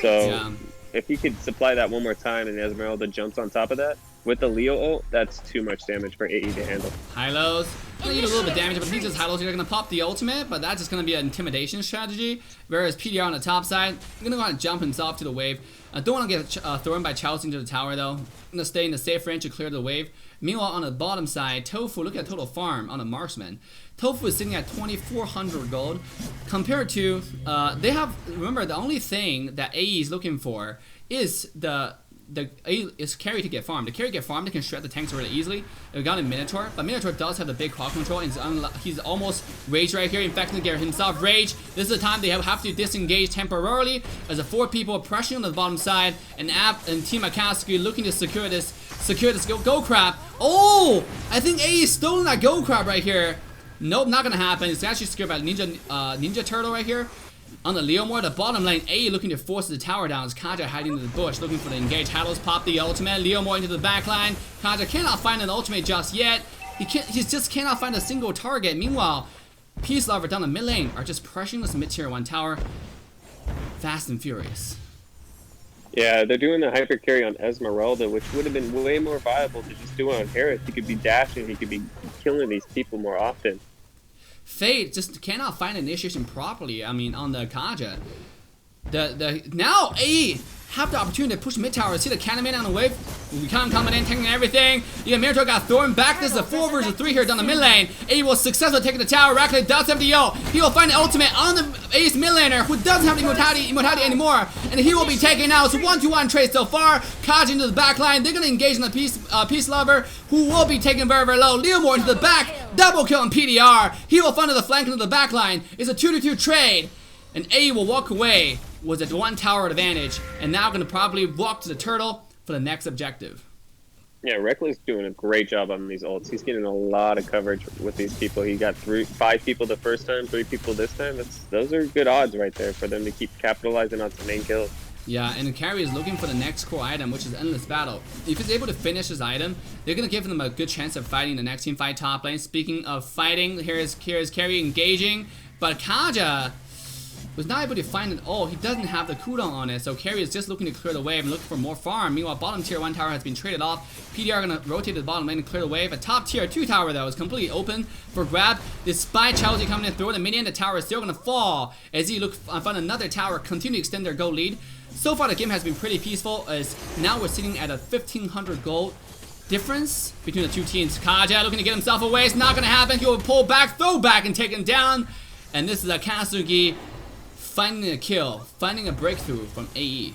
So Yeah. if you could supply that one more time and Esmeralda jumps on top of that with the Leo ult, that's too much damage for AE to handle. Hylos, gonna need a little bit of damage, but these Hylos are gonna pop the ultimate, but that's just gonna be an intimidation strategy. Whereas PDR on the top side, I'm gonna go ahead and jump himself to the wave. I don't want to get thrown by Chelsea into the tower though. I'm gonna stay in the safe range to clear the wave. Meanwhile, on the bottom side, Tofu, look at total farm on the marksman. Tofu is sitting at 2,400 gold compared to, they have, remember, the only thing that AE is looking for is is carry to get farmed. The carry get farmed, they can shred the tanks really easily. We got a Minotaur, but Minotaur does have the big crowd control, and he's almost rage right here. In fact, gonna get himself rage. This is the time they have to disengage temporarily as the 4 people are pressuring on the bottom side, and Team Akatsuki looking to secure this gold crab. Oh, I think AE is stolen that gold crab right here. Nope, not gonna happen. It's actually secured by Ninja Turtle right here. On the Leomore, the bottom lane, AE looking to force the tower down as Kaja hiding in the bush, looking for the engage. Hylos pop the ultimate. Leomore into the back line. Kaja cannot find an ultimate just yet. He just cannot find a single target. Meanwhile, Peace Lover down the mid lane are just pressuring this mid-tier 1 tower. Fast and furious. Yeah, they're doing the hyper carry on Esmeralda, which would have been way more viable to just do it on Harris. He could be dashing, he could be killing these people more often. Fate just cannot find initiation properly. I mean, on the Kaja. Now AE have the opportunity to push mid tower. See the Cannon on the wave. We come coming in, taking everything. Yeah, Minotaur got thrown back. This is a 4 versus 3 here down the mid lane. AE will successfully take the tower. Rackley does have the ult. He will find the ultimate on the AE's mid laner, who doesn't have the immortality anymore, and he will be taken out. It's a 1-2-1 trade so far. Kaja into the back line. They're gonna engage on the Peace Lover, who will be taken very, very low. Leomore into the back. Double kill on PDR. He will find the flank into the back line. It's a 2-2 trade, and AE will walk away with a 1 tower advantage, and now gonna probably walk to the turtle for the next objective. Yeah, Reckless doing a great job on these ults. He's getting a lot of coverage with these people. He got 5 people the first time, 3 people this time. Those are good odds right there for them to keep capitalizing on some main kills. Yeah, and the carry is looking for the next core item, which is Endless Battle. If he's able to finish this item, they're going to give them a good chance of fighting the next team fight top lane. Speaking of fighting, here is carry engaging, but Kaja was not able to find an ult. He doesn't have the cooldown on it, so carry is just looking to clear the wave and looking for more farm. Meanwhile, bottom tier 1 tower has been traded off. PDR gonna rotate to the bottom lane and clear the wave. A top tier 2 tower though is completely open for grab. Despite Chelsea coming in through the minion, the tower is still gonna fall as he look find another tower, continue to extend their gold lead. So far the game has been pretty peaceful, as now we're sitting at a 1,500 gold difference between the 2 teams. Kaja looking to get himself away. It's not gonna happen. He will pull back, throw back, and take him down. And this is Akatsuki finding a kill, finding a breakthrough from AE.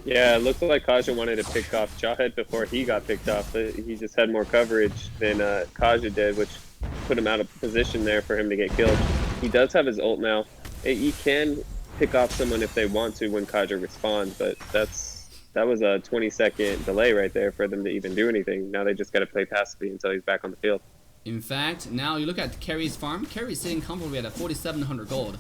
Yeah, it looked like Kaja wanted to pick off Jawhead before he got picked off. He just had more coverage than Kaja did, which put him out of position there for him to get killed. He does have his ult now. AE can pick off someone if they want to when Kaja responds, but that was a 20-second delay right there for them to even do anything. Now they just got to play passively until he's back on the field. In fact, now you look at Carry's farm. Carry's sitting comfortably at 4,700 gold.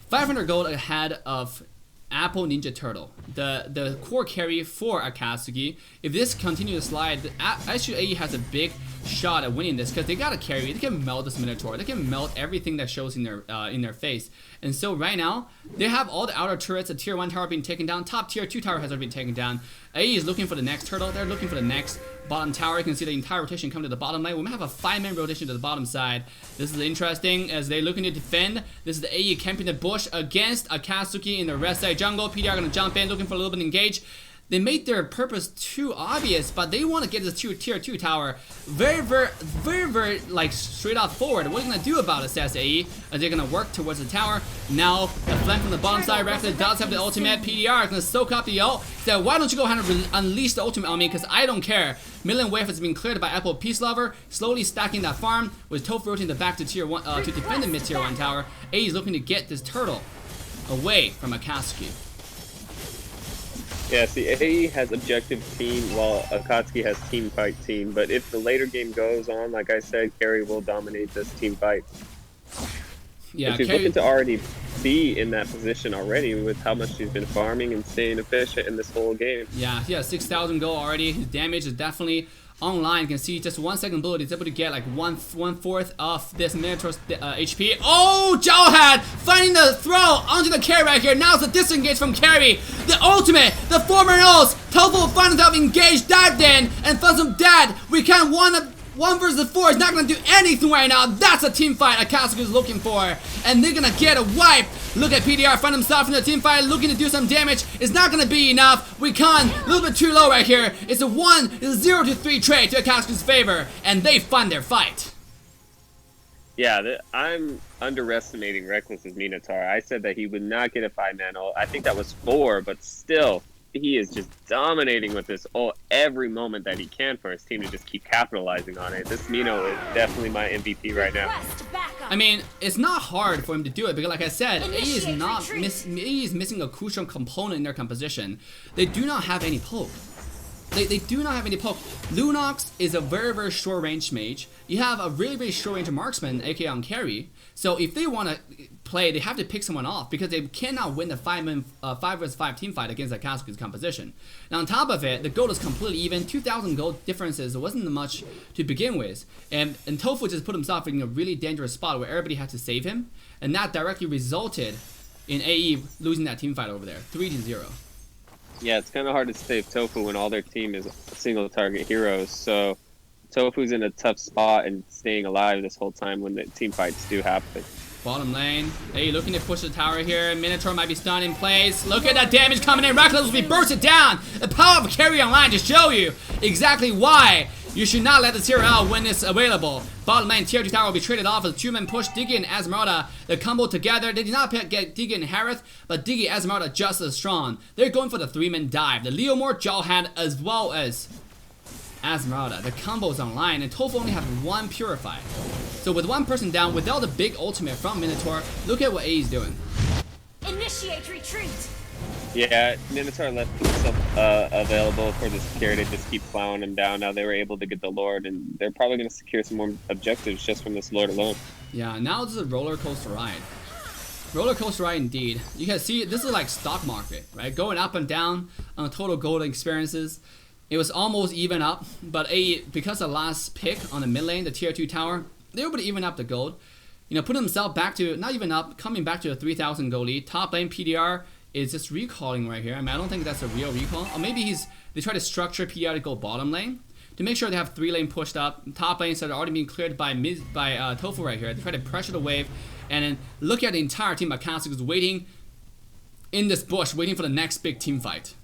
500 gold ahead of Apple Ninja Turtle, the core carry for Akatsuki. If this continues to slide, actually AE has a big shot at winning this because they got a carry. They can melt this Minotaur. They can melt everything that shows in their face. And so right now, they have all the outer turrets. The tier 1 tower being taken down. Top tier 2 tower has already been taken down. AE is looking for the next turtle. They're looking for the next bottom tower. You can see the entire rotation come to the bottom lane. We might have a 5-man rotation to the bottom side. This is interesting as they're looking to defend. This is the AE camping the bush against Akatsuki in the rest side jungle. PDR gonna jump in, looking for a little bit of engage. They made their purpose too obvious, but they want to get this tier 2 tower very like straight out forward. What are you gonna do about it, says AE? Are they gonna work towards the tower? Now the flank from the bottom side, Reckless does have the ultimate. PDR is gonna soak up the ult. So why don't you go ahead and unleash the ultimate on me? Because I don't care. Million wave has been cleared by Apple Peace Lover, slowly stacking that farm with Tofu rotating the back to tier 1 to defend the mid tier 1 tower. AE is looking to get this turtle away from Akatsuki. Yeah, see, AE has objective team while Akatsuki has team fight team, but if the later game goes on, like I said, Carry will dominate this team fight. Yeah, she's looking to already be in that position already with how much she's been farming and staying efficient in this whole game. Yeah, he has 6,000 gold already. His damage is definitely online. You can see just 1 second bullet. He's able to get like one fourth of this Minotaur's HP. Oh, Jawhead finding the throw onto the carry right here. Now it's a disengage from carry. The ultimate, the former nose. Tofu finds himself engaged, dived in, and finds him dead. We can't one versus 4 is not gonna do anything right now. That's a team fight Akatsuki is looking for, and they're gonna get a wipe. Look at PDR find himself in the team fight, looking to do some damage. It's not gonna be enough. We can't. A little bit too low right here. It's a 0-3 trade to Akatsuki's favor, and they fund their fight. Yeah, I'm underestimating Reckless's Minotaur. I said that he would not get a 5-man ult. I think that was 4, but still, he is just dominating with this ult every moment that he can for his team to just keep capitalizing on it. This Mino is definitely my MVP right now. I mean, it's not hard for him to do it because, like I said, AE is missing a crucial component in their composition. They do not have any poke. They do not have any poke. Lunox is a very short range mage. You have a really short range marksman, aka on carry. So if they want to play, they have to pick someone off because they cannot win the 5 versus 5 team fight against Akatsuki's composition. Now on top of it, the gold is completely even. 2,000 gold differences wasn't much to begin with, and Tofu just put himself in a really dangerous spot where everybody had to save him, and that directly resulted in AE losing that team fight over there, 3-0. Yeah, it's kind of hard to save Tofu when all their team is single target heroes. So Tofu's in a tough spot and staying alive this whole time when the team fights do happen. Bottom lane, hey, looking to push the tower here. Minotaur might be stunned in place. Look at that damage coming in. Reckless will be bursted down. The power of carry online to show you exactly why you should not let this hero out when it's available. Bottom lane, tier 2 tower will be traded off as a 2-man push. Diggy and Esmeralda, the combo together. They did not get Diggy and Harith, but Diggy and Esmeralda just as strong. They're going for the 3-man dive. The Leomore, Jawhead, as well as Esmeralda. The combo is online, and Tofu only have 1 Purify. So with 1 person down, without the big ultimate from Minotaur, look at what AE is doing. Initiate retreat. Yeah, Minotaur left himself available for this carry to just keep plowing him down. Now they were able to get the Lord, and they're probably going to secure some more objectives just from this Lord alone. Yeah, now this is a roller coaster ride. Roller coaster ride indeed. You can see this is like stock market, right? Going up and down on total gold experiences. It was almost even up, but AE, because the last pick on the mid lane, the tier 2 tower, they were able to even up the gold. You know, put himself back to, not even up, coming back to a 3,000 gold lead. Top lane PDR is just recalling right here. I mean, I don't think that's a real recall. Or maybe they try to structure PDR to go bottom lane to make sure they have 3 lane pushed up. Top lane instead of already being cleared by Tofu right here. They try to pressure the wave, and then look at the entire team. Akatsuki is waiting in this bush, waiting for the next big team fight.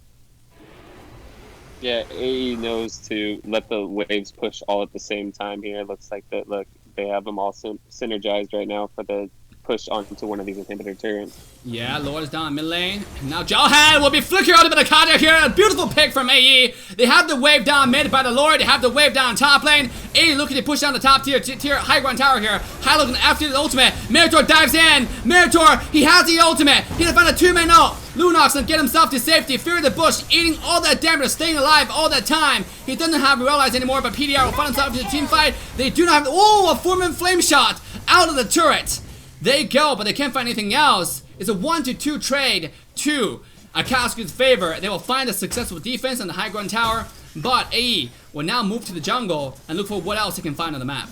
Yeah, AE knows to let the waves push all at the same time here. It looks like that. Look, they have them all synergized right now for the push onto one of these inhibitor turrets. Yeah, Lord is down mid lane. Now Jawhead will be flickering out a bit of contact here. A beautiful pick from AE. They have the wave down mid by the Lord. They have the wave down top lane. AE looking to push down the top tier high ground tower here. High looking after the ultimate. Minotaur dives in. Minotaur, he has the ultimate. He's gonna find a 2-man ult. Lunox and get himself to safety. Fear the bush, eating all that damage, staying alive all that time. He doesn't have realize anymore, but PDR will find himself into the team fight. They do not have. Oh, a 4-man flame shot out of the turret. They go, but they can't find anything else. It's a 1-2 trade to Akatsuki's favor. They will find a successful defense on the high ground tower, but AE will now move to the jungle and look for what else they can find on the map.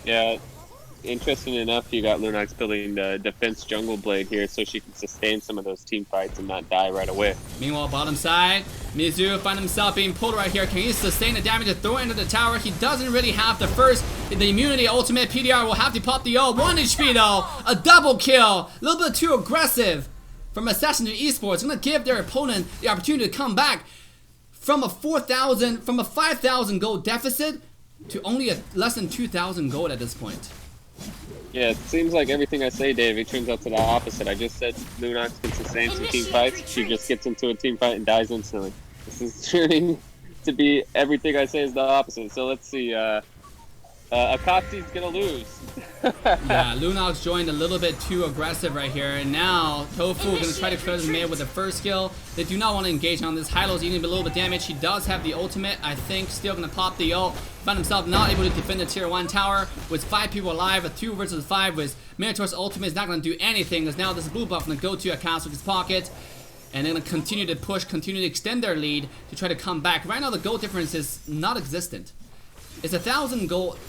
Yeah, interesting enough, you got Lunox building the defense jungle blade here so she can sustain some of those team fights and not die right away. Meanwhile, bottom side, Mizu find himself being pulled right here. Can he sustain the damage to throw it into the tower? He doesn't really have the immunity ultimate. PDR will have to pop the ult. 1 HP though, a double kill. A little bit too aggressive from Assassin Esports. Gonna give their opponent the opportunity to come back from a 5,000 gold deficit to only less than 2,000 gold at this point. Yeah, it seems like everything I say, Dave, it turns out to the opposite. I just said Lunox can sustain some team fights. She just gets into a team fight and dies instantly. This is turning to be everything I say is the opposite. So let's see. Akatsuki's gonna lose. Yeah, Lunox joined a little bit too aggressive right here, and now Tofu gonna try to clear the mid with the first skill. They do not want to engage on this. Hylo's eating a little bit of damage. He does have the ultimate, I think, still gonna pop the ult. Found himself not able to defend the tier 1 tower with 5 people alive. A 2 versus 5 with Minotaur's ultimate is not gonna do anything, because now this blue buff gonna go to Akatsuki's pocket. And they're gonna continue to push, continue to extend their lead to try to come back. Right now the gold difference is not existent. It's 1,000 gold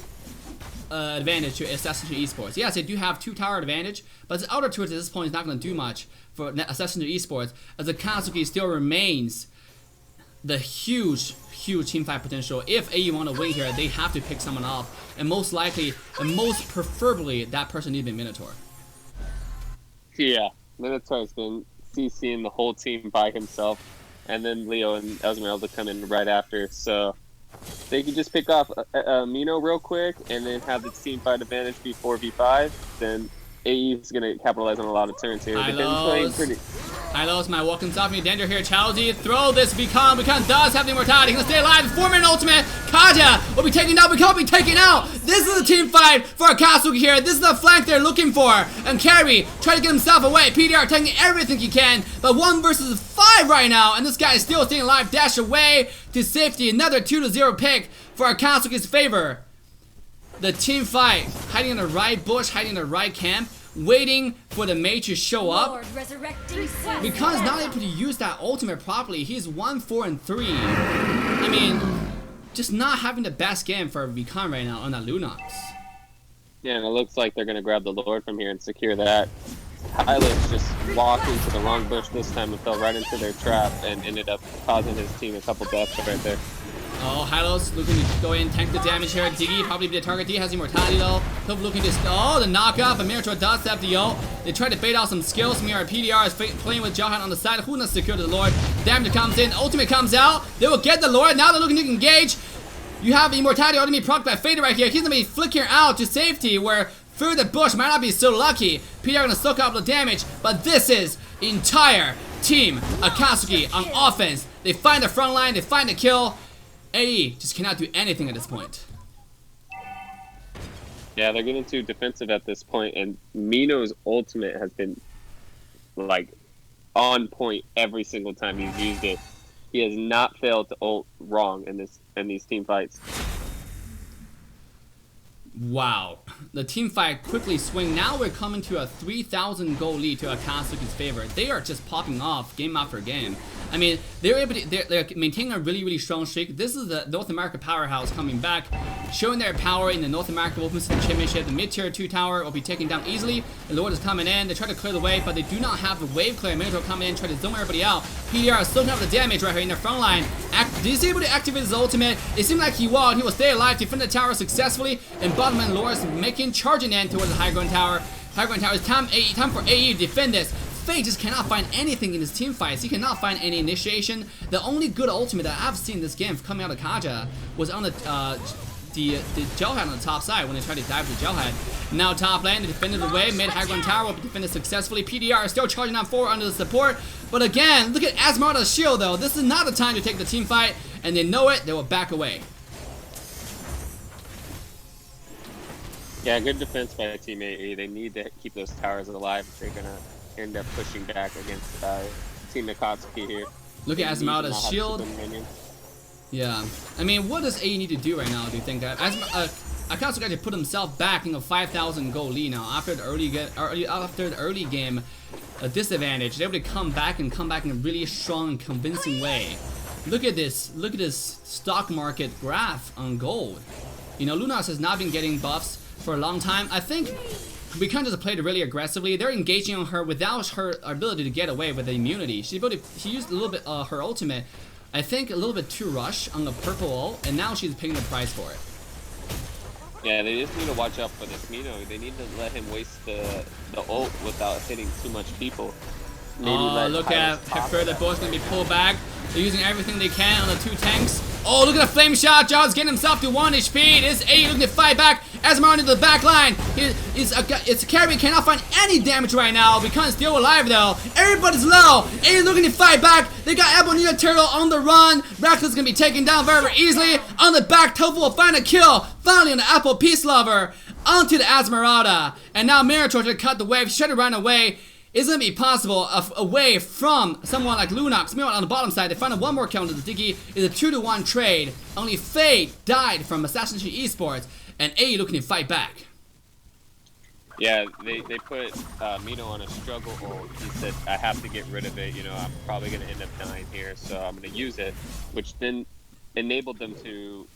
advantage to Assassin Esports. Yes, they do have 2 tower advantage, but the outer 2 at this point is not going to do much for Assassin Esports, as Akatsuki still remains the huge team fight potential. If AE want to win here, they have to pick someone off, and most likely, and most preferably, that person needs to be Minotaur. Yeah, Minotaur's been CCing the whole team by himself, and then Leo and Esmeralda come in right after, so they can just pick off Mino real quick and then have the team fight advantage be 4v5. Then AE is going to capitalize on a lot of turns here. They've been playing pretty... Hylos, my welcome stop me danger here. Challenge, throw this Vikan. Vikan does have the immortality. He's going to stay alive. 4-minute ultimate. Kaja will be taken out. Vikan will be taken out. This is a team fight for Akatsuki here. This is the flank they're looking for. And Carry trying to get himself away. PDR taking everything he can. But 1 versus 5 right now. And this guy is still staying alive. Dash away to safety. Another 2-0 pick for Akatsuki's favor. The team fight. Hiding in the right bush. Hiding in the right camp. Waiting for the mage to show up. Vikan's not able to use that ultimate properly. He's 1-4-3. I mean, just not having the best game for Vikan right now on that Lunox. Yeah, and it looks like they're going to grab the Lord from here and secure that. Hylos just walked into the wrong bush this time and fell right into their trap and ended up causing his team a couple deaths right there. Oh, Hylos looking to go in, tank the damage here. Diggy probably be the target. Diggy has immortality though. Hope looking to, oh, the knockup, but Minotaur does have the ult. They try to bait out some skills. Mira PDR is playing with Jahan on the side. Who knows secure the Lord? Damage comes in, ultimate comes out. They will get the Lord. Now they're looking to engage. You have immortality already procced by Fader right here. He's gonna be flickering out to safety where through the bush might not be so lucky. PDR gonna soak up the damage, but this is entire team Akatsuki on offense. They find the front line, they find the kill. AE just cannot do anything at this point. Yeah, they're getting too defensive at this point, and Mino's ultimate has been like on point every single time he's used it. He has not failed to ult wrong in these team fights. Wow. The team fight quickly swing. Now we're coming to a 3,000 goal lead to Akatsuki's favor. They are just popping off game after game. I mean, they're maintaining a really strong streak. This is the North America powerhouse coming back, showing their power in the North America Open System Championship. The mid-tier 2 tower will be taken down easily. The Lord is coming in. They try to clear the wave, but they do not have the wave clear. Minotaur coming in, try to zone everybody out. PDR is still gonna have the damage right here in the front line. He's able to activate his ultimate. It seemed like he will stay alive, defend the tower successfully, and bottom and Loris charging in towards the high ground tower. High ground tower, it's time for AE to defend this. Faye just cannot find anything in his team fights. He cannot find any initiation. The only good ultimate that I've seen this game coming out of Kaja was on the Gelhead on the top side when they tried to dive the Gelhead. Now top lane, they defended the way. Mid high ground tower will be defended successfully. PDR is still charging on forward under the support. But again, look at Esmeralda's shield though. This is not the time to take the team fight, and they know it. They will back away. Yeah, good defense by Team AE. They need to keep those towers alive if they're gonna end up pushing back against Team Akatsuki here. Look at Esmeralda's shield. Yeah, I mean, what does AE need to do right now? Do you think that Akatsuki got to put himself back in a 5,000 goal lead now after the early game disadvantage? They're able to come back in a really strong, convincing way. Look at this stock market graph on gold. You know, Lunox has not been getting buffs for a long time. I think we kind of just played really aggressively. They're engaging on her without her ability to get away with the immunity. She used a little bit her ultimate, I think a little bit too rush on the purple ult, and now she's paying the price for it. Yeah, they just need to watch out for this Mino. They need to let him waste the ult without hitting too much people. let look Hylos at top further that. both gonna be pulled back. They're using everything they can on the two tanks. Oh, look at the flame shot. John's getting himself to 1 HP. It is A looking to fight back. Esmeralda into the back line. It's a carry. Cannot find any damage right now. Becomes still alive though. Everybody's low. A looking to fight back. They got Ebonita Turtle on the run. Reckless gonna be taken down very, very easily. On the back, Tofu will find a kill. Finally on the Apple Peace Lover. Onto the Esmeralda. And now Minotaur to cut the wave. She's trying to run away. It's gonna be possible away from someone like Lunox. Meanwhile, on the bottom side, they found one more kill into the Diggy. It's a 2-to-1 trade. Only Fade died from Assassin's Creed Esports, and A looking to fight back. Yeah, they put Mino on a struggle hold. He said, I have to get rid of it. You know, I'm probably going to end up dying here, so I'm going to use it, which then enabled them to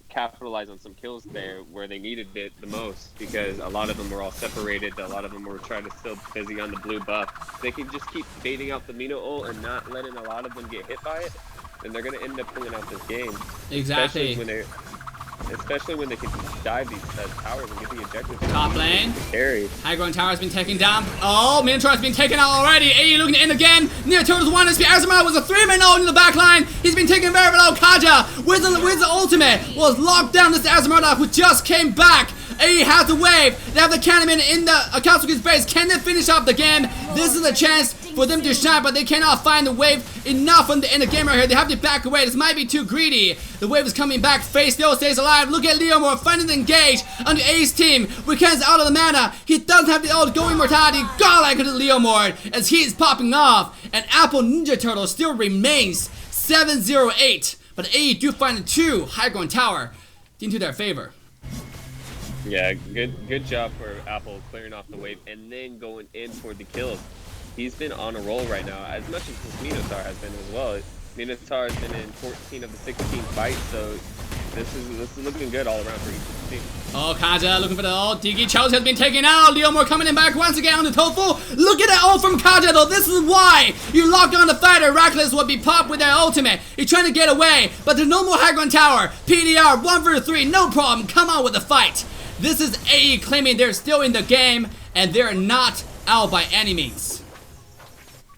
capitalize on some kills there where they needed it the most, because a lot of them were all separated. A lot of them were trying to still busy on the blue buff. They can just keep baiting out the Mino ult and not letting a lot of them get hit by it, and they're going to end up pulling out this game. Exactly. Especially when they can dive these towers and get the objectives. Top lane. Carry. High ground tower has been taken down. Oh, Minotaur has been taken out already. AE looking to end again. Near Turtles 1 SP. Azumarill was a 3-man ult in the back line. He's been taken very low. Kaja with the ultimate was locked down. This Azumarill who just came back. AE has the wave. They have the Cannon in the Akatsuki's base. Can they finish up the game? This is a chance for them to shine, but they cannot find the wave enough in the game right here. They have to back away. This might be too greedy. The wave is coming back. Face still stays alive. Look at Leomore finding the engage on the Ace team. Weekend's out of the mana. He doesn't have the ult going mortality. Godlike to Leomore as he's popping off. And Apple Ninja Turtle still remains 7-0-8. But AE do find the 2 high ground tower into their favor. Yeah, good job for Apple clearing off the wave and then going in for the kills. He's been on a roll right now, as much as this Minotaur has been as well. Minotaur has been in 14 of the 16 fights, so this is looking good all around for each team. Oh, Kaja looking for the ult. Diggy Chelsea has been taken out. Leomore coming in back once again on the Tofu. Look at that ult from Kaja though. This is why you lock on the fighter. Reckless will be popped with that ultimate. He's trying to get away, but there's no more high ground tower. PDR 1v3, no problem. Come on with the fight. This is AE claiming they're still in the game and they're not out by any means.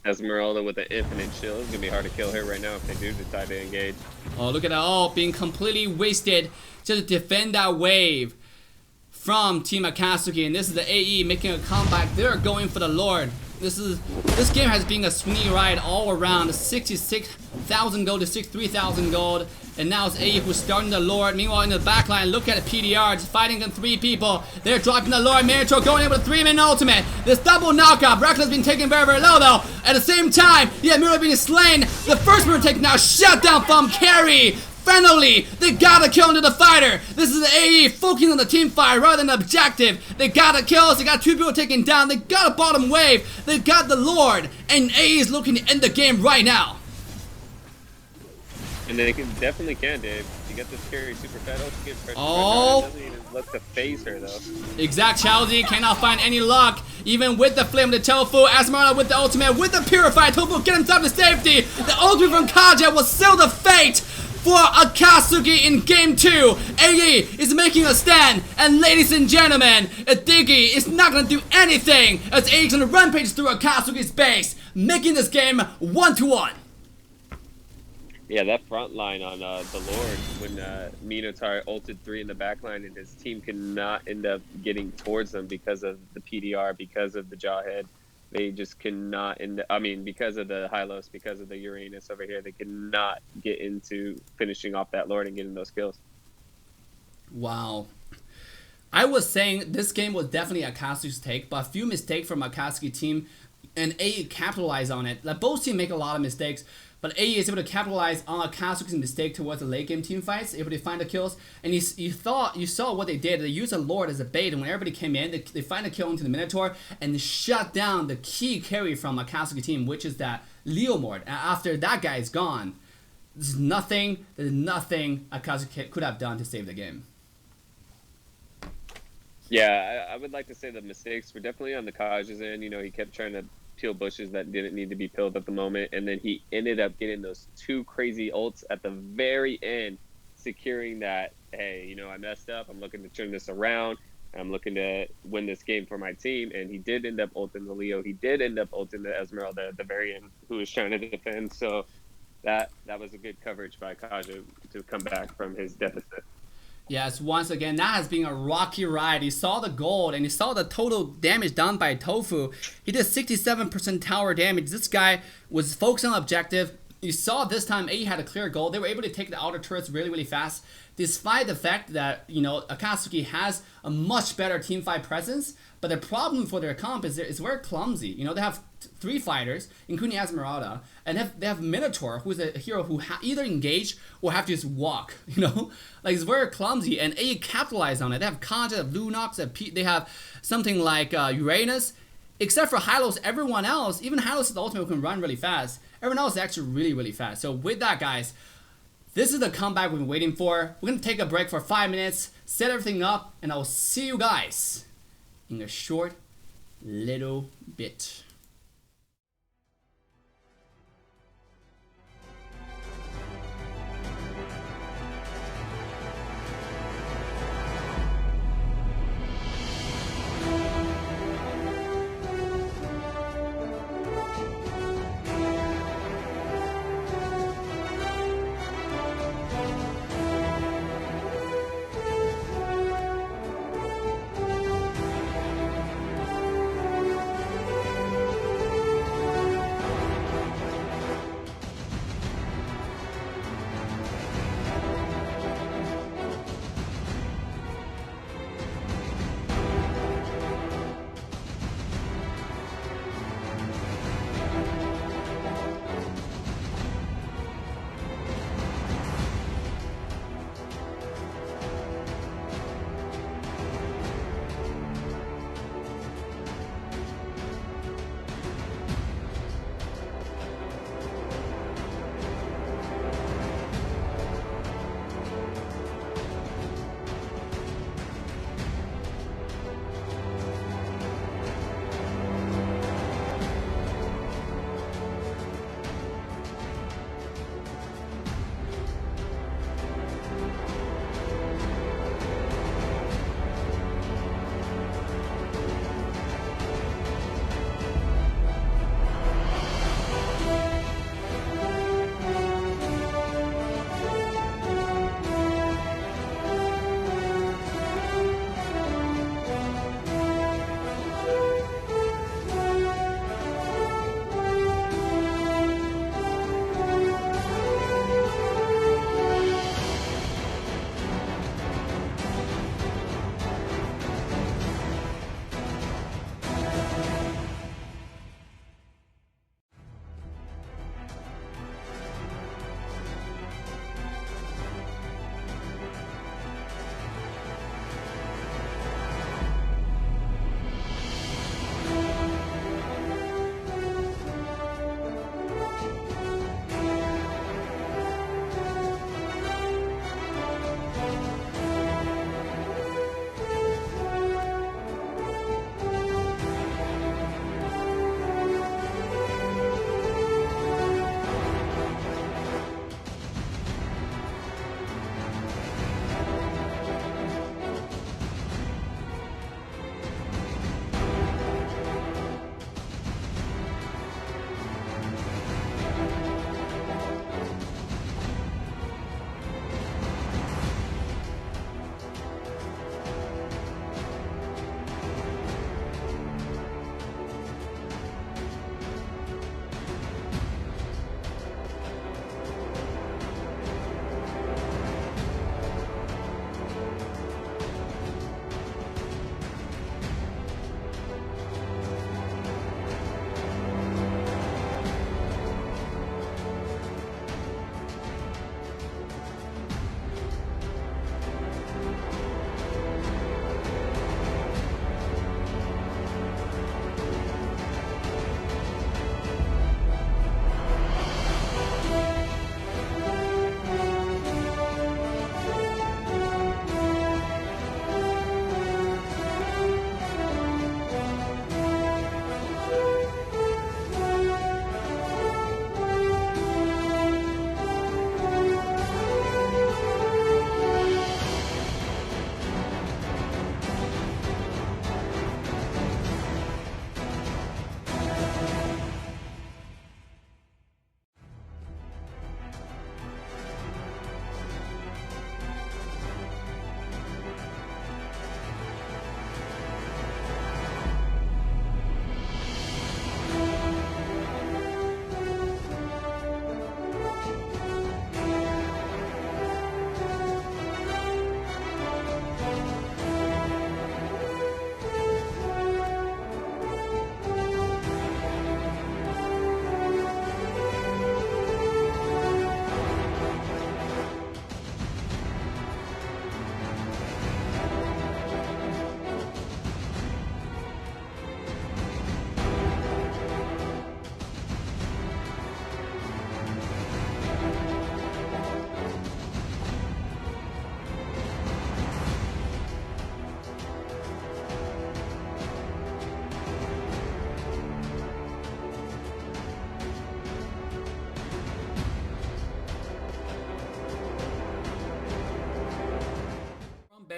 Esmeralda with an infinite shield. It's gonna be hard to kill her right now if they do decide to engage. Oh, look at that ult being completely wasted just to defend that wave from Team Akatsuki. And this is the AE making a comeback. They're going for the Lord. This game has been a swingy ride all around. 66,000 gold to 63,000 gold. And now it's AE who's starting the Lord. Meanwhile, in the backline, look at the PDR. Just fighting against 3 people. They're dropping the Lord. Minotaur going in with a 3-man ultimate. This double knockup. Reckless being taken very, very low, though. At the same time, yeah, Minotaur being slain. The first one taken now. Shut down from Carry. Finally, they got a kill into the fighter. This is the AE focusing on the team fight rather than the objective. They got a kill. They got 2 people taken down. They got a bottom wave. They got the Lord. And AE is looking to end the game right now. And they definitely can, Dave. You get this carry super fat ult, you get pressure. Oh. Doesn't even look to phase her though. Exact Chelsea cannot find any luck. Even with the flame, the Tofu, Esmeralda with the ultimate, with the purified Tofu get himself to safety. The ultimate from Kaja will seal the fate for Akatsuki in game 2. AE is making a stand, and ladies and gentlemen, Diggy is not gonna do anything as AE is gonna rampage through Akatsuki's base, making this game 1-1. Yeah, that front line on the Lord when Minotaur ulted 3 in the back line and his team could not end up getting towards them because of the PDR, because of the Jawhead. They just cannot because of the Hylos, because of the Uranus over here, they could not get into finishing off that Lord and getting those kills. Wow. I was saying this game was definitely Akatsuki's take, but a few mistakes from Akatsuki team and AE capitalize on it. Like both teams make a lot of mistakes, but AE is able to capitalize on Akatsuki's mistake towards the late game team fights, able to find the kills. And you saw what they did. They used a Lord as a bait, and when everybody came in, they find a kill into the Minotaur and shut down the key carry from Akatsuki team, which is that Leomord. After that guy is gone, there's nothing Akatsuki could have done to save the game. Yeah, I would like to say the mistakes were definitely on the Kaja's end. You know, he kept trying to peel bushes that didn't need to be peeled at the moment, and then he ended up getting those 2 crazy ults at the very end, securing that, hey, you know, I messed up, I'm looking to turn this around. I'm looking to win this game for my team. And he did end up ulting the Leo. He did end up ulting the Esmeralda at the very end, who was trying to defend. So that was a good coverage by Kaja to come back from his deficit. Yes, once again, that has been a rocky ride. He saw the gold and he saw the total damage done by Tofu. He did 67% tower damage. This guy was focused on objective. You saw this time AE had a clear goal. They were able to take the outer turrets really, really fast, despite the fact that, you know, Akatsuki has a much better teamfight presence. But the problem for their comp is it's very clumsy. You know, they have 3 fighters, including Esmeralda, and they have Minotaur, who's a hero who either engage or have to just walk. You know, like it's very clumsy, and AE capitalized on it. They have Kaja, they have Lunox, they have something like Uranus. Except for Hylos, everyone else, even Hylos' ultimate can run really fast. Everyone else is actually really, really fast. So with that, guys, this is the comeback we've been waiting for. We're going to take a break for 5 minutes, set everything up, and I'll see you guys in a short little bit.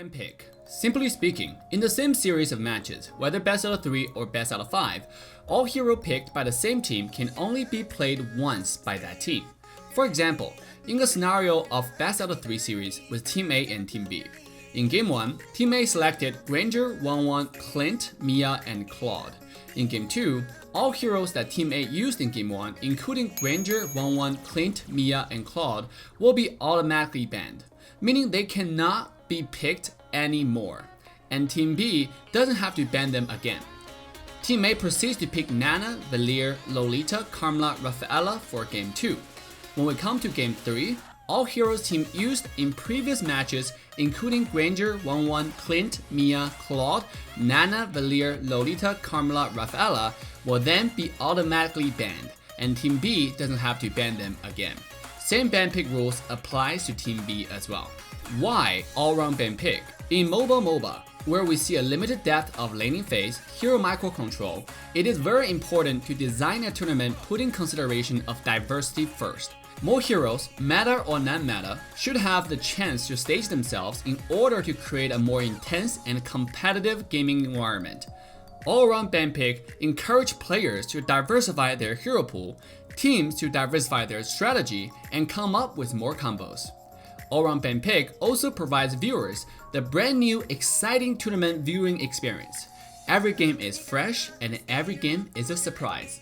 ban pick. Simply speaking, in the same series of matches, whether best out of 3 or best out of 5, all hero picked by the same team can only be played once by that team. For example, in the scenario of best out of 3 series with Team A and Team B. In Game 1, Team A selected Granger, 1-1, Clint, Mia, and Claude. In Game 2, all heroes that Team A used in Game 1, including Granger, 1-1, Clint, Mia, and Claude, will be automatically banned, meaning they cannot be picked anymore, and Team B doesn't have to ban them again. Team A proceeds to pick Nana, Valier, Lolita, Carmela, Rafaela for Game 2. When we come to Game 3, all heroes team used in previous matches, including Granger, 1-1, Clint, Mia, Claude, Nana, Valier, Lolita, Carmela, Rafaela, will then be automatically banned, and Team B doesn't have to ban them again. Same ban pick rules applies to Team B as well. Why all-round ban pick? In mobile MOBA, where we see a limited depth of laning phase, hero microcontrol, it is very important to design a tournament putting consideration of diversity first. More heroes, meta or non-meta, should have the chance to stage themselves in order to create a more intense and competitive gaming environment. All-around ban pick encourage players to diversify their hero pool, teams to diversify their strategy, and come up with more combos. All-round ban pick also provides viewers the brand new exciting tournament viewing experience. Every game is fresh and every game is a surprise.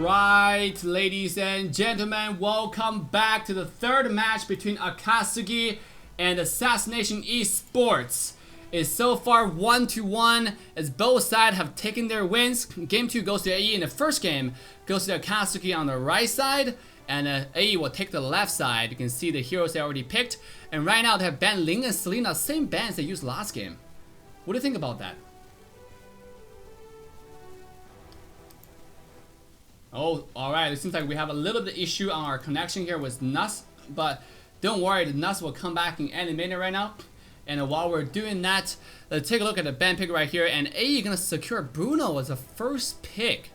Alright, ladies and gentlemen, welcome back to the third match between Akatsuki and Assassination Esports. It's so far 1-1 as both sides have taken their wins. Game 2 goes to AE in the first game, goes to Akatsuki on the right side, and AE will take the left side. You can see the heroes they already picked, and right now they have banned Ling and Selena, same bans they used last game. What do you think about that? Oh, alright, it seems like we have a little bit of issue on our connection here with NOSC, but don't worry, the NOSC will come back in any minute right now. And while we're doing that, let's take a look at the ban pick right here, and AE gonna secure Bruno as a first pick.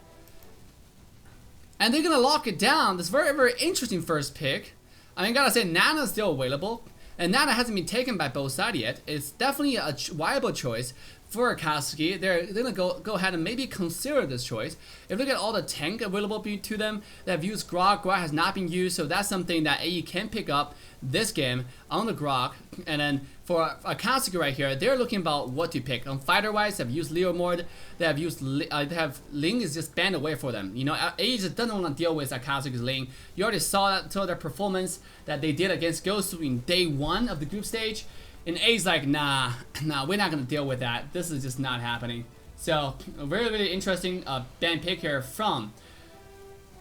And they're gonna lock it down, this very, very interesting first pick. I mean, gotta say, Nana's still available, and Nana hasn't been taken by both sides yet. It's definitely a viable choice for Akatsuki. They're gonna go ahead and maybe consider this choice. If you look at all the tank available to them, they have used Grog. Grog has not been used, so that's something that AE can pick up this game on the Grog. And then for Akatsuki right here, they're looking about what to pick. On fighter-wise, they have used Leomord. They have used Ling is just banned away for them. You know, AE just doesn't want to deal with Akatsuki's Ling. You already saw their performance that they did against Gosu in day 1 of the group stage. And A's like, nah, we're not gonna deal with that. This is just not happening. So, a very, very interesting ban pick here from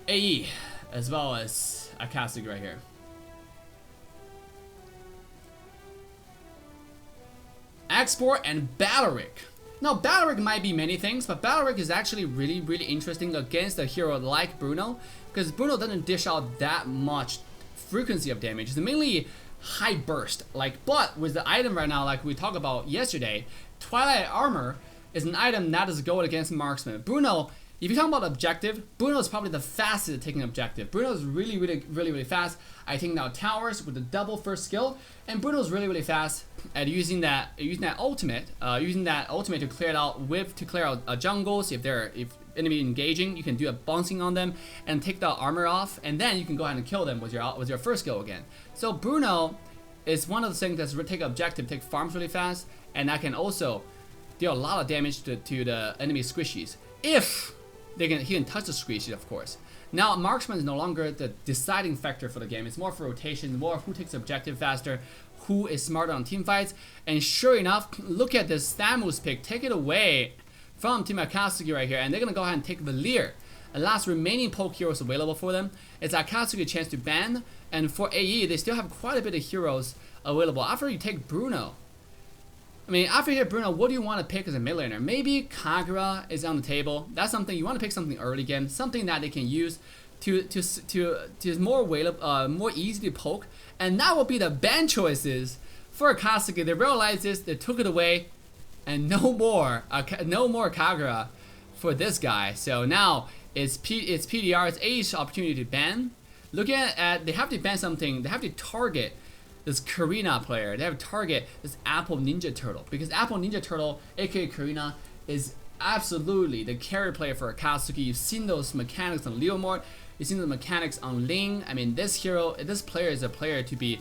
AE, as well as Akatsuki right here. Export and Balaric. Now, Balaric might be many things, but Balaric is actually really, really interesting against a hero like Bruno, because Bruno doesn't dish out that much frequency of damage. It's mainly high burst, but with the item right now, like we talked about yesterday, Twilight Armor is an item that is good against marksman. Bruno, if you talk about objective, Bruno is probably the fastest at taking objective. Bruno is really fast. I think now towers with the double first skill, and Bruno is really fast at using that ultimate to clear it out jungles. If enemy engaging, you can do a bouncing on them and take the armor off, and then you can go ahead and kill them with your first skill again. So Bruno is one of the things that's take objective, take farms really fast, and that can also deal a lot of damage to the enemy squishies if he can touch the squishies, of course. Now marksman is no longer the deciding factor for the game. It's more for rotation, more who takes objective faster, who is smarter on team fights. And sure enough, look at this Samus pick, take it away from Team Akatsuki right here, and they're gonna go ahead and take Valier. The last remaining poke heroes available for them. It's Akatsuki a chance to ban, and for AE, they still have quite a bit of heroes available. After you take Bruno, I mean, after you hit Bruno, what do you want to pick as a mid laner? Maybe Kagura is on the table. That's something you want to pick, something early game, something that they can use to more available, more easy to poke, and that will be the ban choices for Akatsuki. They realized this, they took it away, and no more Kagura for this guy. So now it's PDR's A's opportunity to ban. Looking at they have to ban something. They have to target this Karina player. They have to target this Apple Ninja Turtle, because Apple Ninja Turtle, aka Karina, is absolutely the carry player for Akatsuki. You've seen those mechanics on Leomord. You've seen the mechanics on Ling. I mean, this player is a player to be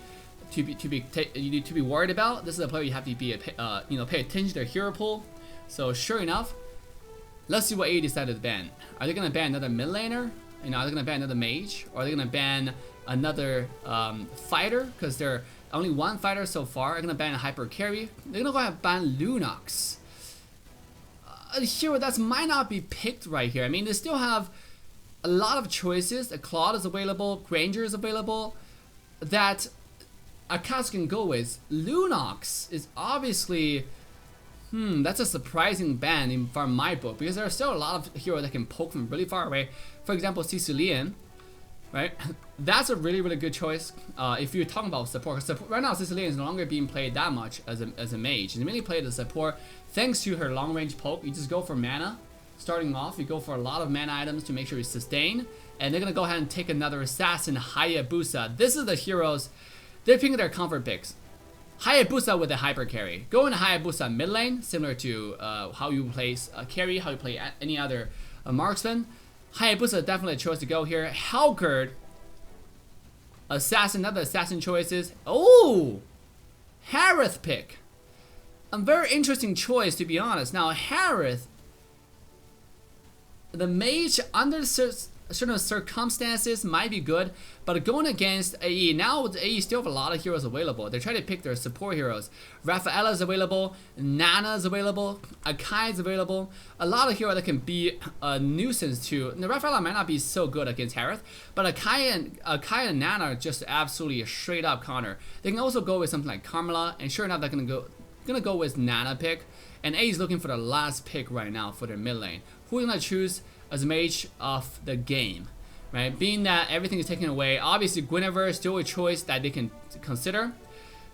worried about. This is a player you have to be pay attention to their hero pool. So sure enough, let's see what AE decided to ban. Are they gonna ban another mid laner? Are they gonna ban another mage? Or are they gonna ban another fighter? Because they're only one fighter so far. They're gonna ban a hyper carry. They're gonna go ahead and ban Lunox. A hero that might not be picked right here. I mean, they still have a lot of choices. A Claude is available, Granger is available, that Akatsuki can go with. Lunox is obviously, that's a surprising ban from my book, because there are still a lot of heroes that can poke from really far away. For example, Sicilian, right? That's a really, really good choice if you're talking about support. Right now, Sicilian is no longer being played that much as a mage. She's mainly played as support thanks to her long-range poke. You just go for mana. Starting off, you go for a lot of mana items to make sure you sustain. And they're going to go ahead and take another Assassin, Hayabusa. This is the heroes. They're picking their comfort picks. Hayabusa with a hyper carry. Go into Hayabusa mid lane, similar to how you play carry, how you play any other marksman. Hayabusa definitely a choice to go here. Halkerd, Assassin, another Assassin choices. Oh! Harith pick. A very interesting choice, to be honest. Now, Harith, the mage under certain circumstances might be good, but going against AE, now with AE still have a lot of heroes available. They're trying to pick their support heroes. Rafaela is available, Nana is available, Akai is available. A lot of heroes that can be a nuisance to. Now, Rafaela might not be so good against Harith, but Akai and Nana are just absolutely a straight up counter. They can also go with something like Carmela, and sure enough, they're gonna go with Nana pick. And AE is looking for the last pick right now for their mid lane. Who are you gonna choose as mage of the game, right? Being that everything is taken away, obviously Guinevere is still a choice that they can consider.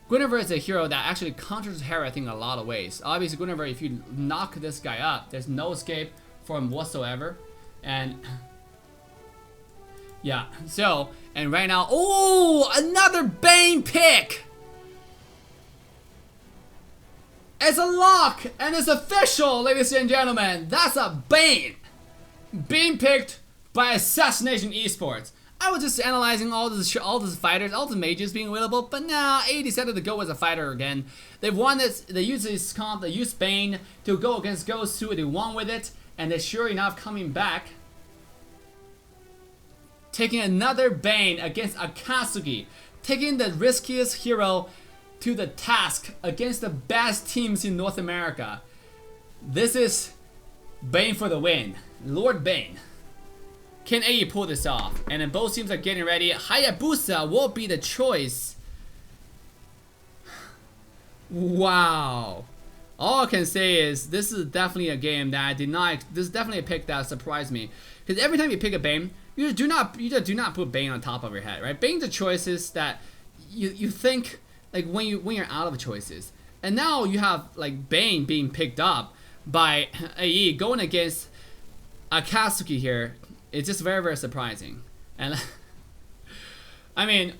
Guinevere is a hero that actually counters Harith in a lot of ways. Obviously Guinevere, if you knock this guy up, there's no escape for him whatsoever. And yeah, so, and right now, oh, another Bane pick! It's a lock, and it's official, ladies and gentlemen. That's a Bane being picked by Assassination Esports. I was just analyzing all these fighters, all the mages being available, but now AE decided to go as a fighter again. They've won this. They used this comp. They used Bane to go against Ghost 2. They won with it, and they're sure enough coming back, taking another Bane against Akatsuki, taking the riskiest hero to the task against the best teams in North America. This is Bane for the win. Lord Bane. Can AE pull this off? And then both teams are getting ready. Hayabusa will be the choice. Wow. All I can say is this is definitely a game that I did not. This is definitely a pick that surprised me. Because every time you pick a Bane, you just do not put Bane on top of your head, right? Bane's the choices that you think, like when you're out of choices. And now you have like Bane being picked up by AE going against Akatsuki here. It's just very, very surprising. And I mean,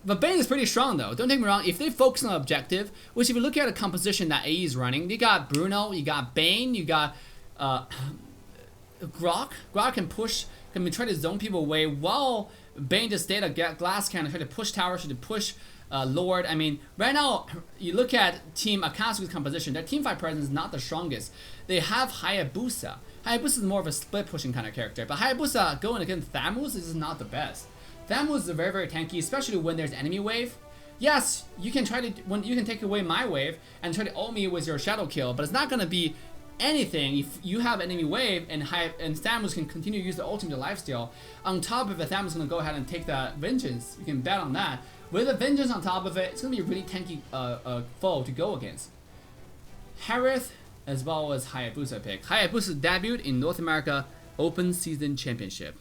but Bane is pretty strong though. Don't take me wrong. If they focus on the objective, which if you look at a composition that AE is running, you got Bruno, you got Bane, you got Grok. Grok can try to zone people away while Bane just stayed a glass cannon, try to push towers, try to push Lord. I mean, right now, you look at Team Akatsuki's composition, their team fight presence is not the strongest. They have Hayabusa. Hayabusa is more of a split pushing kind of character, but Hayabusa going against Thamus is not the best. Thamus is very, very tanky, especially when there's enemy wave. Yes, you can you can take away my wave and try to ult me with your shadow kill, but it's not gonna be anything if you have enemy wave and Thamus can continue to use the ultimate lifesteal. On top of it, Thamus is gonna go ahead and take that vengeance. You can bet on that. With a Vengeance on top of it, it's going to be a really tanky foe to go against. Harith as well as Hayabusa pick. Hayabusa debuted in North America Open Season Championship.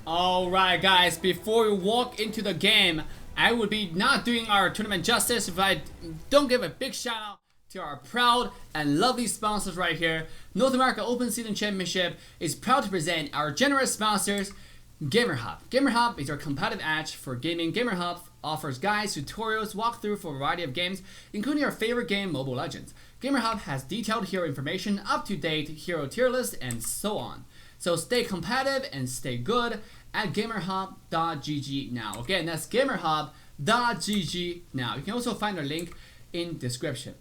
Alright guys, before we walk into the game, I would be not doing our tournament justice if I don't give a big shout out to our proud and lovely sponsors right here. North America Open Season Championship is proud to present our generous sponsors, Gamerhub. Gamerhub is our competitive edge for gaming. Gamerhub offers guides, tutorials, walkthrough for a variety of games, including our favorite game, Mobile Legends. Gamerhub has detailed hero information, up-to-date hero tier list, and so on. So stay competitive and stay good at gamerhub.gg now. Again, that's gamerhub.gg now. You can also find our link in description.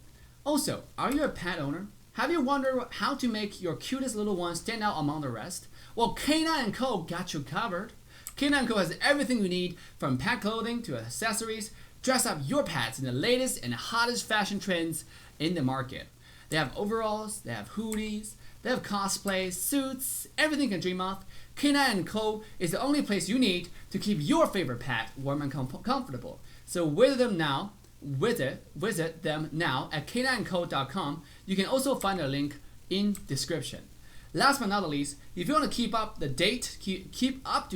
Also, are you a pet owner? Have you wondered how to make your cutest little one stand out among the rest? Well, K9 & Co. got you covered. K9 & Co. has everything you need, from pet clothing to accessories. Dress up your pets in the latest and hottest fashion trends in the market. They have overalls, they have hoodies, they have cosplay, suits, everything you can dream of. K9 & Co. is the only place you need to keep your favorite pet warm and comfortable. So visit them now at k9co.com. You can also find a link in description. Last but not least, if you want to keep up to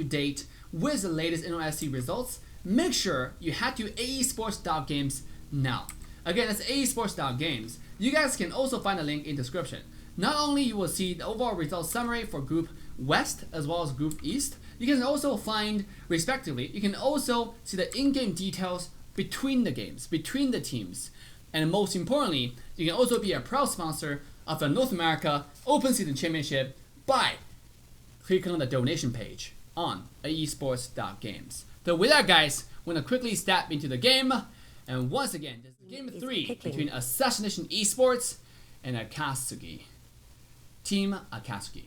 date with the latest NOSC results, make sure you head to aesports.games now. Again, that's aesports.games. You guys can also find a link in description. Not only you will see the overall results summary for Group West as well as Group East, you can also find, respectively, you can also see the in-game details between the games, between the teams. And most importantly, you can also be a proud sponsor of the North America Open Season Championship by clicking on the donation page on aesports.games. So with that guys, we're going to quickly step into the game. And once again, this is game 3 between Assassination Esports and Akatsuki. Team Akatsuki.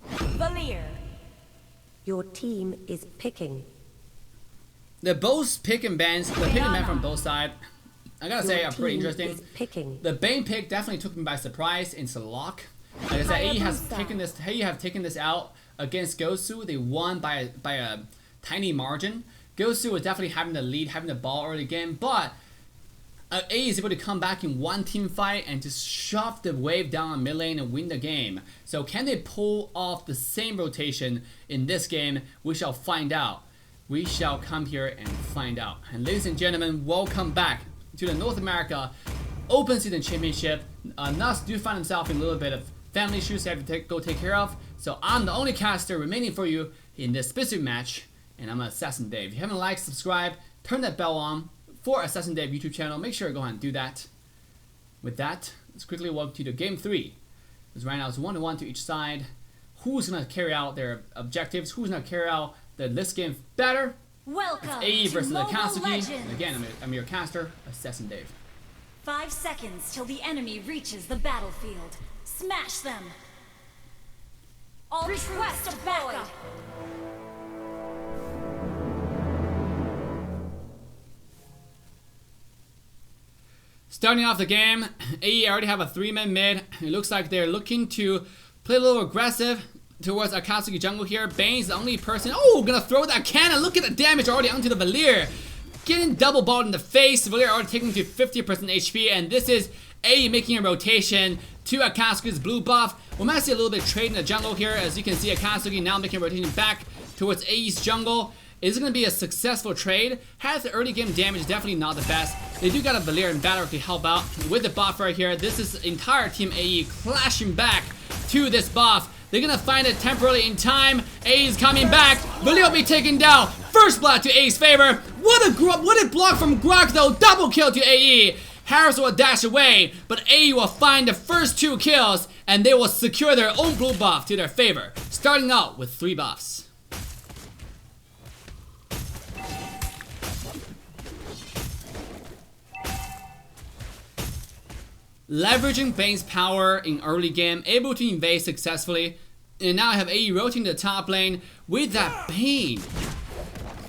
Valir. Your team is picking. They're both picking bands. The picking band from both sides, I gotta say, are pretty interesting. The Bane pick definitely took me by surprise. It's a lock. Like I said, AE have taken this out against Gosu. They won by a tiny margin. Gosu was definitely having the lead, having the ball early game, but AE is able to come back in one team fight and just shove the wave down on mid lane and win the game. So can they pull off the same rotation in this game? We shall find out. We shall come here and find out. And ladies and gentlemen, welcome back to the North America Open Season Championship. NOSC do find himself in a little bit of family issues they have to go take care of. So I'm the only caster remaining for you in this specific match, and I'm Assassin Dave. If you haven't liked, subscribe, turn that bell on for Assassin Dave YouTube channel. Make sure to go ahead and do that. With that, let's quickly walk to the game 3. Because right now it's 1-1 to each side. Who's going to carry out their objectives? Who's going to carry out this game better? Welcome it's AE versus to Akatsuki. And again, I'm your caster, Assassin Dave. 5 seconds till the enemy reaches the battlefield. Smash them. All request a backup. Starting off the game, AE already have a 3-man mid. It looks like they're looking to play a little aggressive towards Akatsuki jungle here. Bane's the only person. Oh, gonna throw that cannon. Look at the damage already onto the Valir. Getting double balled in the face. Valir already taking to 50% HP, and this is AE making a rotation to Akatsuki's blue buff. We might see a little bit of trade in the jungle here. As you can see, Akatsuki now making a rotation back towards AE's jungle. Is it going to be a successful trade? Has the early game damage, definitely not the best. They do got a Valir in battle to help out with the buff right here. This is entire team AE clashing back to this buff. They're gonna find it temporarily in time. A's coming back. Billy will be taken down. First blood to A's favor. What a block from Grok though. Double kill to AE. Harris will dash away, but AE will find the first 2 kills, and they will secure their own blue buff to their favor, starting out with 3 buffs. Leveraging Bane's power in early game, able to invade successfully, and now I have AE rotating the top lane with that Bane.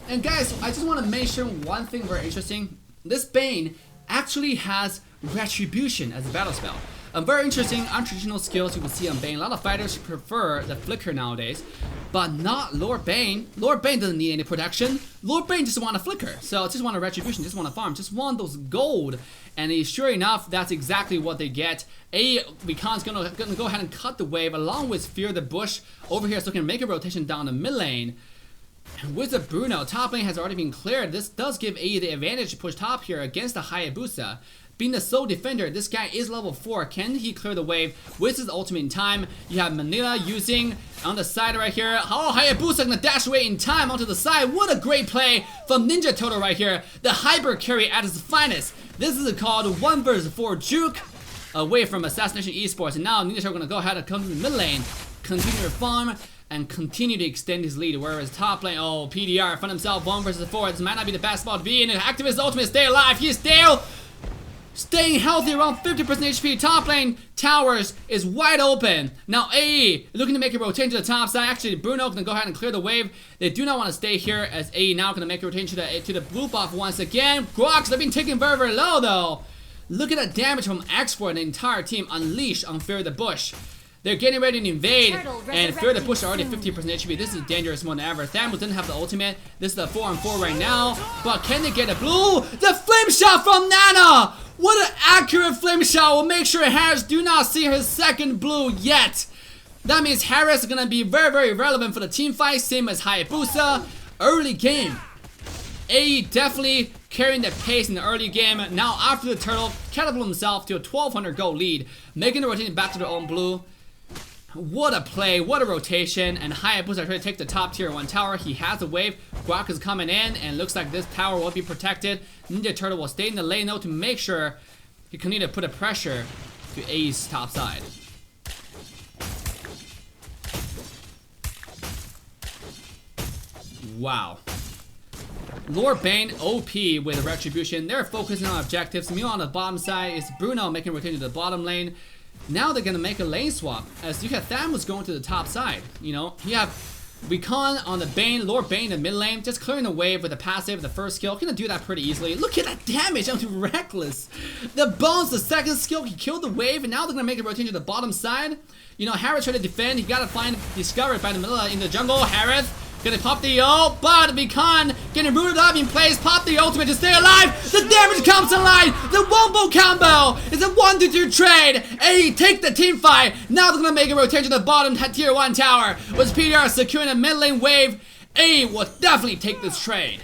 And guys, I just want to mention one thing very interesting. This Bane actually has Retribution as a battle spell. A very interesting untraditional skills you can see on Bane. A lot of fighters prefer the Flicker nowadays, but not Lord Bane. Lord Bane doesn't need any protection. Lord Bane just want a Flicker, so just want a Retribution, just want a farm, just want those gold. And sure enough, that's exactly what they get. Becon's gonna go ahead and cut the wave along with Fear the Bush over here, so can make a rotation down the mid lane. And with the Bruno, top lane has already been cleared. This does give AE the advantage to push top here against the Hayabusa. Being the sole defender, this guy is level 4. Can he clear the wave with his ultimate in time? You have Manila using on the side right here. Oh, Hayabusa gonna dash away in time onto the side. What a great play from Ninja Turtle right here. The hyper carry at its finest. This is called 1 vs 4 juke away from Assassination Esports. And now Ninja Turtle gonna go ahead and come to the mid lane, continue to farm, and continue to extend his lead. Whereas top lane, oh, PDR found himself 1 vs 4. This might not be the best spot to be in. And activate his ultimate, stay alive. He's still staying healthy, around 50% HP. Top lane towers is wide open. Now AE looking to make a rotation to the top side. Actually, Bruno gonna go ahead and clear the wave. They do not want to stay here, as AE now gonna make a rotation to the blue buff once again. Grox, they've been taken very, very low though. Look at that damage from X4 and the entire team unleashed on Fear the Bush. They're getting ready to invade, and Fear the Bush are already 50% HP. This is dangerous more than ever. Thanos doesn't have the ultimate. This is a 4-on-4 right now. But can they get a blue? The flame shot from Nana! What an accurate flame shot will make sure Harris do not see his second blue yet. That means Harris is going to be very, very relevant for the team fight, same as Hayabusa. Early game. AE definitely carrying the pace in the early game. Now after the turtle, catapult himself to a 1200 gold lead, making the rotation back to their own blue. What a play, what a rotation, and Hayabusa trying to take the top tier 1 tower. He has a wave, Guak is coming in, and looks like this tower will be protected. Ninja Turtle will stay in the lane though to make sure he can need to put a pressure to A's top side. Wow. Lord Bane OP with Retribution. They're focusing on objectives. Meanwhile on the bottom side is Bruno making a rotation to the bottom lane. Now they're gonna make a lane swap, as you have Thamus going to the top side. You know, you have Recon on the Bane, Lord Bane in the mid lane, just clearing the wave with the passive of the first skill. Gonna do that pretty easily. Look at that damage onto Reckless. The bones, the second skill, he killed the wave, and now they're gonna make a rotation to the bottom side. You know, Harris trying to defend, he gotta find discovered by the middle in the jungle. Harris gonna pop the ult, but Beacon getting rooted up in place, pop the ultimate to stay alive. The damage comes to light. The wombo combo is a 1-2 trade. AE take the team fight. Now they're gonna make a rotation to the bottom tier 1 tower. With PDR securing a mid lane wave, AE will definitely take this trade.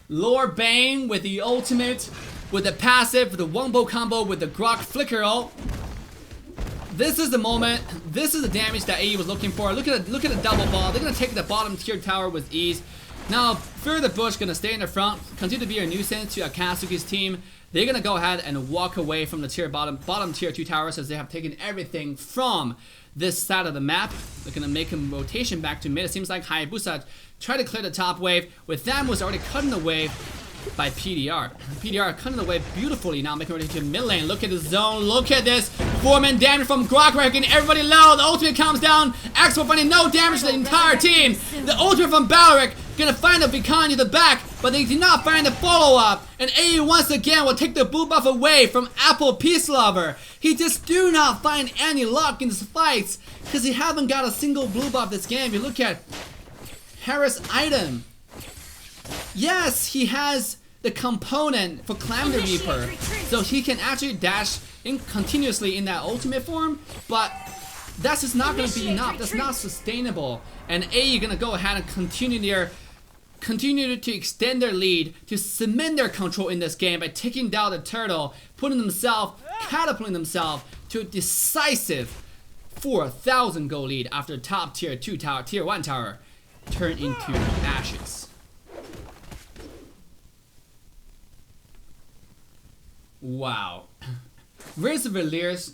Lord Bane with the ultimate, with the passive, with the wombo combo, with the Grok flicker ult. This is the moment. This is the damage that AE was looking for. Look at the double ball. They're gonna take the bottom tier tower with ease. Now, Fear the Bush gonna stay in the front, continue to be a nuisance to Akatsuki's team. They're gonna go ahead and walk away from the bottom tier 2 towers, as they have taken everything from this side of the map. They're gonna make a rotation back to mid. It seems like Hayabusa tried to clear the top wave. With them was already cutting the wave by PDR. PDR cutting the way beautifully now, making ready to mid lane. Look at the zone. Look at this. 4-man damage from Grok, getting everybody low. The ultimate comes down. Axel finding no damage to the entire team. The ultimate from Balric gonna find the Vikan to the back, but they did not find the follow-up. And AE once again will take the blue buff away from Apple Peace Lover. He just do not find any luck in these fights, because he haven't got a single blue buff this game. You look at Harris' item. Yes, he has the component for Calamity Reaper, so he can actually dash in continuously in that ultimate form, but that's just not going to be enough. That's not sustainable. And AE gonna go ahead and continue to extend their lead, to cement their control in this game by taking down the turtle, putting themselves, catapulting themselves to a decisive 4,000 gold lead after top tier 2 tower, tier 1 tower turned into ashes. Wow. Where's the Valier's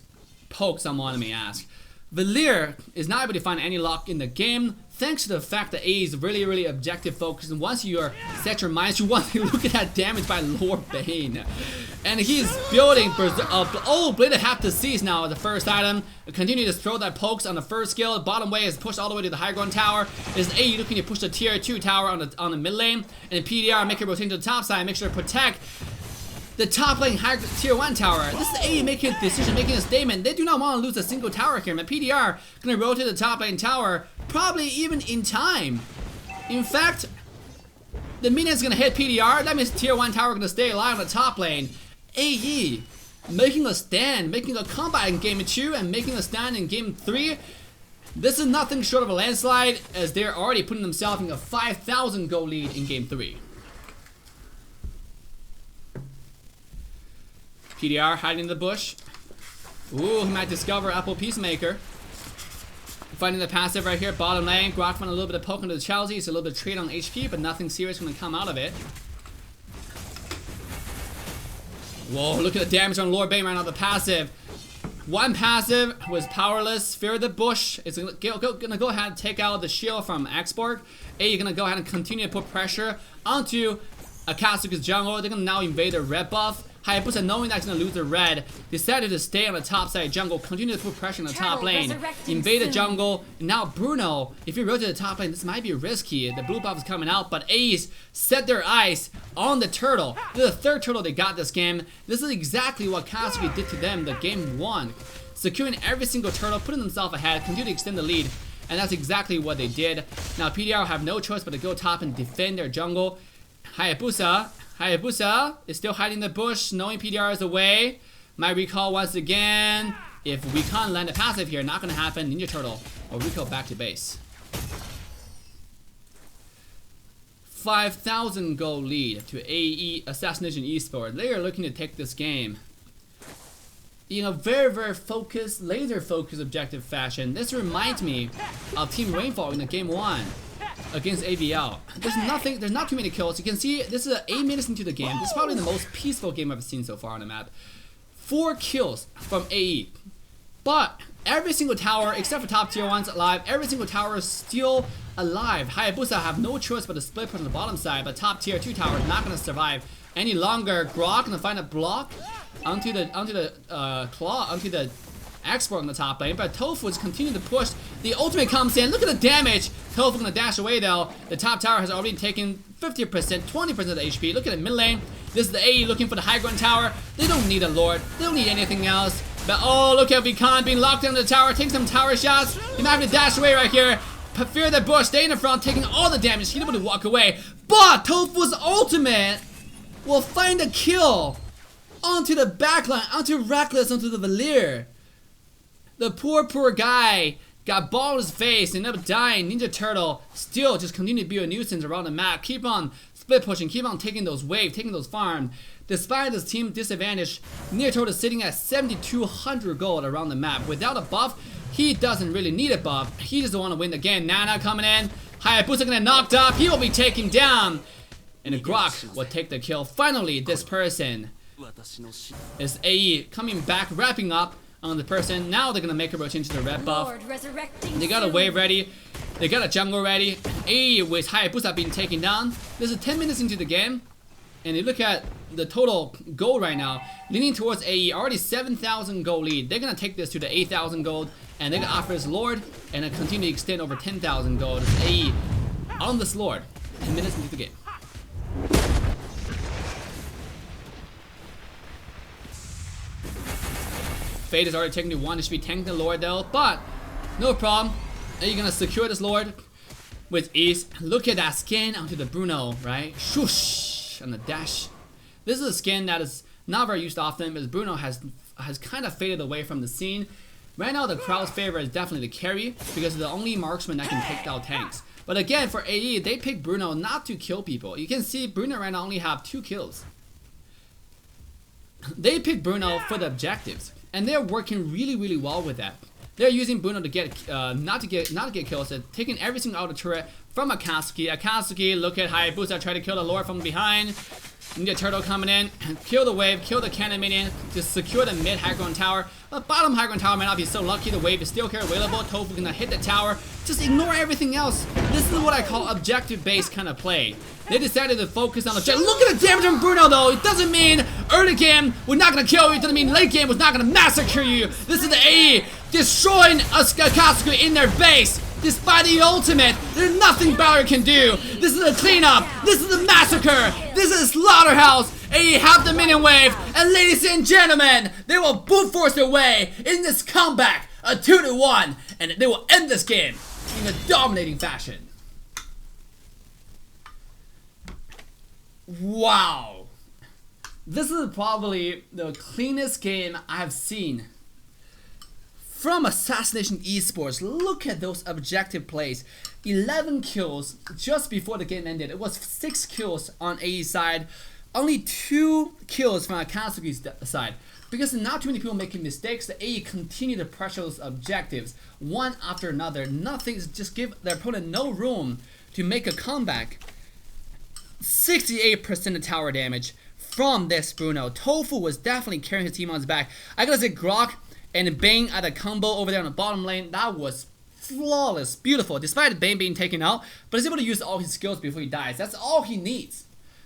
poke, someone may ask. Valier is not able to find any luck in the game thanks to the fact that A is really objective focused, and once you are set your minds, you want to look at that damage by Lord Bane. And he's building oh, Blade of Half the Seas now as the first item. Continue to throw that pokes on the first skill. The bottom way is pushed all the way to the high ground tower. Is A looking to push the tier 2 tower on the mid lane, and PDR make it rotate to the top side, make sure to protect the top lane high tier 1 tower. This is A making a decision, making a statement. They do not want to lose a single tower here. My PDR gonna rotate the top lane tower, probably even in time. In fact, the minion's gonna hit PDR. That means tier 1 tower gonna stay alive on the top lane. AE making a stand, making a comeback in game 2 and making a stand in game 3. This is nothing short of a landslide, as they're already putting themselves in a 5,000 goal lead in game 3. PDR hiding in the bush. Ooh, he might discover Apple Peacemaker. Finding the passive right here, bottom lane. Grokman a little bit of poke into the Chelsea. It's a little bit of trade on HP, but nothing serious going to come out of it. Whoa, look at the damage on Lord Bane right now, the passive. One passive was powerless. Fear the bush. It's gonna go ahead and take out the shield from Export. You're gonna go ahead and continue to put pressure onto Akatsuki's jungle. They're gonna now invade the red buff. Hayabusa, knowing that he's gonna lose the red, decided to stay on the top side jungle, continue to put pressure on the top lane, invade the jungle. And now Bruno, if you rotate the top lane, this might be risky. The blue buff is coming out, but Ace set their eyes on the turtle. This is the third turtle they got this game. This is exactly what Akatsuki did to them the game 1. Securing every single turtle, putting themselves ahead, continue to extend the lead, and that's exactly what they did. Now PDR have no choice but to go top and defend their jungle. Hayabusa is still hiding in the bush, knowing PDR is away. Might recall once again. If we can't land a passive here, not gonna happen. Ninja Turtle or recall back to base. 5,000 goal lead to AE Assassination Esports. They are looking to take this game in a very focused, laser focused objective fashion. This reminds me of Team Rainfall in the game 1 against AVL. There's not too many kills. You can see this is 8 minutes into the game. This is probably the most peaceful game I've seen so far on the map. 4 kills from AE. But every single tower, except for top tier 1's alive, every single tower is still alive. Hayabusa have no choice but to split push on the bottom side, but top tier 2 tower is not gonna survive any longer. Grok gonna find a block onto the Export on the top lane, but Tofu is continuing to push. The ultimate comes in. Look at the damage. Tofu gonna dash away though. The top tower has already taken 50%, 20% of the HP. Look at the mid lane. This is the AE looking for the high ground tower. They don't need a Lord. They don't need anything else. But oh, look at Vikan being locked into the tower, taking some tower shots. He might have to dash away right here. Fear the bush, stay in the front, taking all the damage. He's able to walk away. But Tofu's ultimate will find a kill onto the backline, onto Reckless, onto the Valier. The poor guy got ball in his face and ended up dying. Ninja Turtle still just continue to be a nuisance around the map. Keep on split pushing, keep on taking those waves, taking those farms. Despite this team disadvantage, Ninja Turtle is sitting at 7,200 gold around the map. Without a buff, he doesn't really need a buff. He just want to win the game. Nana coming in. Hayabusa gonna knocked up. He will be taken down. And the Grok will take the kill. Finally, this person is AE coming back, wrapping up on the person. Now they're gonna make a rotation to the red buff. They got a wave ready. They got a jungle ready. AE with Hayabusa being taken down. This is 10 minutes into the game. And you look at the total gold right now, leaning towards AE, already 7,000 gold lead. They're gonna take this to the 8,000 gold, and they're gonna offer this Lord, and then continue to extend over 10,000 gold. It's AE on this Lord, 10 minutes into the game. Fate is already taking to 1 HP, tanking the Lord though, but no problem. Are you gonna secure this Lord with ease? Look at that skin onto the Bruno, right? Shoosh on the dash. This is a skin that is not very used often, because Bruno has kind of faded away from the scene. Right now, the crowd's favorite is definitely the carry, because it's the only marksman that can take out tanks. But again, for AE, they pick Bruno not to kill people. You can see Bruno right now only have 2 kills. They pick Bruno for the objectives. and they're working really well with that. They're using Bruno to get not to get kills, they're taking everything out of the turret from Akatsuki. Akatsuki, look at Hayabusa try to kill the Lord from behind. Ninja Turtle coming in, kill the wave, kill the cannon minion to secure the mid high ground tower. But bottom high ground tower might not be so lucky. The wave is still here available. Tofu gonna hit the tower. Just ignore everything else. This is what I call objective-based kind of play. They decided to focus on objective. Look at the damage on Bruno though. It doesn't mean early game we're not gonna kill you. It doesn't mean late game we're not gonna massacre you. This is the AE destroying Akatsuki in their base. Despite the ultimate, there's nothing Balor can do. This is a cleanup. This is a massacre. This is a slaughterhouse. AE have the minion wave. And ladies and gentlemen, they will brute force their way in this comeback. A 2-1. And they will end this game in a dominating fashion. Wow. This is probably the cleanest game I have seen from Assassination Esports. Look at those objective plays. 11 kills just before the game ended. It was 6 kills on AE's side. Only 2 kills from Akatsuki's side. Because not too many people making mistakes, the AE continue to pressure those objectives one after another. Nothing, just give their opponent no room to make a comeback. 68% of tower damage from this Bruno. Tofu was definitely carrying his team on his back. I gotta say, Grok and Bane at a combo over there on the bottom lane, that was flawless, beautiful. Despite Bane being taken out, but he's able to use all his skills before he dies. That's all he needs.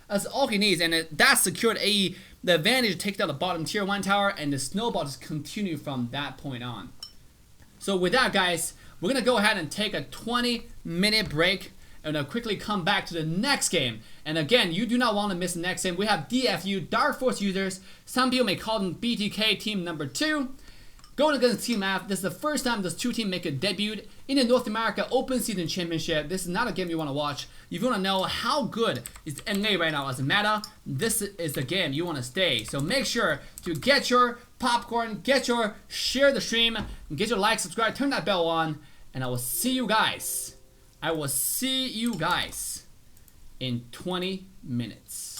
That's all he needs, and that secured AE the advantage to take down the bottom tier 1 tower, and the snowball just continue from that point on. So with that, guys, we're gonna go ahead and take a 20-minute break, and I'll quickly come back to the next game. And again, you do not want to miss the next game. We have DFU, Dark Force users. Some people may call them BTK team number 2. Going against Team F, this is the first time those two teams make a debut in the North America Open Season Championship. This is not a game you want to watch. If you want to know how good is NA right now as a meta, this is the game you want to stay. So make sure to get your popcorn, share the stream, get your like, subscribe, turn that bell on, and I will see you guys. I will see you guys in 20 minutes.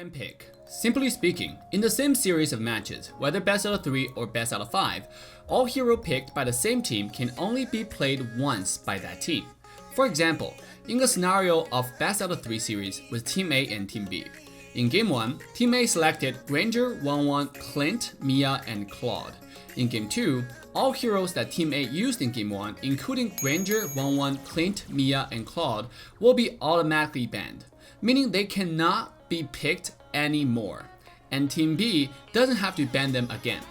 ban pick. Simply speaking, in the same series of matches, whether best out of 3 or best out of 5, all hero picked by the same team can only be played once by that team. For example, in a scenario of best out of 3 series with Team A and Team B. In Game 1, Team A selected Granger, 1-1, Clint, Mia, and Claude. In Game 2, all heroes that Team A used in Game 1, including Granger, 1-1, Clint, Mia, and Claude, will be automatically banned, meaning they cannot be picked anymore, and Team B doesn't have to ban them again.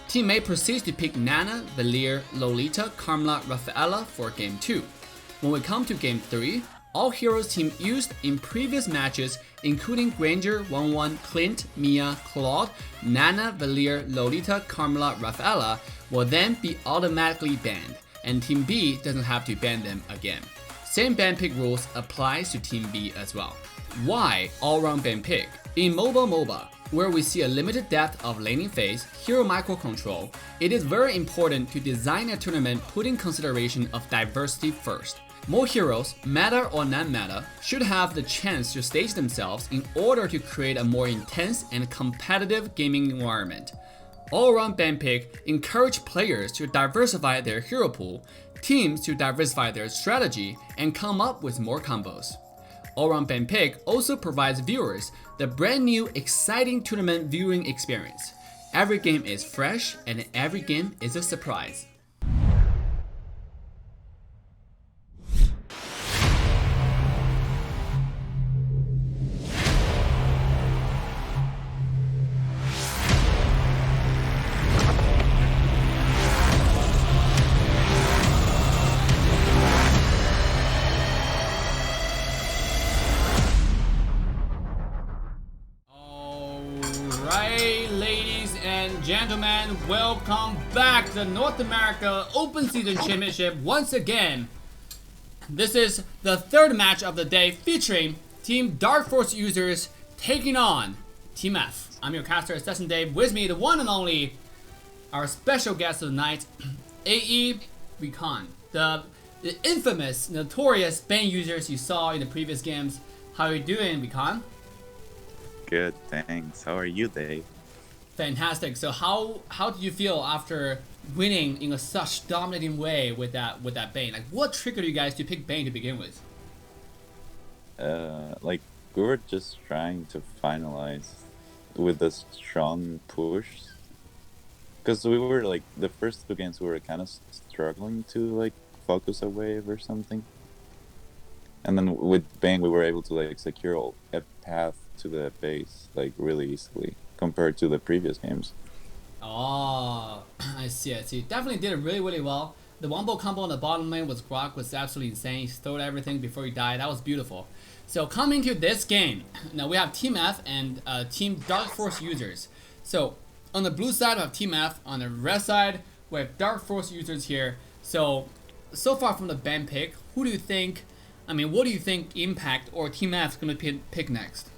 Team A proceeds to pick Nana, Valier, Lolita, Carmela, Rafaela for Game 2. When we come to Game 3, all heroes team used in previous matches, including Granger, 1-1, Clint, Mia, Claude, Nana, Valier, Lolita, Carmela, Rafaela, will then be automatically banned, and Team B doesn't have to ban them again. Same ban pick rules applies to Team B as well. Why all-round ban pick? In mobile MOBA, where we see a limited depth of laning phase, hero microcontrol, it is very important to design a tournament putting consideration of diversity first. More heroes, meta or non-meta, should have the chance to stage themselves in order to create a more intense and competitive gaming environment. All-around ban pick encourage players to diversify their hero pool, teams to diversify their strategy, and come up with more combos. All-around ban pick also provides viewers the brand new exciting tournament viewing experience. Every game is fresh and every game is a surprise. Gentlemen, welcome back to the North America Open Season Championship once again. This is the third match of the day featuring Team Dark Force users taking on Team F. I'm your caster, Assassin Dave. With me, the one and only, our special guest of the night, AE Recon. The infamous, notorious ban users you saw in the previous games. How are you doing, Recon? Good, thanks. How are you, Dave? Fantastic. So how did you feel after winning in a such dominating way with that Bane? Like, what triggered you guys to pick Bane to begin with? Like, we were just trying to finalize with a strong push, because we were like the first 2 games we were kind of struggling to like focus a wave or something, and then with Bane we were able to like secure a path to the base like really easily compared to the previous games. Oh, I see. Definitely did it really well. The wombo combo on the bottom lane with Grok was absolutely insane. He stole everything before he died. That was beautiful. So coming to this game, now we have Team F and Team Dark Force users. So on the blue side we have Team F. On the red side we have Dark Force users here. So far from the ban pick, who do you think, what do you think Impact or Team F is going to pick next?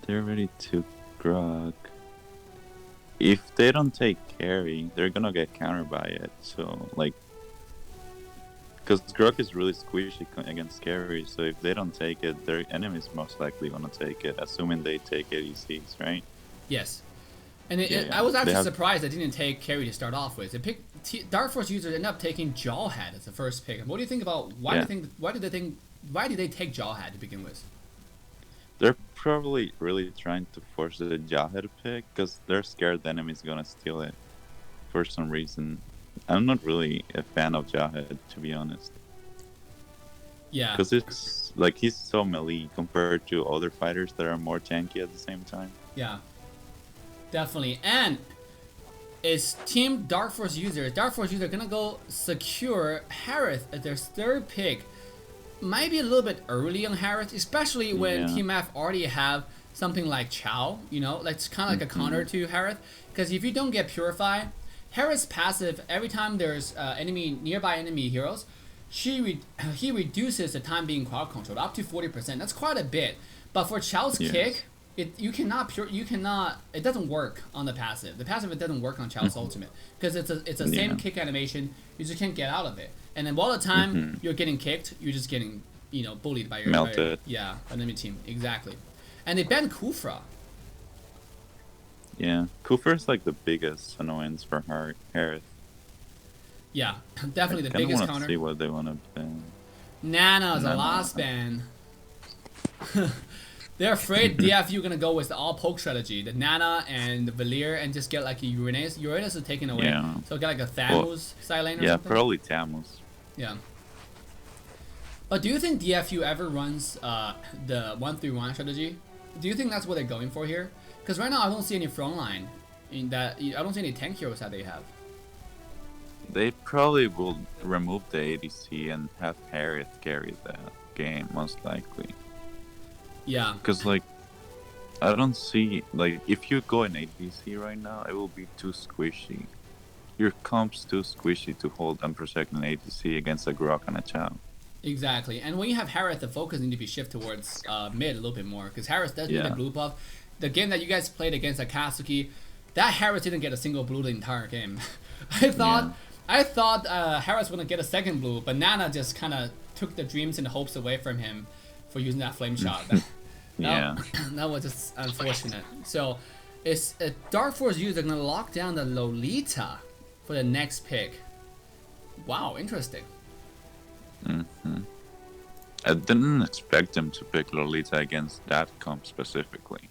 They're ready to Grok. If they don't take carry, they're gonna get countered by it. So like, because Grok is really squishy against carry, so if they don't take it, their enemies most likely gonna take it, assuming they take ADCs, right? Yes. And I was actually surprised they didn't take carry to start off with. They picked Dark Force users ended up taking Jawhead as the first pick. What do you think about why did they take Jawhead to begin with? They're probably really trying to force the Jawhead pick because they're scared the enemy's gonna steal it for some reason. I'm not really a fan of Jawhead, to be honest. Yeah. Because it's like he's so melee compared to other fighters that are more tanky at the same time. Yeah. Definitely. And is Team Dark Force user gonna go secure Harith as their third pick? Might be a little bit early on Harith, especially when Team F already have something like Chow, that's kind of like a counter to Harith. Because if you don't get Purify, Harith's passive, every time there's nearby enemy heroes, he reduces the time being crowd controlled up to 40%. That's quite a bit. But for Chow's kick, you cannot it doesn't work on the passive. The passive, it doesn't work on Chao's ultimate because it's a same kick animation. You just can't get out of it. And then all the time you're getting kicked, you're just getting bullied by your Melted. enemy team. Exactly. And they banned Kufra. Yeah, Kufra is like the biggest annoyance for Harith. Yeah, definitely the I biggest want to counter. see what they want to ban. Nana is a Nana. last ban. They're afraid DFU gonna go with the all poke strategy, the Nana and the Valir, and just get like a Uranus. Uranus is taken away, Yeah. so get like a Thamus side lane or Yeah, something. probably Tamus. Yeah. But do you think DFU ever runs the 1-3-1 strategy? Do you think that's what they're going for here? Because right now I don't see any front line in that. I don't see any tank heroes that they have. They probably will remove the ADC and have Harith carry the game, most likely. Yeah. Because, like, I don't see, like, if you go in ADC right now, it will be too squishy. Your comp's too squishy to hold unprotected ADC against a Grok and a Chow. Exactly. And when you have Harith, the focus needs to be shifted towards mid a little bit more. Because Harith does need a blue buff. The game that you guys played against Akatsuki, that Harith didn't get a single blue the entire game. I thought Harris was gonna get a second blue, but Nana just kind of took the dreams and hopes away from him for using that flame shot. That was just unfortunate. So, it's Dark Force user gonna lock down the Lolita for the next pick. Wow, interesting. I didn't expect them to pick Lolita against that comp specifically.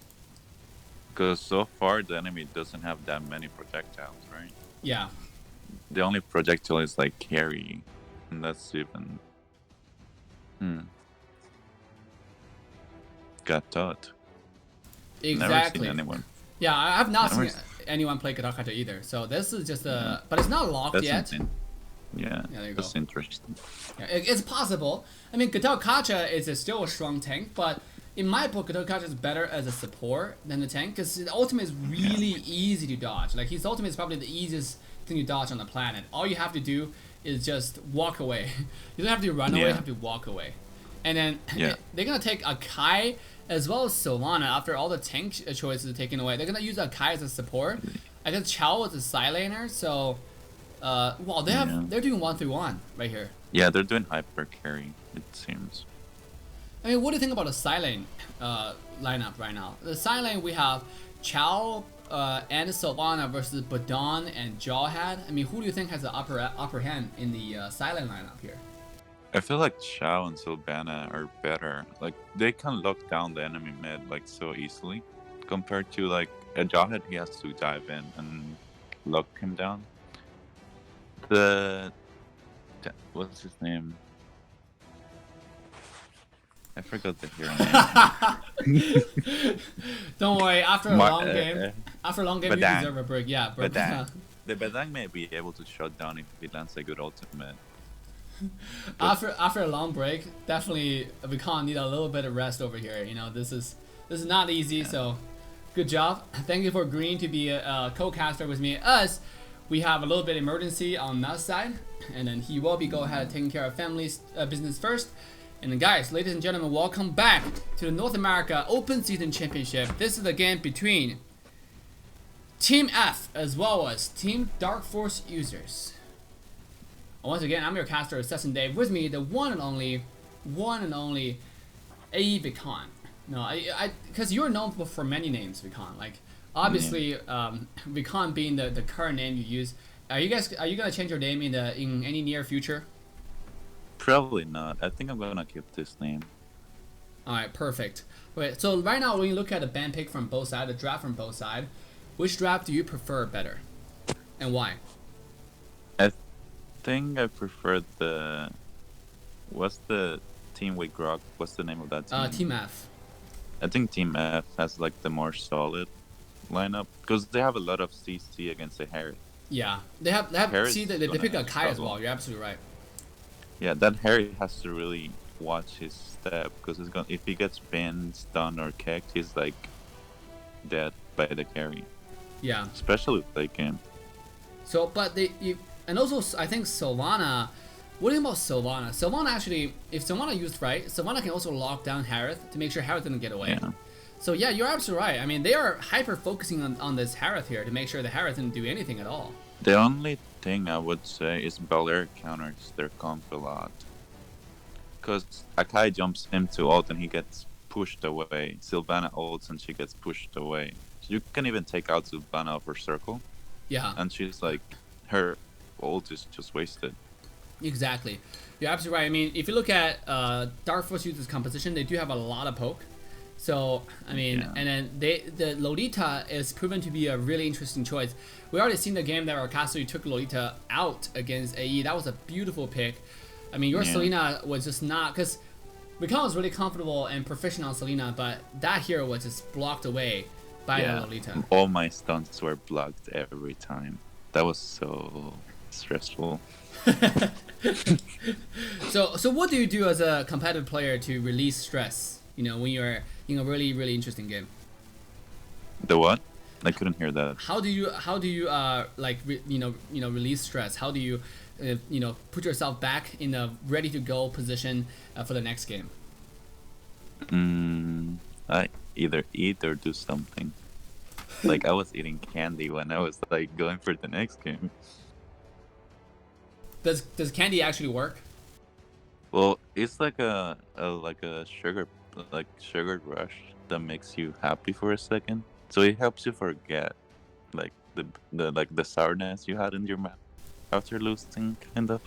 Because so far the enemy doesn't have that many projectiles, right? Yeah. The only projectile is like carry, and that's even. Got taught. Exactly. Never seen anyone. Yeah, I have not seen anyone play Katakata either. So this is just a, but it's not locked That's yet. Yeah, there you that's go. interesting. Yeah, it's possible. I mean, Gato Kacha is still a strong tank, but in my book, Gato Kacha is better as a support than the tank because his ultimate is really easy to dodge. Like, his ultimate is probably the easiest thing to dodge on the planet. All you have to do is just walk away. You don't have to run away, you have to walk away. And then they're going to take Akai as well as Sylvana after all the tank choices are taken away. They're going to use Akai as a support. I guess Chao is a side laner, so... well, they're doing 1-3-1 right here. Yeah, they're doing hyper carry, it seems. I mean, what do you think about the side lane lineup right now? The side lane, we have Chao and Sylvana versus Badon and Jawhead. I mean, who do you think has the upper hand in the side lane lineup here? I feel like Chao and Sylvana are better. Like, they can lock down the enemy mid like so easily, compared to like a Jawhead. He has to dive in and lock him down. What's his name? I forgot the hero name. Don't worry. After a long game, you deserve a break. Yeah, but the Badang may be able to shut down if he lands a good ultimate. After a long break, definitely we can't need a little bit of rest over here. You know, this is not easy. So, good job. Thank you for agreeing to be a co-caster with me. We have a little bit of emergency on that side, and then he will be go ahead taking care of family's business first. And then guys, ladies and gentlemen, welcome back to the North America Open Season Championship. This is the game between Team F as well as Team Dark Force users. Once again, I'm your caster, Assassin Dave. With me, the one and only A. Vicon. No, because you're known for many names, Vicon. Like, obviously, Vicon being the current name you use. Are you gonna change your name in any near future? Probably not. I think I'm gonna keep this name. All right, perfect. Wait, so right now when you look at the ban pick from both sides, the draft from both sides, which draft do you prefer better, and why? I think I prefer the. What's the team with Grok? What's the name of that team? Team F. I think Team F has like the more solid lineup because they have a lot of CC against the Harry. Yeah, they have. See, they pick a Kai as well. You're absolutely right. Yeah, that Harry has to really watch his step because if he gets pinned, stunned, or kicked, he's like dead by the carry. Yeah. Especially with late game. So, but and also I think Sylvana. What do you think about Sylvana? Sylvana actually, if Sylvana used right, Sylvana can also lock down Harith to make sure Harith doesn't get away. Yeah. So yeah, you're absolutely right. I mean, they are hyper focusing on this Harith here to make sure the Harith didn't do anything at all. The only thing I would say is Belair counters their comp a lot. Because Akai jumps into ult and he gets pushed away. Sylvana ults and she gets pushed away. So you can even take out Sylvana of her circle. Yeah. And she's like, her ult is just wasted. Exactly. You're absolutely right. I mean, if you look at Dark Force users' composition, they do have a lot of poke. So, I mean, Yeah. and then the Lolita is proven to be a really interesting choice. We already seen the game that Akatsuki took Lolita out against AE. That was a beautiful pick. I mean, your Yeah. Selena was just not, because Raquel was really comfortable and proficient on Selena, but that hero was just blocked away by the Lolita. All my stunts were blocked every time. That was so stressful. So what do you do as a competitive player to release stress? You know, when you're in a really, really interesting game. The what? I couldn't hear that. How do you release stress? How do you put yourself back in a ready to go position for the next game? I either eat or do something. Like I was eating candy when I was like going for the next game. Does candy actually work? Well, it's like a sugar rush that makes you happy for a second. So it helps you forget like the sourness you had in your mouth after losing, kind of.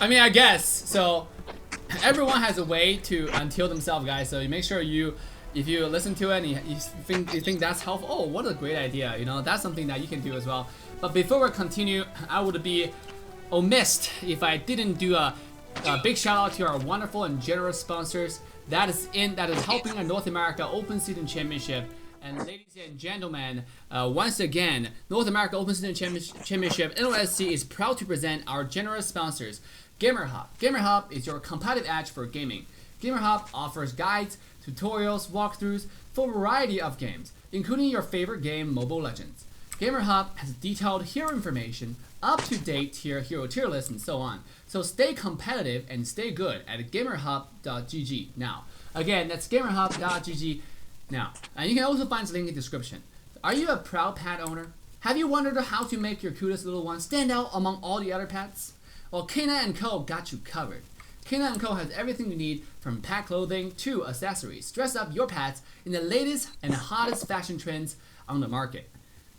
I mean, I guess so. Everyone has a way to until themselves, guys. So you make sure if you listen to it and you think that's helpful, oh, what a great idea. You know, that's something that you can do as well. But before we continue, I would be amiss if I didn't do a big shout out to our wonderful and generous sponsors that is helping our North America Open Season Championship. And ladies and gentlemen, once again, North America Open Season Championship NOSC is proud to present our generous sponsors, Gamerhub. Gamerhub is your competitive edge for gaming. Gamerhub offers guides, tutorials, walkthroughs for a variety of games, including your favorite game, Mobile Legends. Gamerhub has detailed hero information, up-to-date hero tier lists, and so on. So stay competitive and stay good at gamerhub.gg now. Again, that's gamerhub.gg now. And you can also find the link in the description. Are you a proud pet owner? Have you wondered how to make your cutest little one stand out among all the other pets? Well, K9 & Co. got you covered. K9 & Co. has everything you need from pet clothing to accessories. Dress up your pets in the latest and hottest fashion trends on the market.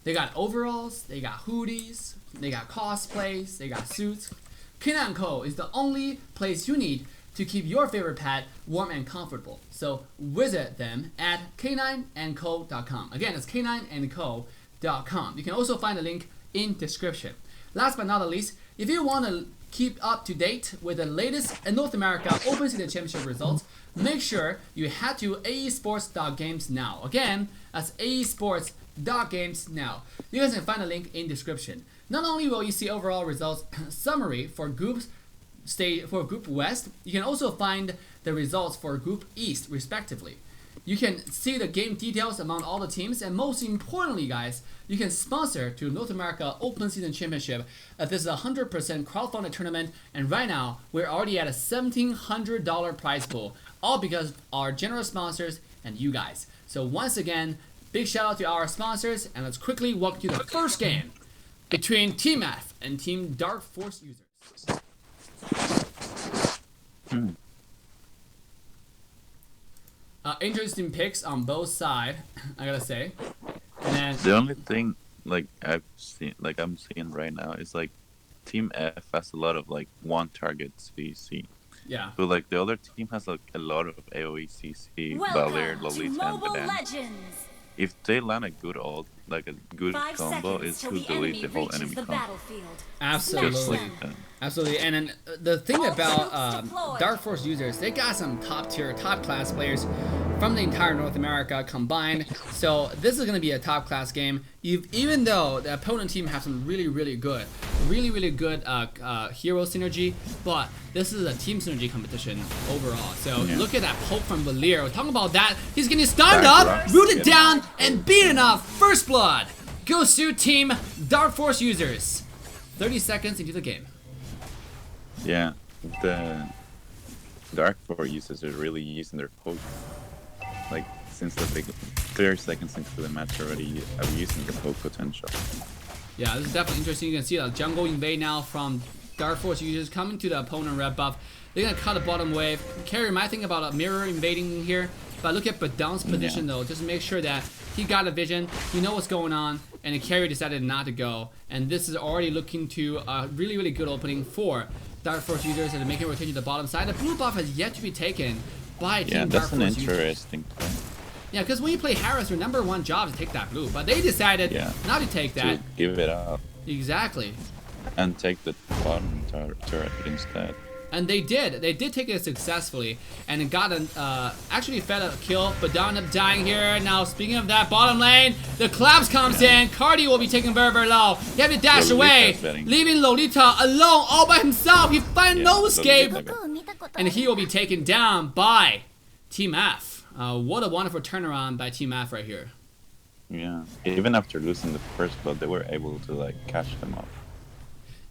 They got overalls, they got hoodies, they got cosplays, they got suits. K9 & Co. is the only place you need to keep your favorite pet warm and comfortable. So visit them at k9andco.com. Again, it's k9andco.com. You can also find the link in description. Last but not least, if you want to keep up to date with the latest North America Open Season Championship results, make sure you head to aesports.games now. Again, that's aesports.games now. You guys can find the link in description. Not only will you see overall results summary for Group West, you can also find the results for Group East respectively. You can see the game details among all the teams, and most importantly, guys, you can sponsor to North America Open Season Championship. This is a 100% crowdfunded tournament, and right now we're already at a $1,700 prize pool, all because of our generous sponsors and you guys. So once again, big shout out to our sponsors, and let's quickly walk through the first game between Team F and Team Dark Force users. Interesting picks on both sides, I gotta say. And then, The only thing I'm seeing right now is like Team F has a lot of like one target CC. yeah. But like the other team has like a lot of AoE CC, Belair, Welcome to Lolita, and Mobile Banana. Legends. If they land a good ult, like a good 5 combo, seconds it's till to the delete enemy the whole reaches enemy the combo. battlefield. Absolutely. Just Smash like them. that. Absolutely, and then the thing All about troops deployed. Dark Force users, they got some top class players from the entire North America combined. So this is going to be a top class game. Even though the opponent team have some really good hero synergy, but this is a team synergy competition overall. So Yeah. look at that poke from Valier. We're talking about that. He's getting stunned Back up, rock. rooted Yeah. down, and beaten up. First blood goes to Team Dark Force users. 30 seconds into the game. Yeah, Dark Force users are really using their poke. Like, since the big 30 seconds into the match already are using the poke potential. Yeah, this is definitely interesting. You can see a jungle invade now from Dark Force users coming to the opponent red buff. They're gonna cut the bottom wave. Carry might think about a mirror invading here, but look at Badon's position though. Just make sure that he got a vision, he know what's going on, and the carry decided not to go. And this is already looking to a really, really good opening for Dark Force users and making rotation to the bottom side. The blue buff has yet to be taken by Team Dark Force users. Yeah, that's an interesting point. Yeah, because when you play Harris, your #1 job is to take that blue, but they decided not to take that. To give it up. Exactly. And take the bottom turret instead. And they did. They did take it successfully, and it got an actually fed a kill, but down up dying here. Now, speaking of that, bottom lane, the collapse comes in. Cardi will be taken very, very low. He have to dash away, leaving Lolita alone, all by himself. He finds no escape, and he will be taken down by Team F. What a wonderful turnaround by Team F right here. Yeah, even after losing the first blood, they were able to like catch them up.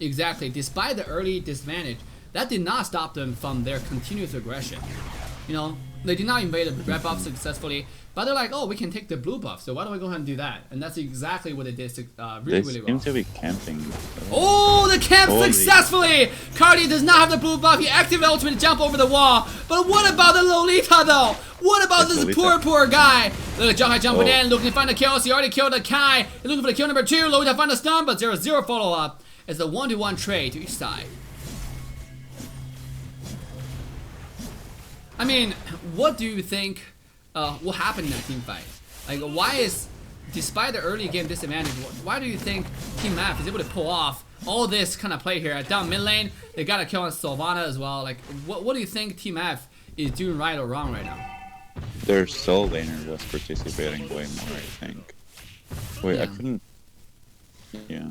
Exactly. Despite the early disadvantage, that did not stop them from their continuous aggression. You know, they did not invade the red buff successfully, but they're like, oh, we can take the blue buff, so why don't we go ahead and do that? And that's exactly what they did really, really well. They seem to be camping. Oh, the camp successfully! Cardi does not have the blue buff. He activated ultimate jump over the wall. But what about the Lolita, though? What about this poor guy? Look at Jahai jumping in, looking to find the kills. He already killed the Kai. He's looking for the kill number 2. Lolita found the stun, but 0-0 follow-up. It's a 1-to-1 trade to each side. I mean, what do you think will happen in that team fight? Like, why is, despite the early game disadvantage, why do you think Team F is able to pull off all this kind of play here? Down mid lane, they got a kill on Sylvana as well. Like, what do you think Team F is doing right or wrong right now? Their soul laner just participating way more, I think. Wait, I couldn't. Yeah.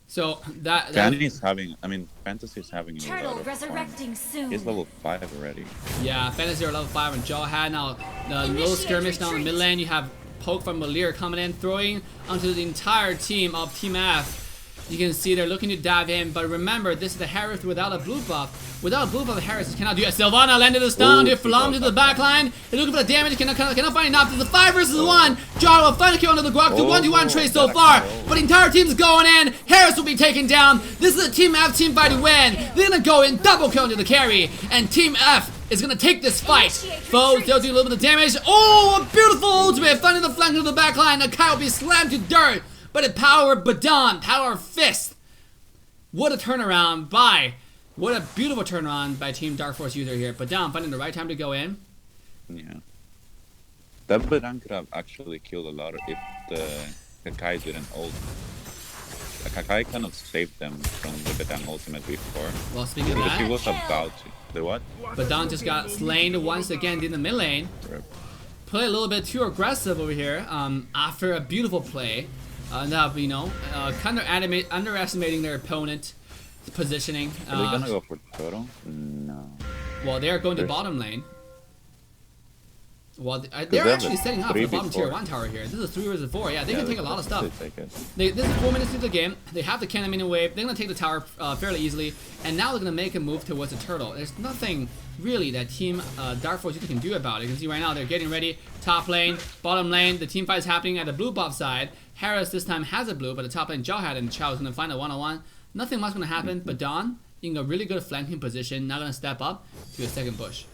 So that Fantasy's having, Fantasy's having a lot of resurrecting soon. He's level 5 already. Yeah, Fantasy are level 5 and Jawhead. Now the little skirmish down the mid lane. You have poke from Malir coming in, throwing onto the entire team of Team F. You can see they're looking to dive in, but remember, this is the Harris without a blue buff. Without a blue buff, Harris cannot do it. Sylvana landed the stun, they flung to the backline. They're looking for the damage, cannot find enough. There's a 5 versus 1. Jar will find a kill under the Guap to 1-to-1 trade so far, but the entire team's going in. Harris will be taken down. This is a Team F team fight to win. They're gonna go in, double kill into the carry, and Team F is gonna take this fight. Foes, they'll do a little bit of damage. Oh, a beautiful ultimate, finding the flank into the backline. The Kai will be slammed to dirt, but it power Badon, power fist. What a turnaround what a beautiful turnaround by Team Dark Force user here. Badon finding the right time to go in. Yeah. That Badon could have actually killed a lot if the Kai didn't ult. The Kai kind of saved them from the Badon ultimate before. Well, speaking of that, he was about to. The what? Badon just got slain once again in the mid lane. Play a little bit too aggressive over here after a beautiful play. You know, kind of underestimating their opponent positioning. Are they gonna go for Toto? No. Well, they are going to bottom lane. Well, they're actually setting up for the bottom tier 1 tower here. This is 3 versus 4. Yeah, they can take a lot of stuff. This is 4 minutes into the game. They have the cannon minion wave. They're going to take the tower fairly easily. And now they're going to make a move towards the turtle. There's nothing really that Team Dark Force can do about it. You can see right now they're getting ready. Top lane, bottom lane. The team fight is happening at the blue buff side. Harris this time has a blue, but the top lane Jawhead and Chow is going to find a 1-on-1. Nothing much going to happen, but Dawn in a really good flanking position. Now going to step up to a second push.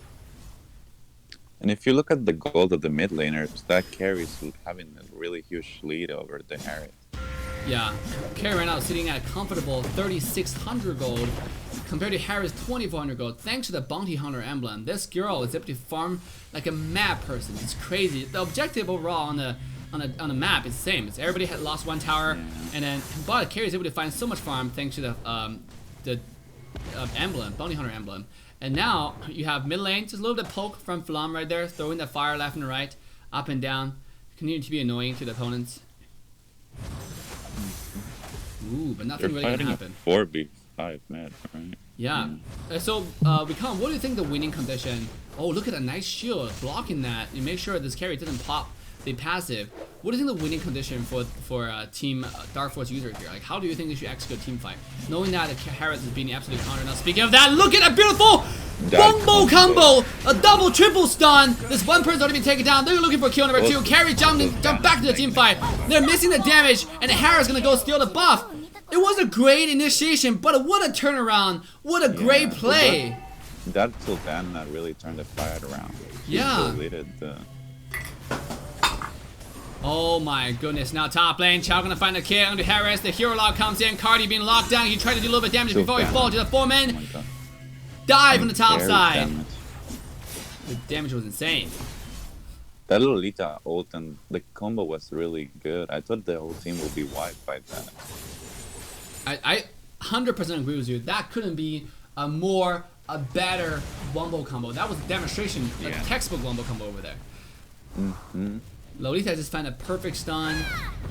And if you look at the gold of the mid laners, that carries having a really huge lead over the Harris. Yeah, Carry right now is sitting at a comfortable 3,600 gold compared to Harris 2,400 gold. Thanks to the Bounty Hunter emblem, this girl is able to farm like a mad person. It's crazy. The objective overall on the map is the same. It's everybody had lost 1 tower, and then Carry is able to find so much farm thanks to the emblem, Bounty Hunter emblem. And now you have mid lane, just a little bit poke from Flam right there, throwing that fire left and right, up and down, continue to be annoying to the opponents. Ooh, but nothing really gonna happen. 4v5 match, right? Yeah. So, Wikam, what do you think the winning condition? Oh, look at a nice shield blocking that. You make sure this carry doesn't pop the passive. What do you think the winning condition for Team Dark Force user here? Like, how do you think they should execute a team fight? Knowing that Harris is being absolutely countered. Now, speaking of that, look at a beautiful Wombo combo! A double, triple stun! This one person's already been taken down. They're looking for kill number 2. Carry jumped back to the team fight. They're missing the damage, and Harris gonna go steal the buff. It was a great initiation, but what a turnaround. What a great play. That Sultana really turned the fight around. Yeah. The... Oh my goodness. Now top lane, Chow gonna find a kill onto Harris. The hero lock comes in. Cardi being locked down. He tried to do a little bit of damage before he falls to the 4-man. Dive on the top side. Damage. The damage was insane. That Lolita ult and the combo was really good. I thought the whole team would be wiped by that. I 100% agree with you. That couldn't be a better wombo combo. That was a demonstration, a textbook wombo combo over there. Lolita just found a perfect stun,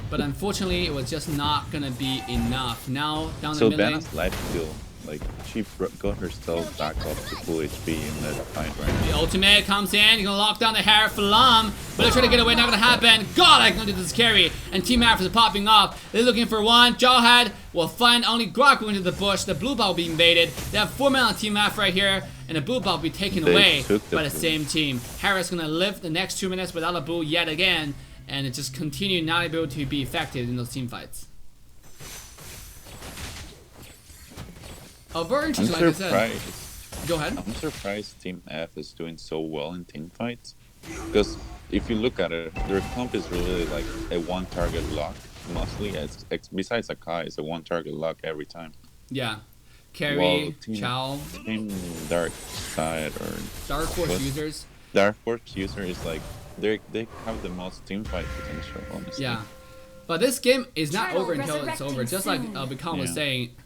but unfortunately it was just not gonna be enough. Now down the mid lane. Vanna's life steal, like she got herself back up to full HP in that fight right The ultimate comes in, you're gonna lock down the hair Falam, but they're trying to get away, not gonna happen. God, I can do this carry, and Team Alpha is popping off. They're looking for one. Jawhead will find only Grok going to the bush. The blue ball will be invaded. They have 4 men on Team Alpha right here, and the blue ball will be taken away by the same team. Harris gonna live the next 2 minutes without a blue yet again, and it just continue not able to be effective in those team fights. Oh, very interesting, like I said. Go ahead. I'm surprised Team F is doing so well in team fights. Because if you look at it, their comp is really like a one-target lock, mostly. Besides Akai, it's a one-target lock every time. Yeah. Carry, well, Chow. Team Dark Side or... Dark Force users. Dark Force user is like, they have the most team fight potential, honestly. Yeah. But this game is not over until it's over. Just like Bicon was saying,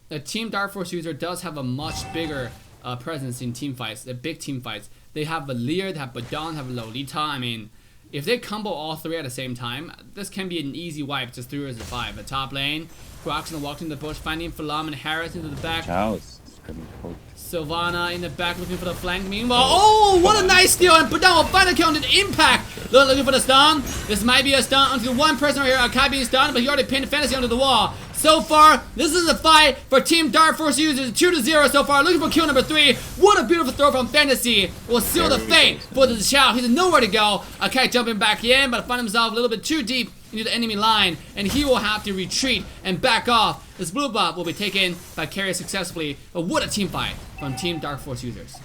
the Team Dark Force user does have a much bigger presence in team fights, the big team fights. They have Valir, they have Badon, they have Lolita. I mean, if they combo all 3 at the same time, this can be an easy wipe, just 3 as a 5. The top lane, Grok's gonna walk into the bush, finding Falam and Harris into the back. Chow's getting poked. Sylvana in the back looking for the flank. Meanwhile, oh, what a nice steal, and Badon will find a kill on the impact. Looking for the stun. This might be a stun onto one person right here. Akai being stunned, but he already pinned Fantasy onto the wall. So far, this is a fight for Team Dark Force users. 2-0 so far. Looking for kill number 3. What a beautiful throw from Fantasy. Will seal the fate for the Chow. He's nowhere to go. Akai jumping back in, but find himself a little bit too deep into the enemy line, and he will have to retreat and back off. This blue buff will be taken by Carrier successfully. But what a team fight from Team Dark Force users.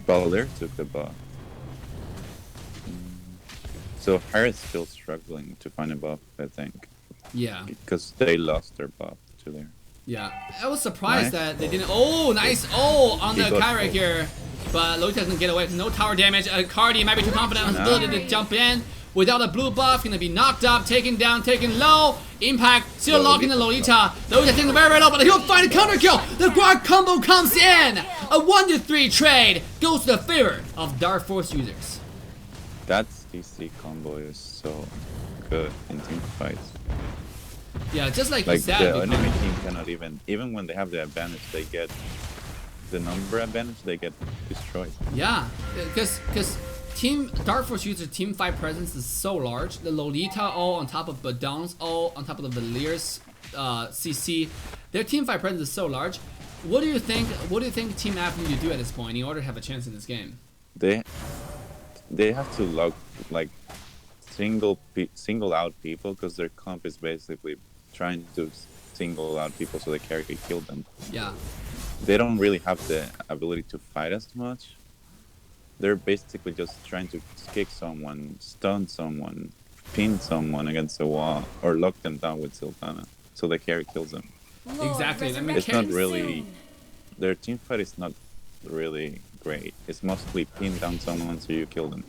Baller took the buff. So Harris still struggling to find a buff, I think. Yeah. Because they lost their buff to there. Yeah. I was surprised that they didn't. Oh, nice. Oh, on the Akai right here. But Lolita doesn't get away. No tower damage. Cardi might be too confident on his ability to jump in. Without a blue buff, gonna be knocked up, taken down, taken low. Impact, still locking the Lolita. Lolita taking very, very low, but he'll find a counter kill. The Grok combo comes in. A 1-3 trade goes to the favor of Dark Force users. That CC combo is so good in team fights. Yeah, just like you said. The enemy team cannot even when they have the advantage, they get the number advantage, they get destroyed. Yeah, because Team Dark Force user team fight presence is so large. The Lolita all on top of Badon's all on top of the Valir's CC. Their team fight presence is so large. What do you think? What do you think Team App need to do at this point in order to have a chance in this game? They have to lock like single out people because their comp is basically trying to single out people so they can kill them. Yeah. They don't really have the ability to fight as much. They're basically just trying to kick someone, stun someone, pin someone against a wall, or lock them down with Sylvana, so the carry kills them. Exactly. I mean, it's not really... Their team fight is not really great. It's mostly pin down someone so you kill them.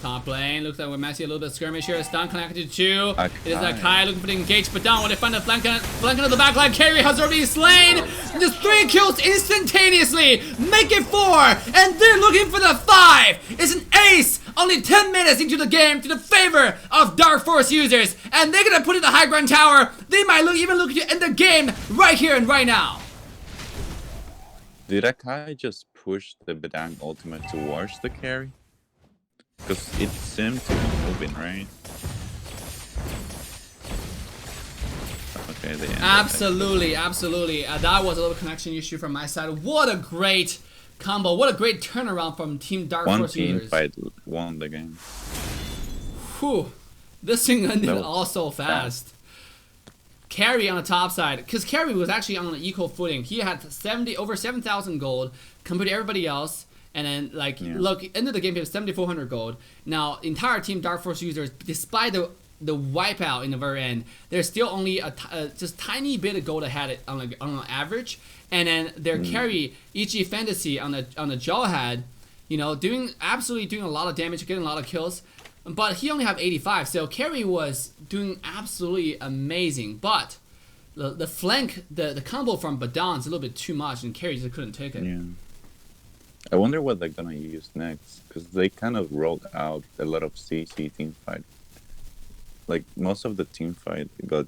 Top lane, looks like we're messing a little bit of skirmish here. Stun connected to Akai. It is Akai looking for the engage, but down when they find the flank of the backline. Carry has already slain. Just 3 kills instantaneously. Make it 4, and they're looking for the 5. It's an ace. Only 10 minutes into the game to the favor of Dark Force users, and they're gonna put in the high ground tower. They might even look to end the game right here and right now. Did Akai just push the Bedang ultimate towards the carry? Because it seemed to be moving, right? Okay, they absolutely. That was a little connection issue from my side. What a great combo. What a great turnaround from Team Dark One Force team users. fight won the game. Whew. This thing ended That was all so fast. Carry on the top side, because Carry was actually on an equal footing. He had over 7,000 gold compared to everybody else, and then look, ended the game with 7,400 gold. Now, entire Team Dark Force users, despite the wipeout in the very end, there's still only just tiny bit of gold ahead on an average, and then their carry Ichi Fantasy on the Jawhead, you know, absolutely doing a lot of damage, getting a lot of kills. But he only have 85, so Carry was doing absolutely amazing. But the flank, the combo from Badon's a little bit too much, and Carry just couldn't take it. Yeah. I wonder what they're gonna use next, because they kind of rolled out a lot of CC team fight. Like most of the team fight, but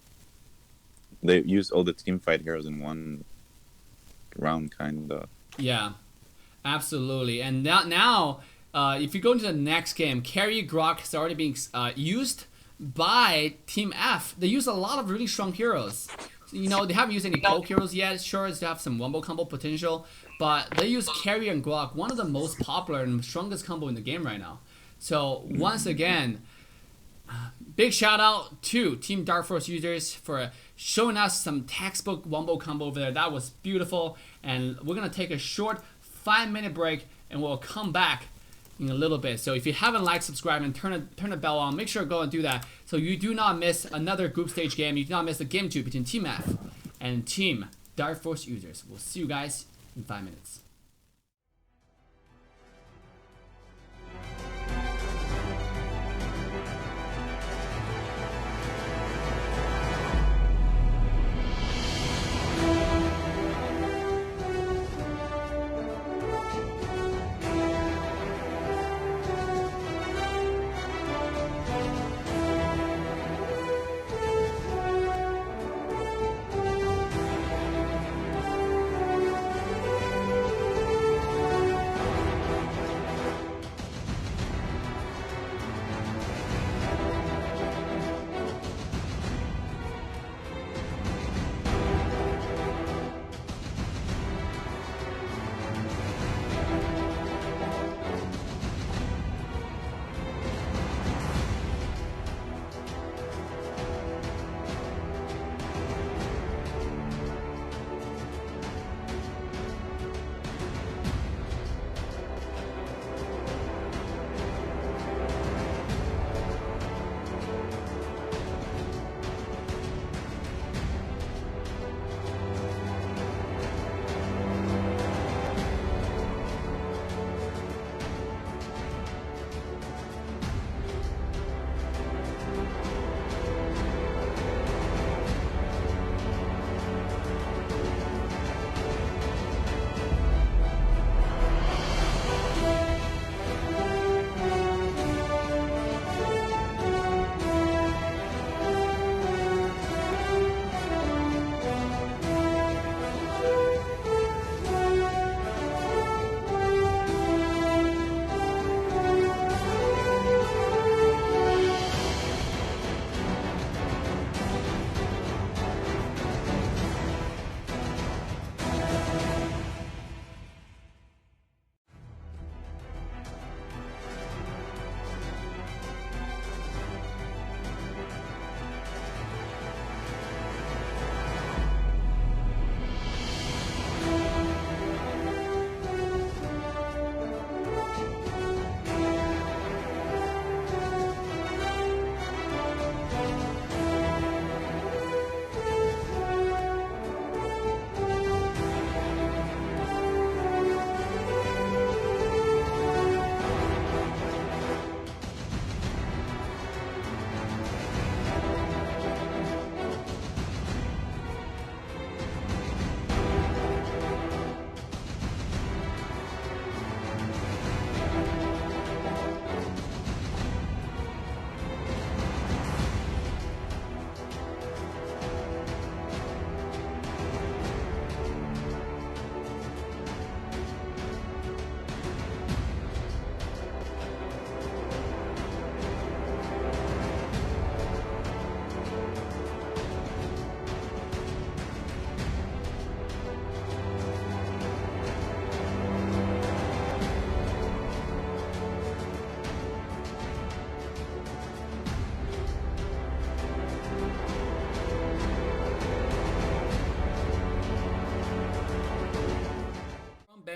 they used all the team fight heroes in one round, kind of. Yeah, absolutely. And now. If you go into the next game, Carry Grok is already being used by Team F. They use a lot of really strong heroes. You know, they haven't used any poke heroes yet. Sure, they have some wombo combo potential, but they use Carry and Grok, one of the most popular and strongest combo in the game right now. So once again, big shout out to Team Dark Force users for showing us some textbook wombo combo over there. That was beautiful. And we're gonna take a short 5-minute break, and we'll come back in a little bit. So if you haven't liked, subscribe, and turn the bell on, make sure to go and do that so you do not miss another group stage game. You do not miss the game 2 between Team F and Team Dark Force users. We'll see you guys in 5 minutes.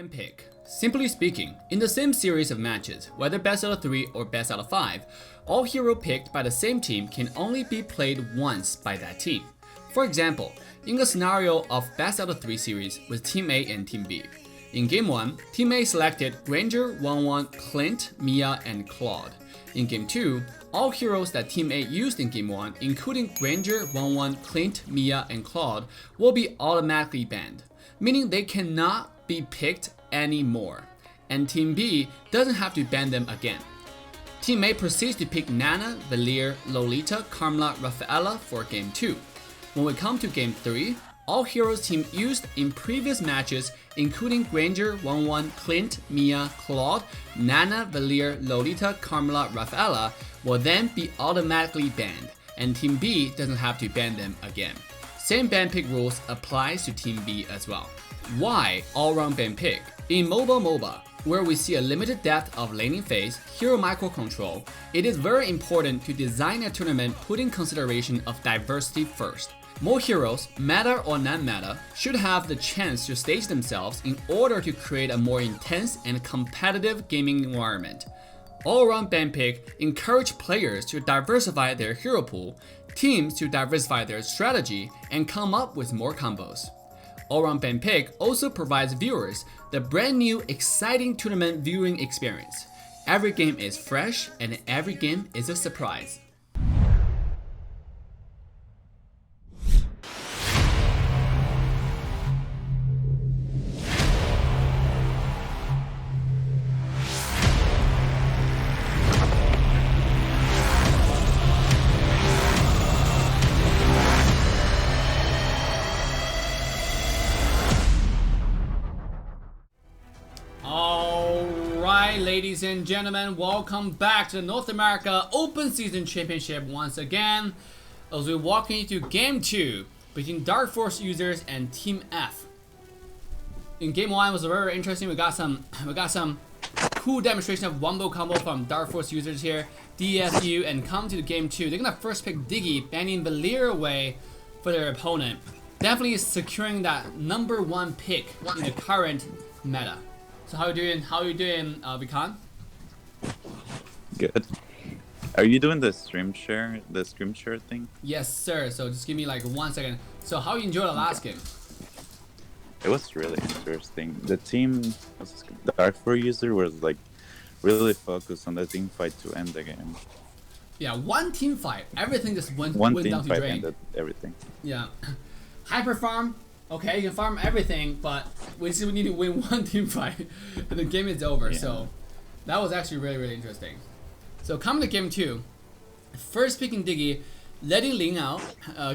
ban pick. Simply speaking, in the same series of matches, whether best out of 3 or best out of 5, all hero picked by the same team can only be played once by that team. For example, in the scenario of best out of 3 series with Team A and Team B. In Game 1, Team A selected Granger, 1-1, Clint, Mia, and Claude. In Game 2, all heroes that Team A used in Game 1, including Granger, 1-1, Clint, Mia, and Claude, will be automatically banned, meaning they cannot be picked anymore, and Team B doesn't have to ban them again. Team A proceeds to pick Nana, Valier, Lolita, Carmela, Rafaela for Game 2. When we come to Game 3, all heroes team used in previous matches, including Granger, 1-1, Clint, Mia, Claude, Nana, Valier, Lolita, Carmela, Rafaela, will then be automatically banned, and Team B doesn't have to ban them again. Same ban pick rules applies to Team B as well. Why all-round ban pick? In mobile MOBA, where we see a limited depth of laning phase, hero microcontrol, it is very important to design a tournament putting consideration of diversity first. More heroes, meta or non-meta, should have the chance to stage themselves in order to create a more intense and competitive gaming environment. All-around ban pick encourage players to diversify their hero pool, teams to diversify their strategy, and come up with more combos. All-round ban pick also provides viewers the brand new exciting tournament viewing experience. Every game is fresh and every game is a surprise. Ladies and gentlemen, welcome back to the North America Open Season Championship once again, as we walk into Game 2 between Dark Force users and Team F. In Game 1 was very interesting. We got some cool demonstration of wombo combo from Dark Force users here, DFU, and come to the Game 2. They're gonna first pick Diggy, banning Valier away for their opponent. Definitely securing that #1 pick in the current meta. So how you doing, Vikan? Good. Are you doing the screen share thing? Yes, sir. So just give me like 1 second. So how you enjoyed the last game? It was really interesting. The team, the R4 user was like really focused on the team fight to end the game. Yeah, one team fight. Everything just went One down team to fight drain. ended everything. Yeah. Hyper farm. Okay, you can farm everything, but we still need to win one team fight, and the game is over. Yeah. So that was actually really, really interesting. So coming to Game 2, first picking Diggy, letting Ling out,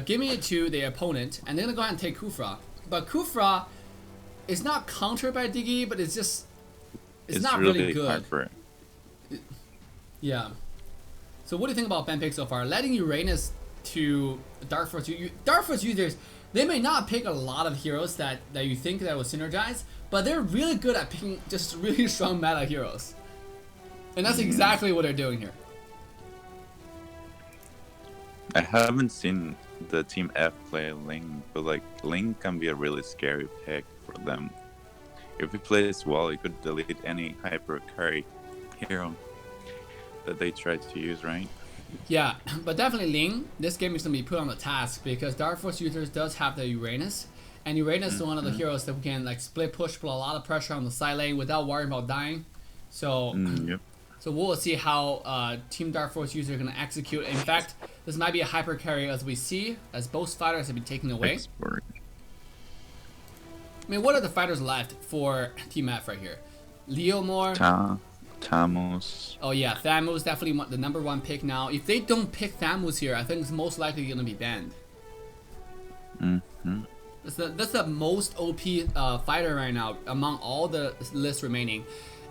giving it to the opponent, and they're gonna go ahead and take Kufra. But Kufra is not countered by Diggy, but it's not really good. Hard for it. Yeah. So what do you think about ban pick so far? Letting Uranus to Dark Force users. They may not pick a lot of heroes that you think that will synergize, but they're really good at picking just really strong meta heroes. And that's exactly what they're doing here. I haven't seen the Team F play Ling, but like Ling can be a really scary pick for them. If he plays well, he could delete any hyper carry hero that they try to use, right? Yeah, but definitely Ling, this game is going to be put on the task because Dark Force users does have the Uranus, and Uranus is one of the heroes that we can like split push, put a lot of pressure on the side lane without worrying about dying. So yep. So we'll see how Team Dark Force users are going to execute. In fact, this might be a hyper carry as we see, as both fighters have been taken away. Expert. I mean, what are the fighters left for Team F right here? Leomore. Thamus. Oh yeah, Thamus definitely the #1 pick now. If they don't pick Thamus here, I think it's most likely going to be banned. That's the most OP fighter right now among all the lists remaining.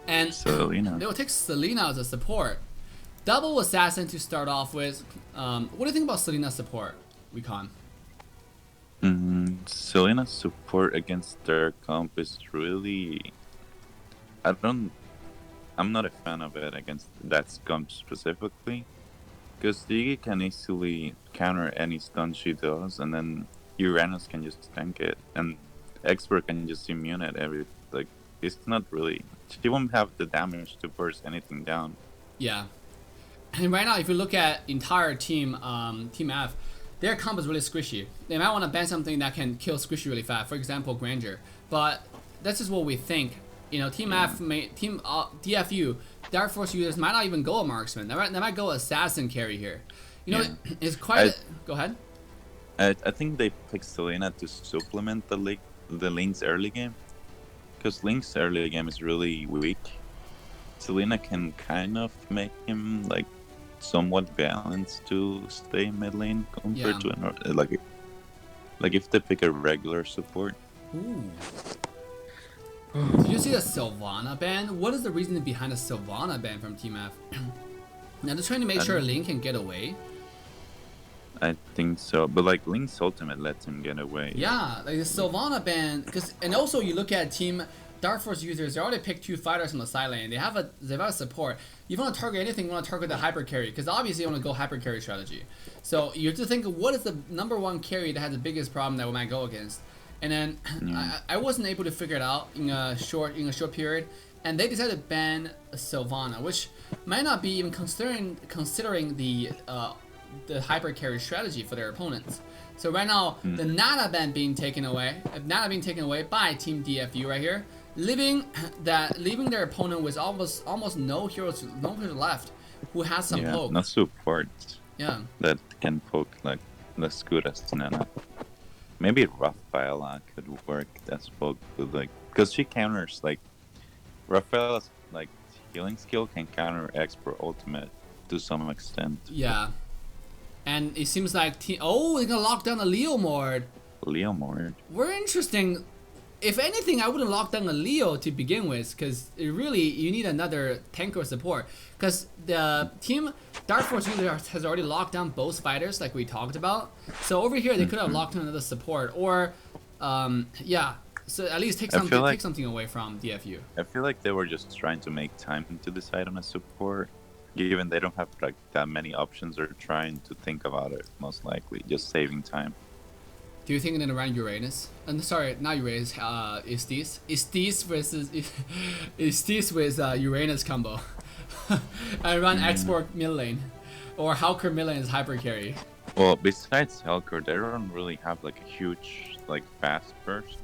And Selena. they will take Selena as a support. Double Assassin to start off with. What do you think about Selena's support, Recon? Selena's support against their comp is really... I'm not a fan of it against that comp specifically, because Diggy can easily counter any stun she does, and then Uranus can just tank it, and Expert can just immune it it's not really. She won't have the damage to burst anything down. Yeah. And right now, if you look at entire team, Team F, their comp is really squishy. They might want to ban something that can kill squishy really fast. For example, Grandeur. But that's just what we think. You know, Team F, Team DFU, Dark Force users might not even go a marksman. They might go assassin carry here. You know, it's quite. Go ahead. I think they picked Selena to supplement the Link's early game, because Link's early game is really weak. Selena can kind of make him like somewhat balanced to stay mid lane compared to like if they pick a regular support. Ooh. Did you see the Sylvana ban? What is the reason behind the Sylvana ban from Team F? Now they're trying to make sure Link can get away. I think so, but like Link's ultimate lets him get away. Yeah, like the Sylvana ban, and also you look at Team Dark Force users, they already picked 2 fighters on the side lane. They have a support. You want to target anything, you want to target the hyper carry, because obviously you want to go hyper carry strategy. So you have to think of what is the #1 carry that has the biggest problem that we might go against. And then I wasn't able to figure it out in a short period, and they decided to ban Sylvana, which might not be even considering the hyper carry strategy for their opponents. So right now, the Nana ban being taken away by Team DFU right here, leaving their opponent with almost no heroes left, who has some poke. No support. Yeah. That can poke like as good as Nana. Maybe Rafaela could work as poke, with like, because she counters like Rafaela's like healing skill can counter expert ultimate to some extent. Yeah. And it seems like they're gonna lock down the Leo Mord. We're interesting. If anything, I wouldn't lock down the Leo to begin with, because you need another tank or support. Because the Team Dark Force user has already locked down both fighters, like we talked about. So over here, they could have locked down another support, or so at least take something away from DFU. I feel like they were just trying to make time to decide on a support. Given they don't have like that many options, they're trying to think about it, most likely, just saving time. Do you think then around Uranus? Sorry, not Uranus, Istis with Uranus combo. And run export mid lane. Or Halker mid lane is hyper carry. Well, besides Halker, they don't really have like a huge, like fast burst.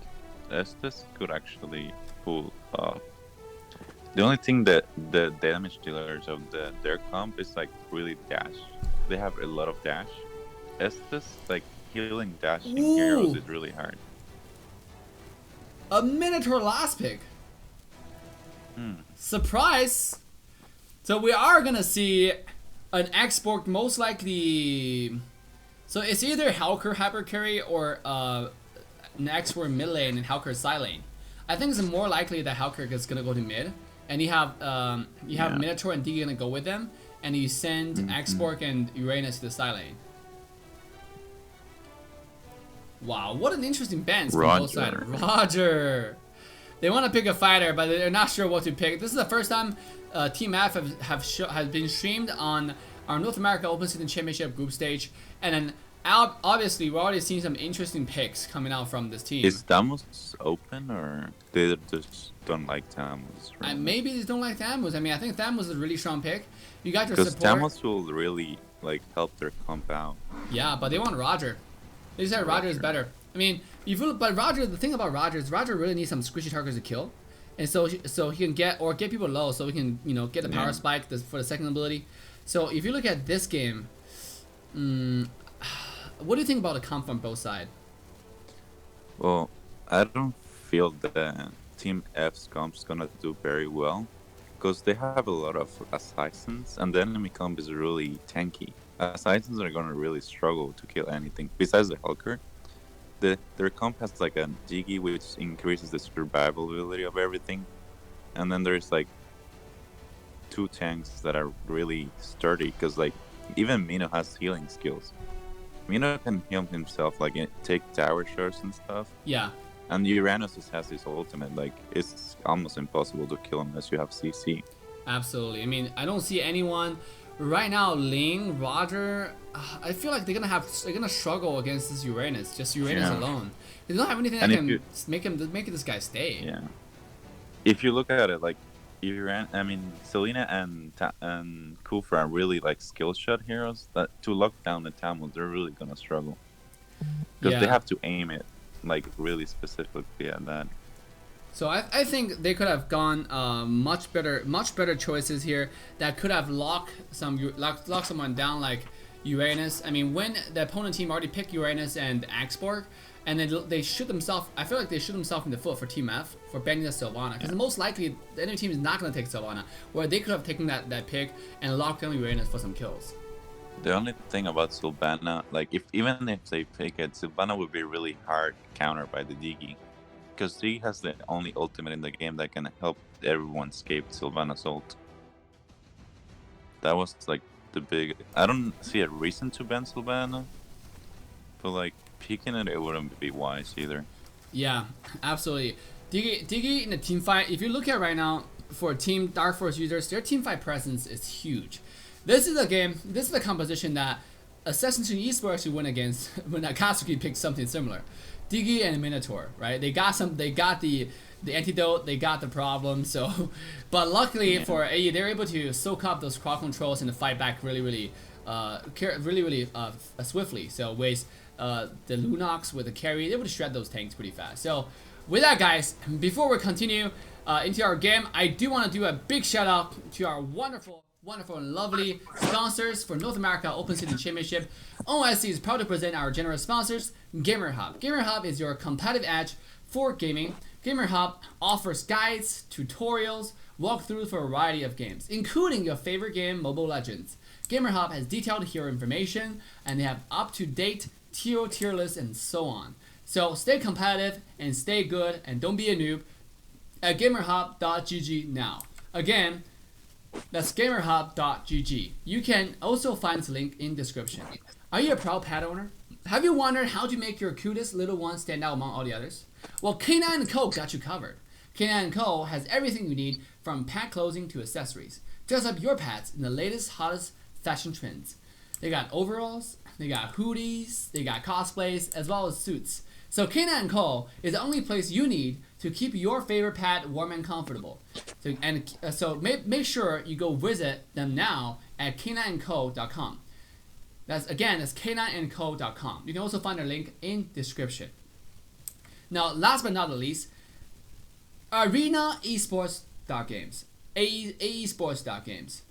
Estes could actually pull off. The only thing that the damage dealers of their comp is like really dash. They have a lot of dash. Estes, like healing dashing heroes is really hard. A Minotaur last pick. Surprise! So we are gonna see an export most likely. So it's either Halker hyper carry or an export mid lane and Halker side lane. I think it's more likely that Halker is gonna go to mid. And you have Minotaur and D gonna go with them, and you send Xborg and Uranus to the side lane. Wow, what an interesting band from both sides. Roger. They want to pick a fighter, but they're not sure what to pick. This is the first time Team F has been streamed on our North America Open Season Championship group stage, and then obviously we're already seeing some interesting picks coming out from this team. Is Damos open, or they just don't like Damos? Right? Maybe they don't like Damos. I mean, I think Damos is a really strong pick. You got your support. Because Damos will really like help their comp out. Yeah, but they want Roger. They said Roger is better. I mean, but Roger, the thing about Roger is Roger really needs some squishy targets to kill, and so he can get people low, so he can get the power spike for the second ability. So if you look at this game, what do you think about the comp from both sides? Well, I don't feel that Team F's comp's gonna do very well, because they have a lot of assassins, and the enemy comp is really tanky. Assassins are gonna really struggle to kill anything besides the Hulker. Their comp has like a Jiggy, which increases the survivability of everything, and then there's like 2 tanks that are really sturdy, because like even Mino has healing skills. Mino can heal himself, like take tower shots and stuff. Yeah. And Uranus just has his ultimate. Like it's almost impossible to kill unless you have CC. Absolutely. I mean, I don't see anyone right now. Ling, Roger. I feel like they're gonna struggle against this Uranus. Just Uranus alone. They don't have anything that can make this guy stay. Yeah. if you look at it, like, I mean, Selena and Kufa are really like skill shot heroes. That to lock down the Tamils, they're really gonna struggle because they have to aim it like really specifically at that. So I think they could have gone much better choices here that could have locked someone down like Uranus. I mean, when the opponent team already picked Uranus and Axborg, and then they shoot themselves. I feel like they shoot themselves in the foot for Team F for banning the Sylvana, because most likely the enemy team is not going to take Sylvana, where they could have taken that pick and locked down Uranus for some kills. The only thing about Sylvana, like even if they pick it, Sylvana would be really hard counter by the Digi, because Digi has the only ultimate in the game that can help everyone escape Sylvana's ult. That was like the big. I don't see a reason to ban Sylvana, but like picking it wouldn't be wise either. Yeah, absolutely. Digi in the team fight, if you look at right now for Team Dark Force users, their team fight presence is huge. This is a game, this is a composition that Assassin's Creed Esports should win against when Akatsuki picked something similar. Digi and Minotaur, right? They got the antidote, they got the problem, so but luckily for AE, they're able to soak up those crowd controls and fight back really swiftly. So with the Lunox with the carry, they would shred those tanks pretty fast. So with that, guys, before we continue into our game, I do want to do a big shout out to our wonderful and lovely sponsors for North America Open City Championship. NOSC is proud to present our generous sponsors, Gamerhub. Gamerhub is your competitive edge for gaming. Gamerhub offers guides, tutorials, walkthroughs for a variety of games, including your favorite game, Mobile Legends. Gamerhub has detailed hero information, and they have up-to-date tier lists and so on. So stay competitive and stay good, and don't be a noob at gamerhub.gg now. Again, that's gamerhub.gg. You can also find this link in description. Are you a proud pet owner? Have you wondered how to make your cutest little one stand out among all the others? Well, K9 & Co. got you covered. K9 & Co. has everything you need from pet clothing to accessories. Dress up your pets in the latest, hottest fashion trends. They got overalls, they got hoodies, they got cosplays, as well as suits. So K9 & Co. is the only place you need to keep your favorite pet warm and comfortable. So make sure you go visit them now at k9andco.com. That's k9andco.com. You can also find a link in description. Now, last but not the least, Arena Esports.games. AEsports.games.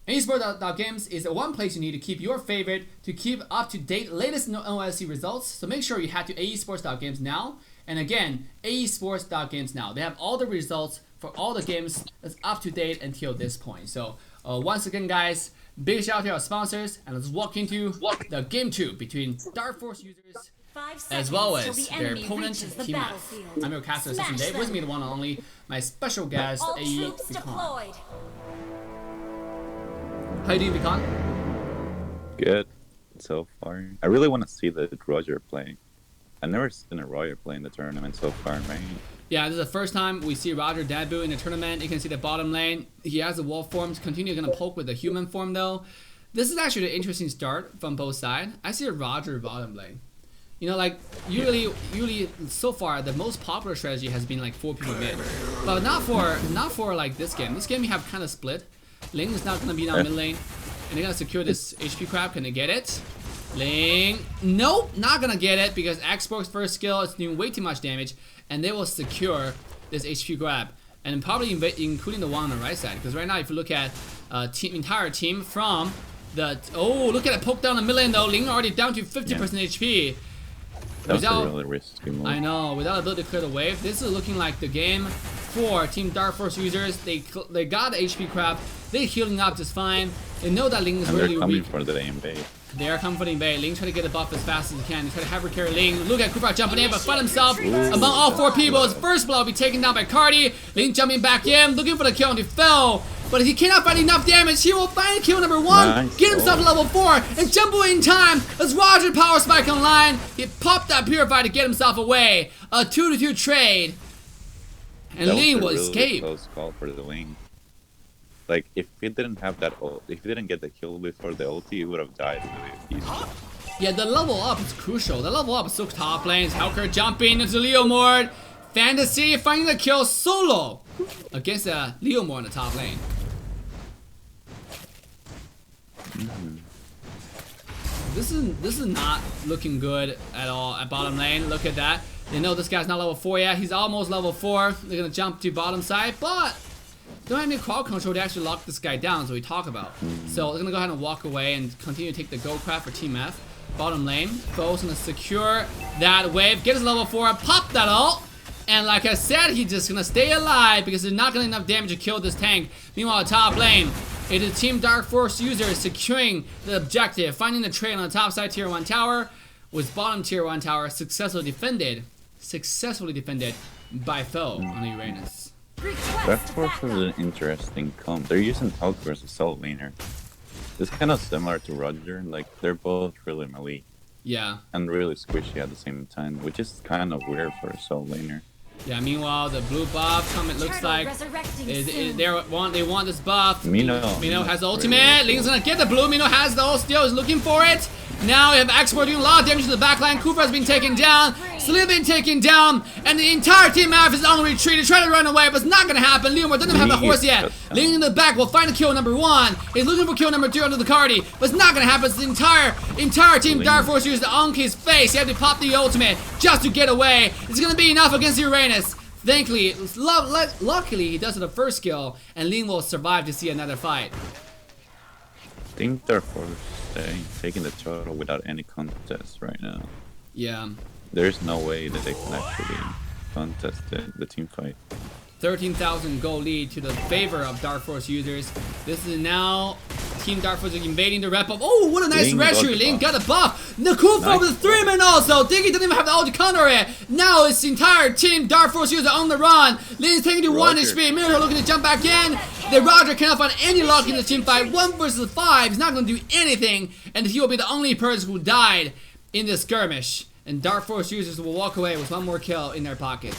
AEsports.games is the one place you need to keep your favorite, to keep up to date latest NOSC results. So make sure you head to AEsports.games now. And again, AEsports.games now. They have all the results for all the games that's up to date until this point. So once again, guys, big shout out to our sponsors, and let's walk into the game 2 between Dark Force users as well as their opponent, Team F. I'm your caster today. With me, the one and only, my special guest, AE Beacon. How you doing, Beacon? Good so far. I really want to see the Roger play. I've never seen a Roger play in the tournament so far, right? Yeah, this is the first time we see Roger debut in the tournament. You can see the bottom lane. He has the wolf form. Continue going to poke with the human form, though. This is actually an interesting start from both sides. I see a Roger bottom lane. You know, like, usually so far, the most popular strategy has been like 4 people mid. But not for like this game. This game you have kind of split. Ling is not going to be down mid lane. And they're going to secure this HP crab. Can they get it? Ling. Nope, not going to get it because Axborg's first skill is doing way too much damage. And they will secure this HP grab. And probably including the one on the right side. Because right now, if you look at entire team from the... Oh, look at it. Poke down the mid lane though. Ling already down to 50% HP. That was a really risky move. I know, without the ability to clear the wave. This is looking like the game for Team Dark Force users. They got the HP crab. They're healing up just fine. They know that Ling is really weak. For the aim bait. They are coming for the invade. Ling trying to get the buff as fast as he can. He's trying to hyper carry Ling. Look at Kufa jumping in, but find himself among all 4 people. His first blow will be taken down by Cardi. Ling jumping back in, looking for the kill, and he fell. But if he cannot find enough damage, he will find kill number 1, nice. Get himself to level 4, and jump away in time as Roger power spike online. He popped that Purify to get himself away. A 2-2 trade. And Ling will escape. Close call for the Ling. Like, if he didn't have that ult, if he didn't get the kill before the ulti, he would have died really easily. Yeah, the level up is crucial. The level up is so top lanes. Helker jumping into Leo Mord. Fantasy finding the kill solo against Leomore in the top lane. This is not looking good at all at bottom lane. Look at that. They know this guy's not level 4 yet. He's almost level 4. They're gonna jump to bottom side, but don't have any crowd control to actually lock this guy down, so we talk about. So they're gonna go ahead and walk away and continue to take the gold craft for Team F. Bottom lane, Fo's gonna secure that wave, get his level 4, pop that ult. And like I said, he's just gonna stay alive because there's not gonna enough damage to kill this tank. Meanwhile, top lane, it is Team Dark Force user securing the objective, finding the trade on the top side tier 1 tower, with bottom tier 1 tower successfully defended by Fo on the Uranus. Dark Force is an interesting comp. They're using Hulk versus Soul Laner. It's kind of similar to Roger, like they're both really melee. Yeah. And really squishy at the same time, which is kind of weird for a Soul Laner. Yeah, meanwhile, the blue buff come, it looks like they want this buff. Mino has the ultimate. Ling's gonna get the blue. Mino has the ult still, is looking for it. Now we have Export doing a lot of damage to the backline. Kufa's being taken down. Selena being taken down. And the entire Team F is on retreat. They're trying to run away, but it's not gonna happen. Leomore doesn't have the horse yet. Ling in the back will find a kill number 1. He's looking for kill number 2 under the Cardi, but it's not gonna happen. It's the entire Team Dark Force uses the Anki's face. He had to pop the ultimate just to get away. It's gonna be enough against Uranus. Thankfully, luckily, he does it the first kill, and Ling will survive to see another fight. I think Dark Force taking the turtle without any contest right now. Yeah. There's no way that they can actually contest the team fight. 13,000 gold lead to the favor of Dark Force users. This is now Team Dark Force invading the rep up. Oh, what a nice retry. Ling got a buff. Nakufa with 3-man also. Diggy didn't even have the ult to counter it. Now it's the entire Team Dark Force user on the run. Ling's taking to 1 HP. Mirror looking to jump back in. The Roger cannot find any luck in the team fight. 1 versus 5. He's not going to do anything. And he will be the only person who died in this skirmish. And Dark Force users will walk away with 1 more kill in their pocket.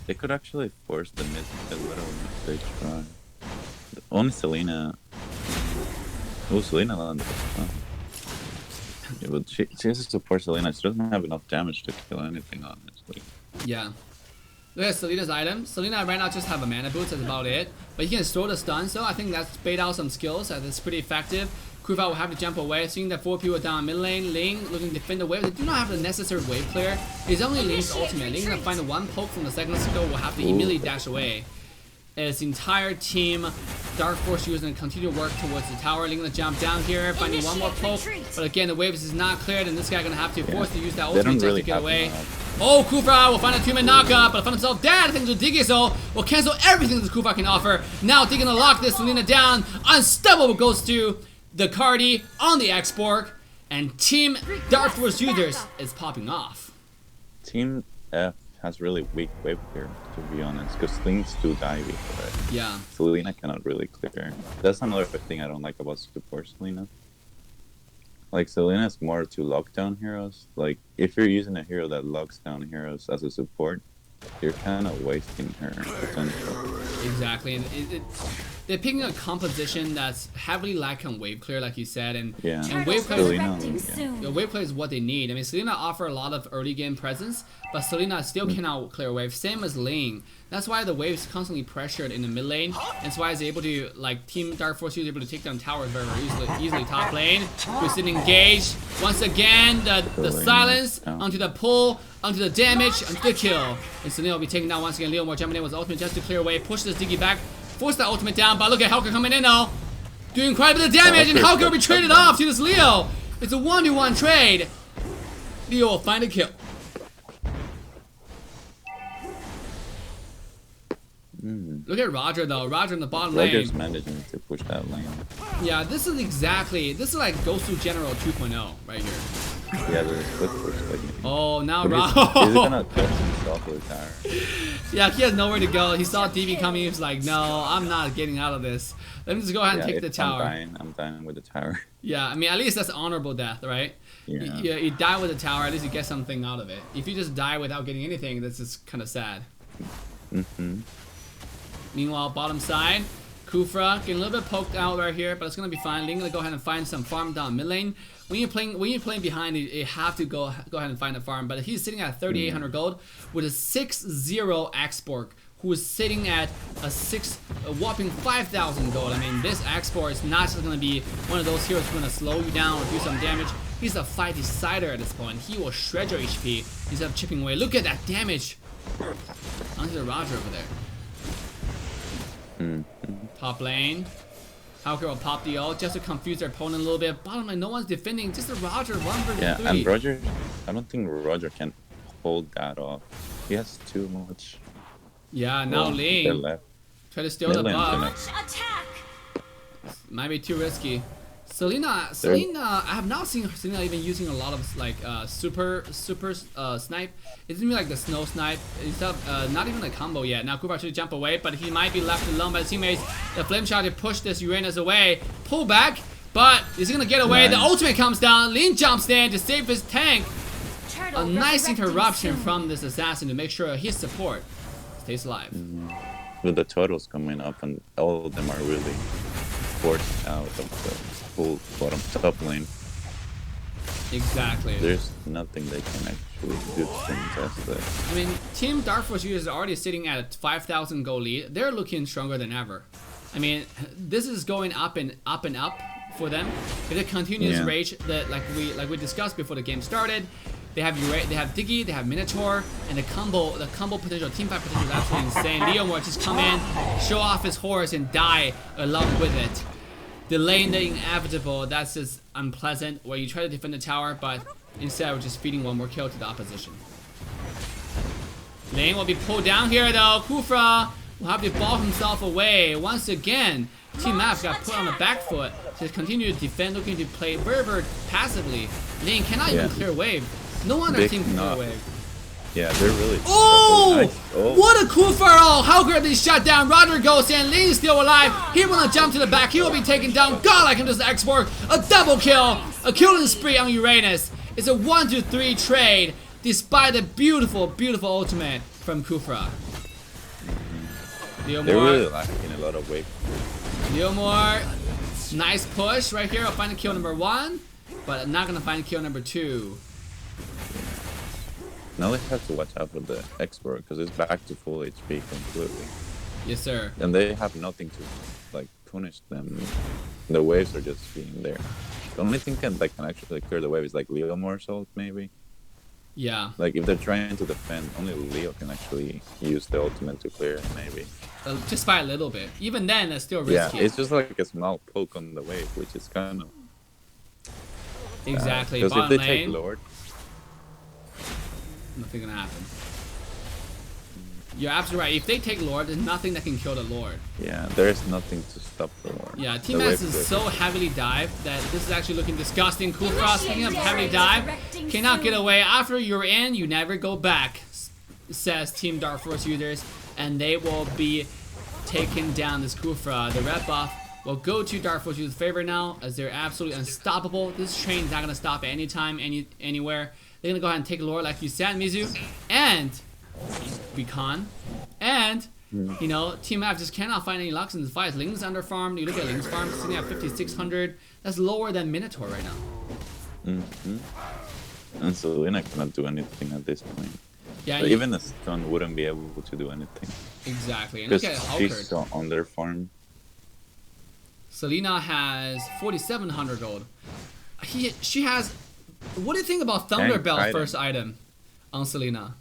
They could actually force the mid a little if they try. Only Selena. Oh, Selena landed. Oh. Yeah, but she has to support Selena. She doesn't have enough damage to kill anything, honestly. Yeah. Look at Selena's item. Selena right now just have a mana boots, that's about it. But he can throw the stun, so I think that's bait out some skills. That's pretty effective. Kufa will have to jump away, seeing that 4 people down mid lane. Ling looking to defend the wave. They do not have the necessary wave clear. It's only Ling's ultimate. Ling's gonna find the 1 poke from the second skill, will have to immediately dash away. As the entire team, Dark Force users gonna continue to work towards the tower. Ling gonna jump down here, finding 1 more poke. But again, the waves is not cleared, and this guy gonna have to force to use that ultimate just to get away. Oh, Kufa will find a 2-man knockup, but find himself dead. I think the Diggy will cancel everything that Kufa can offer. Now Diggy gonna lock this Selena down. Unstoppable goes to the Cardi on the X-Borg, and Team Dark Force users is popping off. Team F has really weak wave clear, to be honest, because Ling's too divey for it. Yeah. Selena cannot really clear. That's another thing I don't like about support Selena. Like, Selena's more to lockdown heroes. Like, if you're using a hero that locks down heroes as a support, you're kind of wasting her potential. Exactly, and they're picking a composition that's heavily lacking on wave clear, like you said, and wave clear. The wave clear is what they need. I mean, Selena offer a lot of early game presence, but Selena still cannot clear wave. Same as Ling. That's why the wave's constantly pressured in the mid lane. That's why it's able to, like, Team Dark Force is able to take down towers very, very easily. Top lane, who's engaged. Once again, the silence onto the pull, onto the damage, onto the kill. And Selena will be taken down once again. Leomore jumping in with ultimate just to clear away, push this Diggy back, force the ultimate down. But look at Helker coming in now, doing quite a bit of damage, and Helker will be traded off to this Leo. It's a 1-to-1 trade. Leo will find a kill. Look at Roger though. Roger in the bottom lane. Roger's managing to push that lane. Yeah, this is like Gosu General 2.0 right here. Yeah, there's a split push. Like, oh, now Roger. He's gonna touch himself with the tower. Yeah, he has nowhere to go. He saw DB coming. He was like, no, I'm not getting out of this. Let me just go ahead and take the tower. I'm dying with the tower. Yeah, I mean, at least that's honorable death, right? Yeah. You die with the tower, at least you get something out of it. If you just die without getting anything, that's just kind of sad. Mm-hmm. Meanwhile, bottom side, Kufra getting a little bit poked out right here, but it's gonna be fine. Lin gonna go ahead and find some farm down mid lane. When you're playing behind, you have to go ahead and find a farm. But he's sitting at 3,800 gold with a 6-0 Axborg, who is sitting at a whopping 5,000 gold. I mean, this Axborg is not just gonna be one of those heroes who's gonna slow you down or do some damage. He's a fight decider at this point. He will shred your HP instead of chipping away. Look at that damage onto the Roger over there. Top lane. Hawker will pop the ult just to confuse their opponent a little bit. Bottom lane, no one's defending. Just a Roger 1 versus 3. Yeah, and Roger, I don't think Roger can hold that off. He has too much. Yeah, now Lane try to steal the buff. Attack! Might be too risky. Selena, I have not seen Selena even using a lot of like super snipe. It's gonna be like the snow snipe. It's not even a combo yet. Now Kufa should jump away, but he might be left alone by his teammates. The flame shot to push this Uranus away. Pull back, but is he gonna get away? Nice. The ultimate comes down. Lin jumps in to save his tank. A nice interruption from this assassin to make sure his support stays alive. With the turtles coming up, and all of them are really forced out of the full bottom top lane. Exactly. There's nothing they can actually do to contest that. I mean, Team Dark Force users are already sitting at a 5,000 goal lead. They're looking stronger than ever. I mean, this is going up and up and up for them. If they continue this rage that like we discussed before the game started, they have Diggy, they have Minotaur, and the combo potential, team fight potential is absolutely insane. Leomore just come in, show off his horse, and die along with it. Delaying the inevitable, that's just unpleasant, where you try to defend the tower, but instead we're just feeding one more kill to the opposition. Lane will be pulled down here though. Kufra will have to ball himself away. Once again, Team F got put on the back foot to continue to defend, looking to play very passively. Lane cannot even clear wave. No one on their team can clear wave. Yeah, they're really. Oh! Nice. Oh! What a cool fireball! How could be shut down? Roger goes in. Lee's still alive. He will jump to the back. He will be taken down. God, I can just export a double kill, a killing spree on Uranus. It's a 1-2-3 trade, despite the beautiful ultimate from Kufra. They're really lacking a lot of weight. Leomore, nice push right here. I'll find a kill number 1, but I'm not gonna find kill number 2. Now they have to watch out with the export because it's back to full HP completely. Yes, sir. And they have nothing to like punish them. The waves are just being there. The only thing that can actually clear the wave is like Leomore's ult, maybe. Yeah. Like if they're trying to defend, only Leo can actually use the ultimate to clear it, maybe. Just by a little bit. Even then, that's still risky. Yeah, it's just like a small poke on the wave, which is kind of. Exactly. Because if they lane, take Lord, nothing gonna happen. You're absolutely right. If they take Lord, there's nothing that can kill the Lord. yeah, there's nothing to stop the Lord. Yeah, Team S is so heavily dived that this is actually looking disgusting. Kufra, picking up heavily dive, cannot get away. After you're in, you never go back, says Team Dark Force users, and they will be taking down this Kufra. The red buff will go to Dark Force users' favor now, as they're absolutely unstoppable. This train is not gonna stop at any time, anywhere. They're gonna go ahead and take Lord, like you said, Mizu, and Recon, and you know, Team F just cannot find any Lux in this fight. Ling's underfarmed. You look at Ling's farm, sitting at 5,600. That's lower than Minotaur right now. And Selena cannot do anything at this point. Yeah, So even a stun wouldn't be able to do anything. exactly. And look Because at she's Halkerd. so on their farm. Selena has 4,700 gold. She has. What do you think about Thunder Bell item. first item on Selena?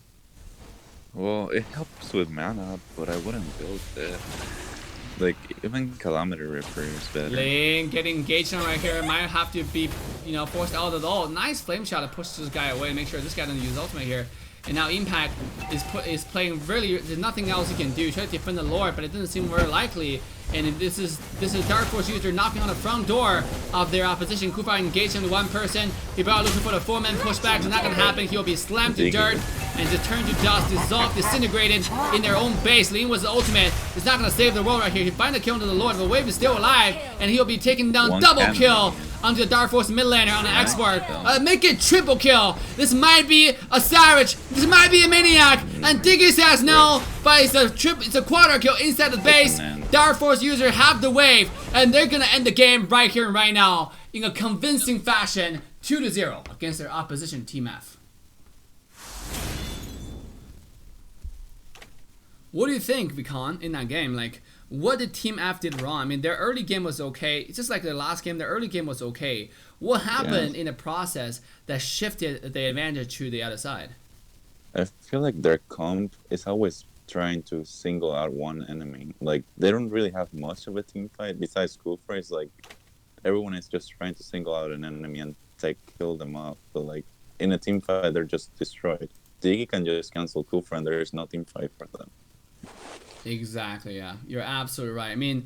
Well, it helps with mana, but I wouldn't build it. Like, even Kilometer Ripper is better. Ling getting engaged on right here. Might have to be, you know, forced out of the ult. Nice flame shot to push this guy away and make sure this guy doesn't use ultimate here. And now Impact is playing really. There's nothing else he can do. Try to defend the Lord, but it doesn't seem very likely. And this is Dark Force user knocking on the front door of their opposition. Kufa engaged into one person. He probably looking for the 4-man pushback. It's not gonna happen. He will be slammed to dirt. and just turn to dust, dissolved, disintegrated in their own base. Ling was the ultimate. It's not gonna save the world right here. He finally killed the Lord. The wave is still alive, and he'll be taking down double kill onto the Dark Force mid laner on the export. Make it triple kill. This might be a savage. This might be a maniac. And Diggy says no, but it's a quarter kill inside the base. Dark Force user have the wave, and they're gonna end the game right here and right now in a convincing fashion, 2-0 against their opposition Team F. What do you think, Vicon, in that game? Like, what did Team F did wrong? I mean, their early game was okay. It's just like their last game, their early game was okay. What happened in the process that shifted the advantage to the other side? I feel like their comp is always trying to single out one enemy. Like, they don't really have much of a team fight besides Kufra. It's like everyone is just trying to single out an enemy and kill them off. But like in a team fight, they're just destroyed. Diggy can just cancel Kufra and there is no team fight for them. Exactly, yeah. You're absolutely right. I mean,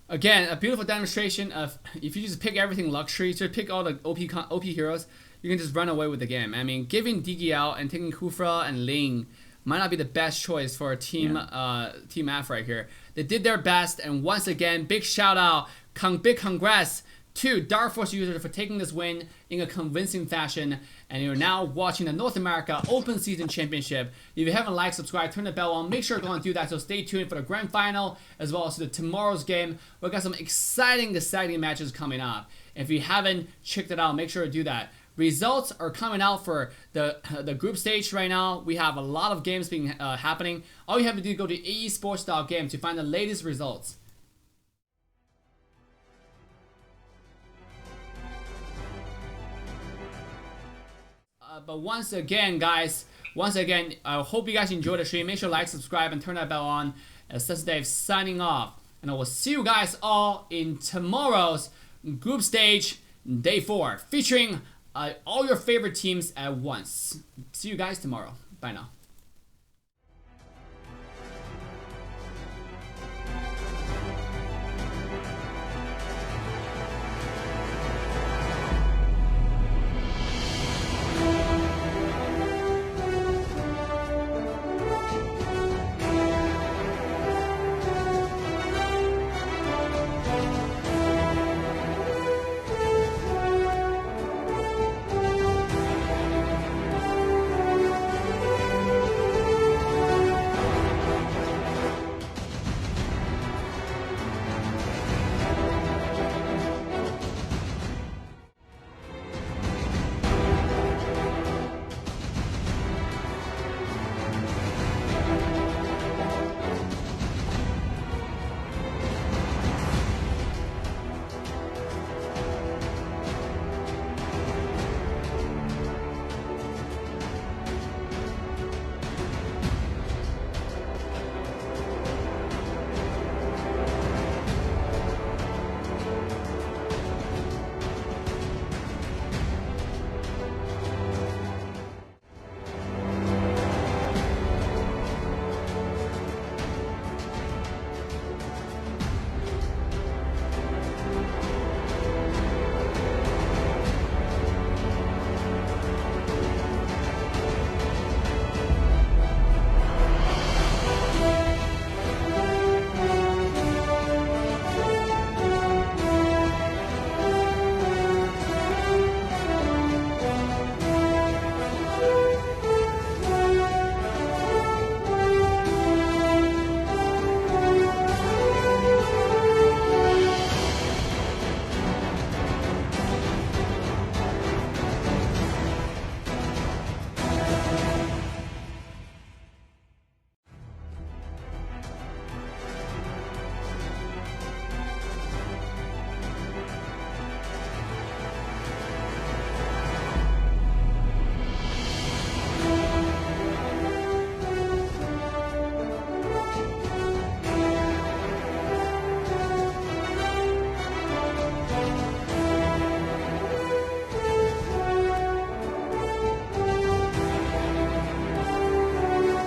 again, a beautiful demonstration of if you just pick everything luxury, so pick all the OP heroes, you can just run away with the game. I mean, giving Diggy out and taking Kufra and Ling might not be the best choice for a team Team F right here. They did their best, and once again, big shout out, big congrats to Dark Force users for taking this win in a convincing fashion. And you're now watching the North America Open Season Championship. If you haven't liked, subscribe, turn the bell on, make sure to go and do that. So stay tuned for the grand final as well as the tomorrow's game. We've got some exciting matches coming up. If you haven't checked it out, make sure to do that. Results are coming out for the group stage right now. We have a lot of games being happening. All you have to do is go to aesports.game to find the latest results. But once again, guys, I hope you guys enjoyed the stream. Make sure to like, subscribe, and turn that bell on. As Dave signing off. And I will see you guys all in tomorrow's group stage, day 4, featuring all your favorite teams at once. See you guys tomorrow. Bye now.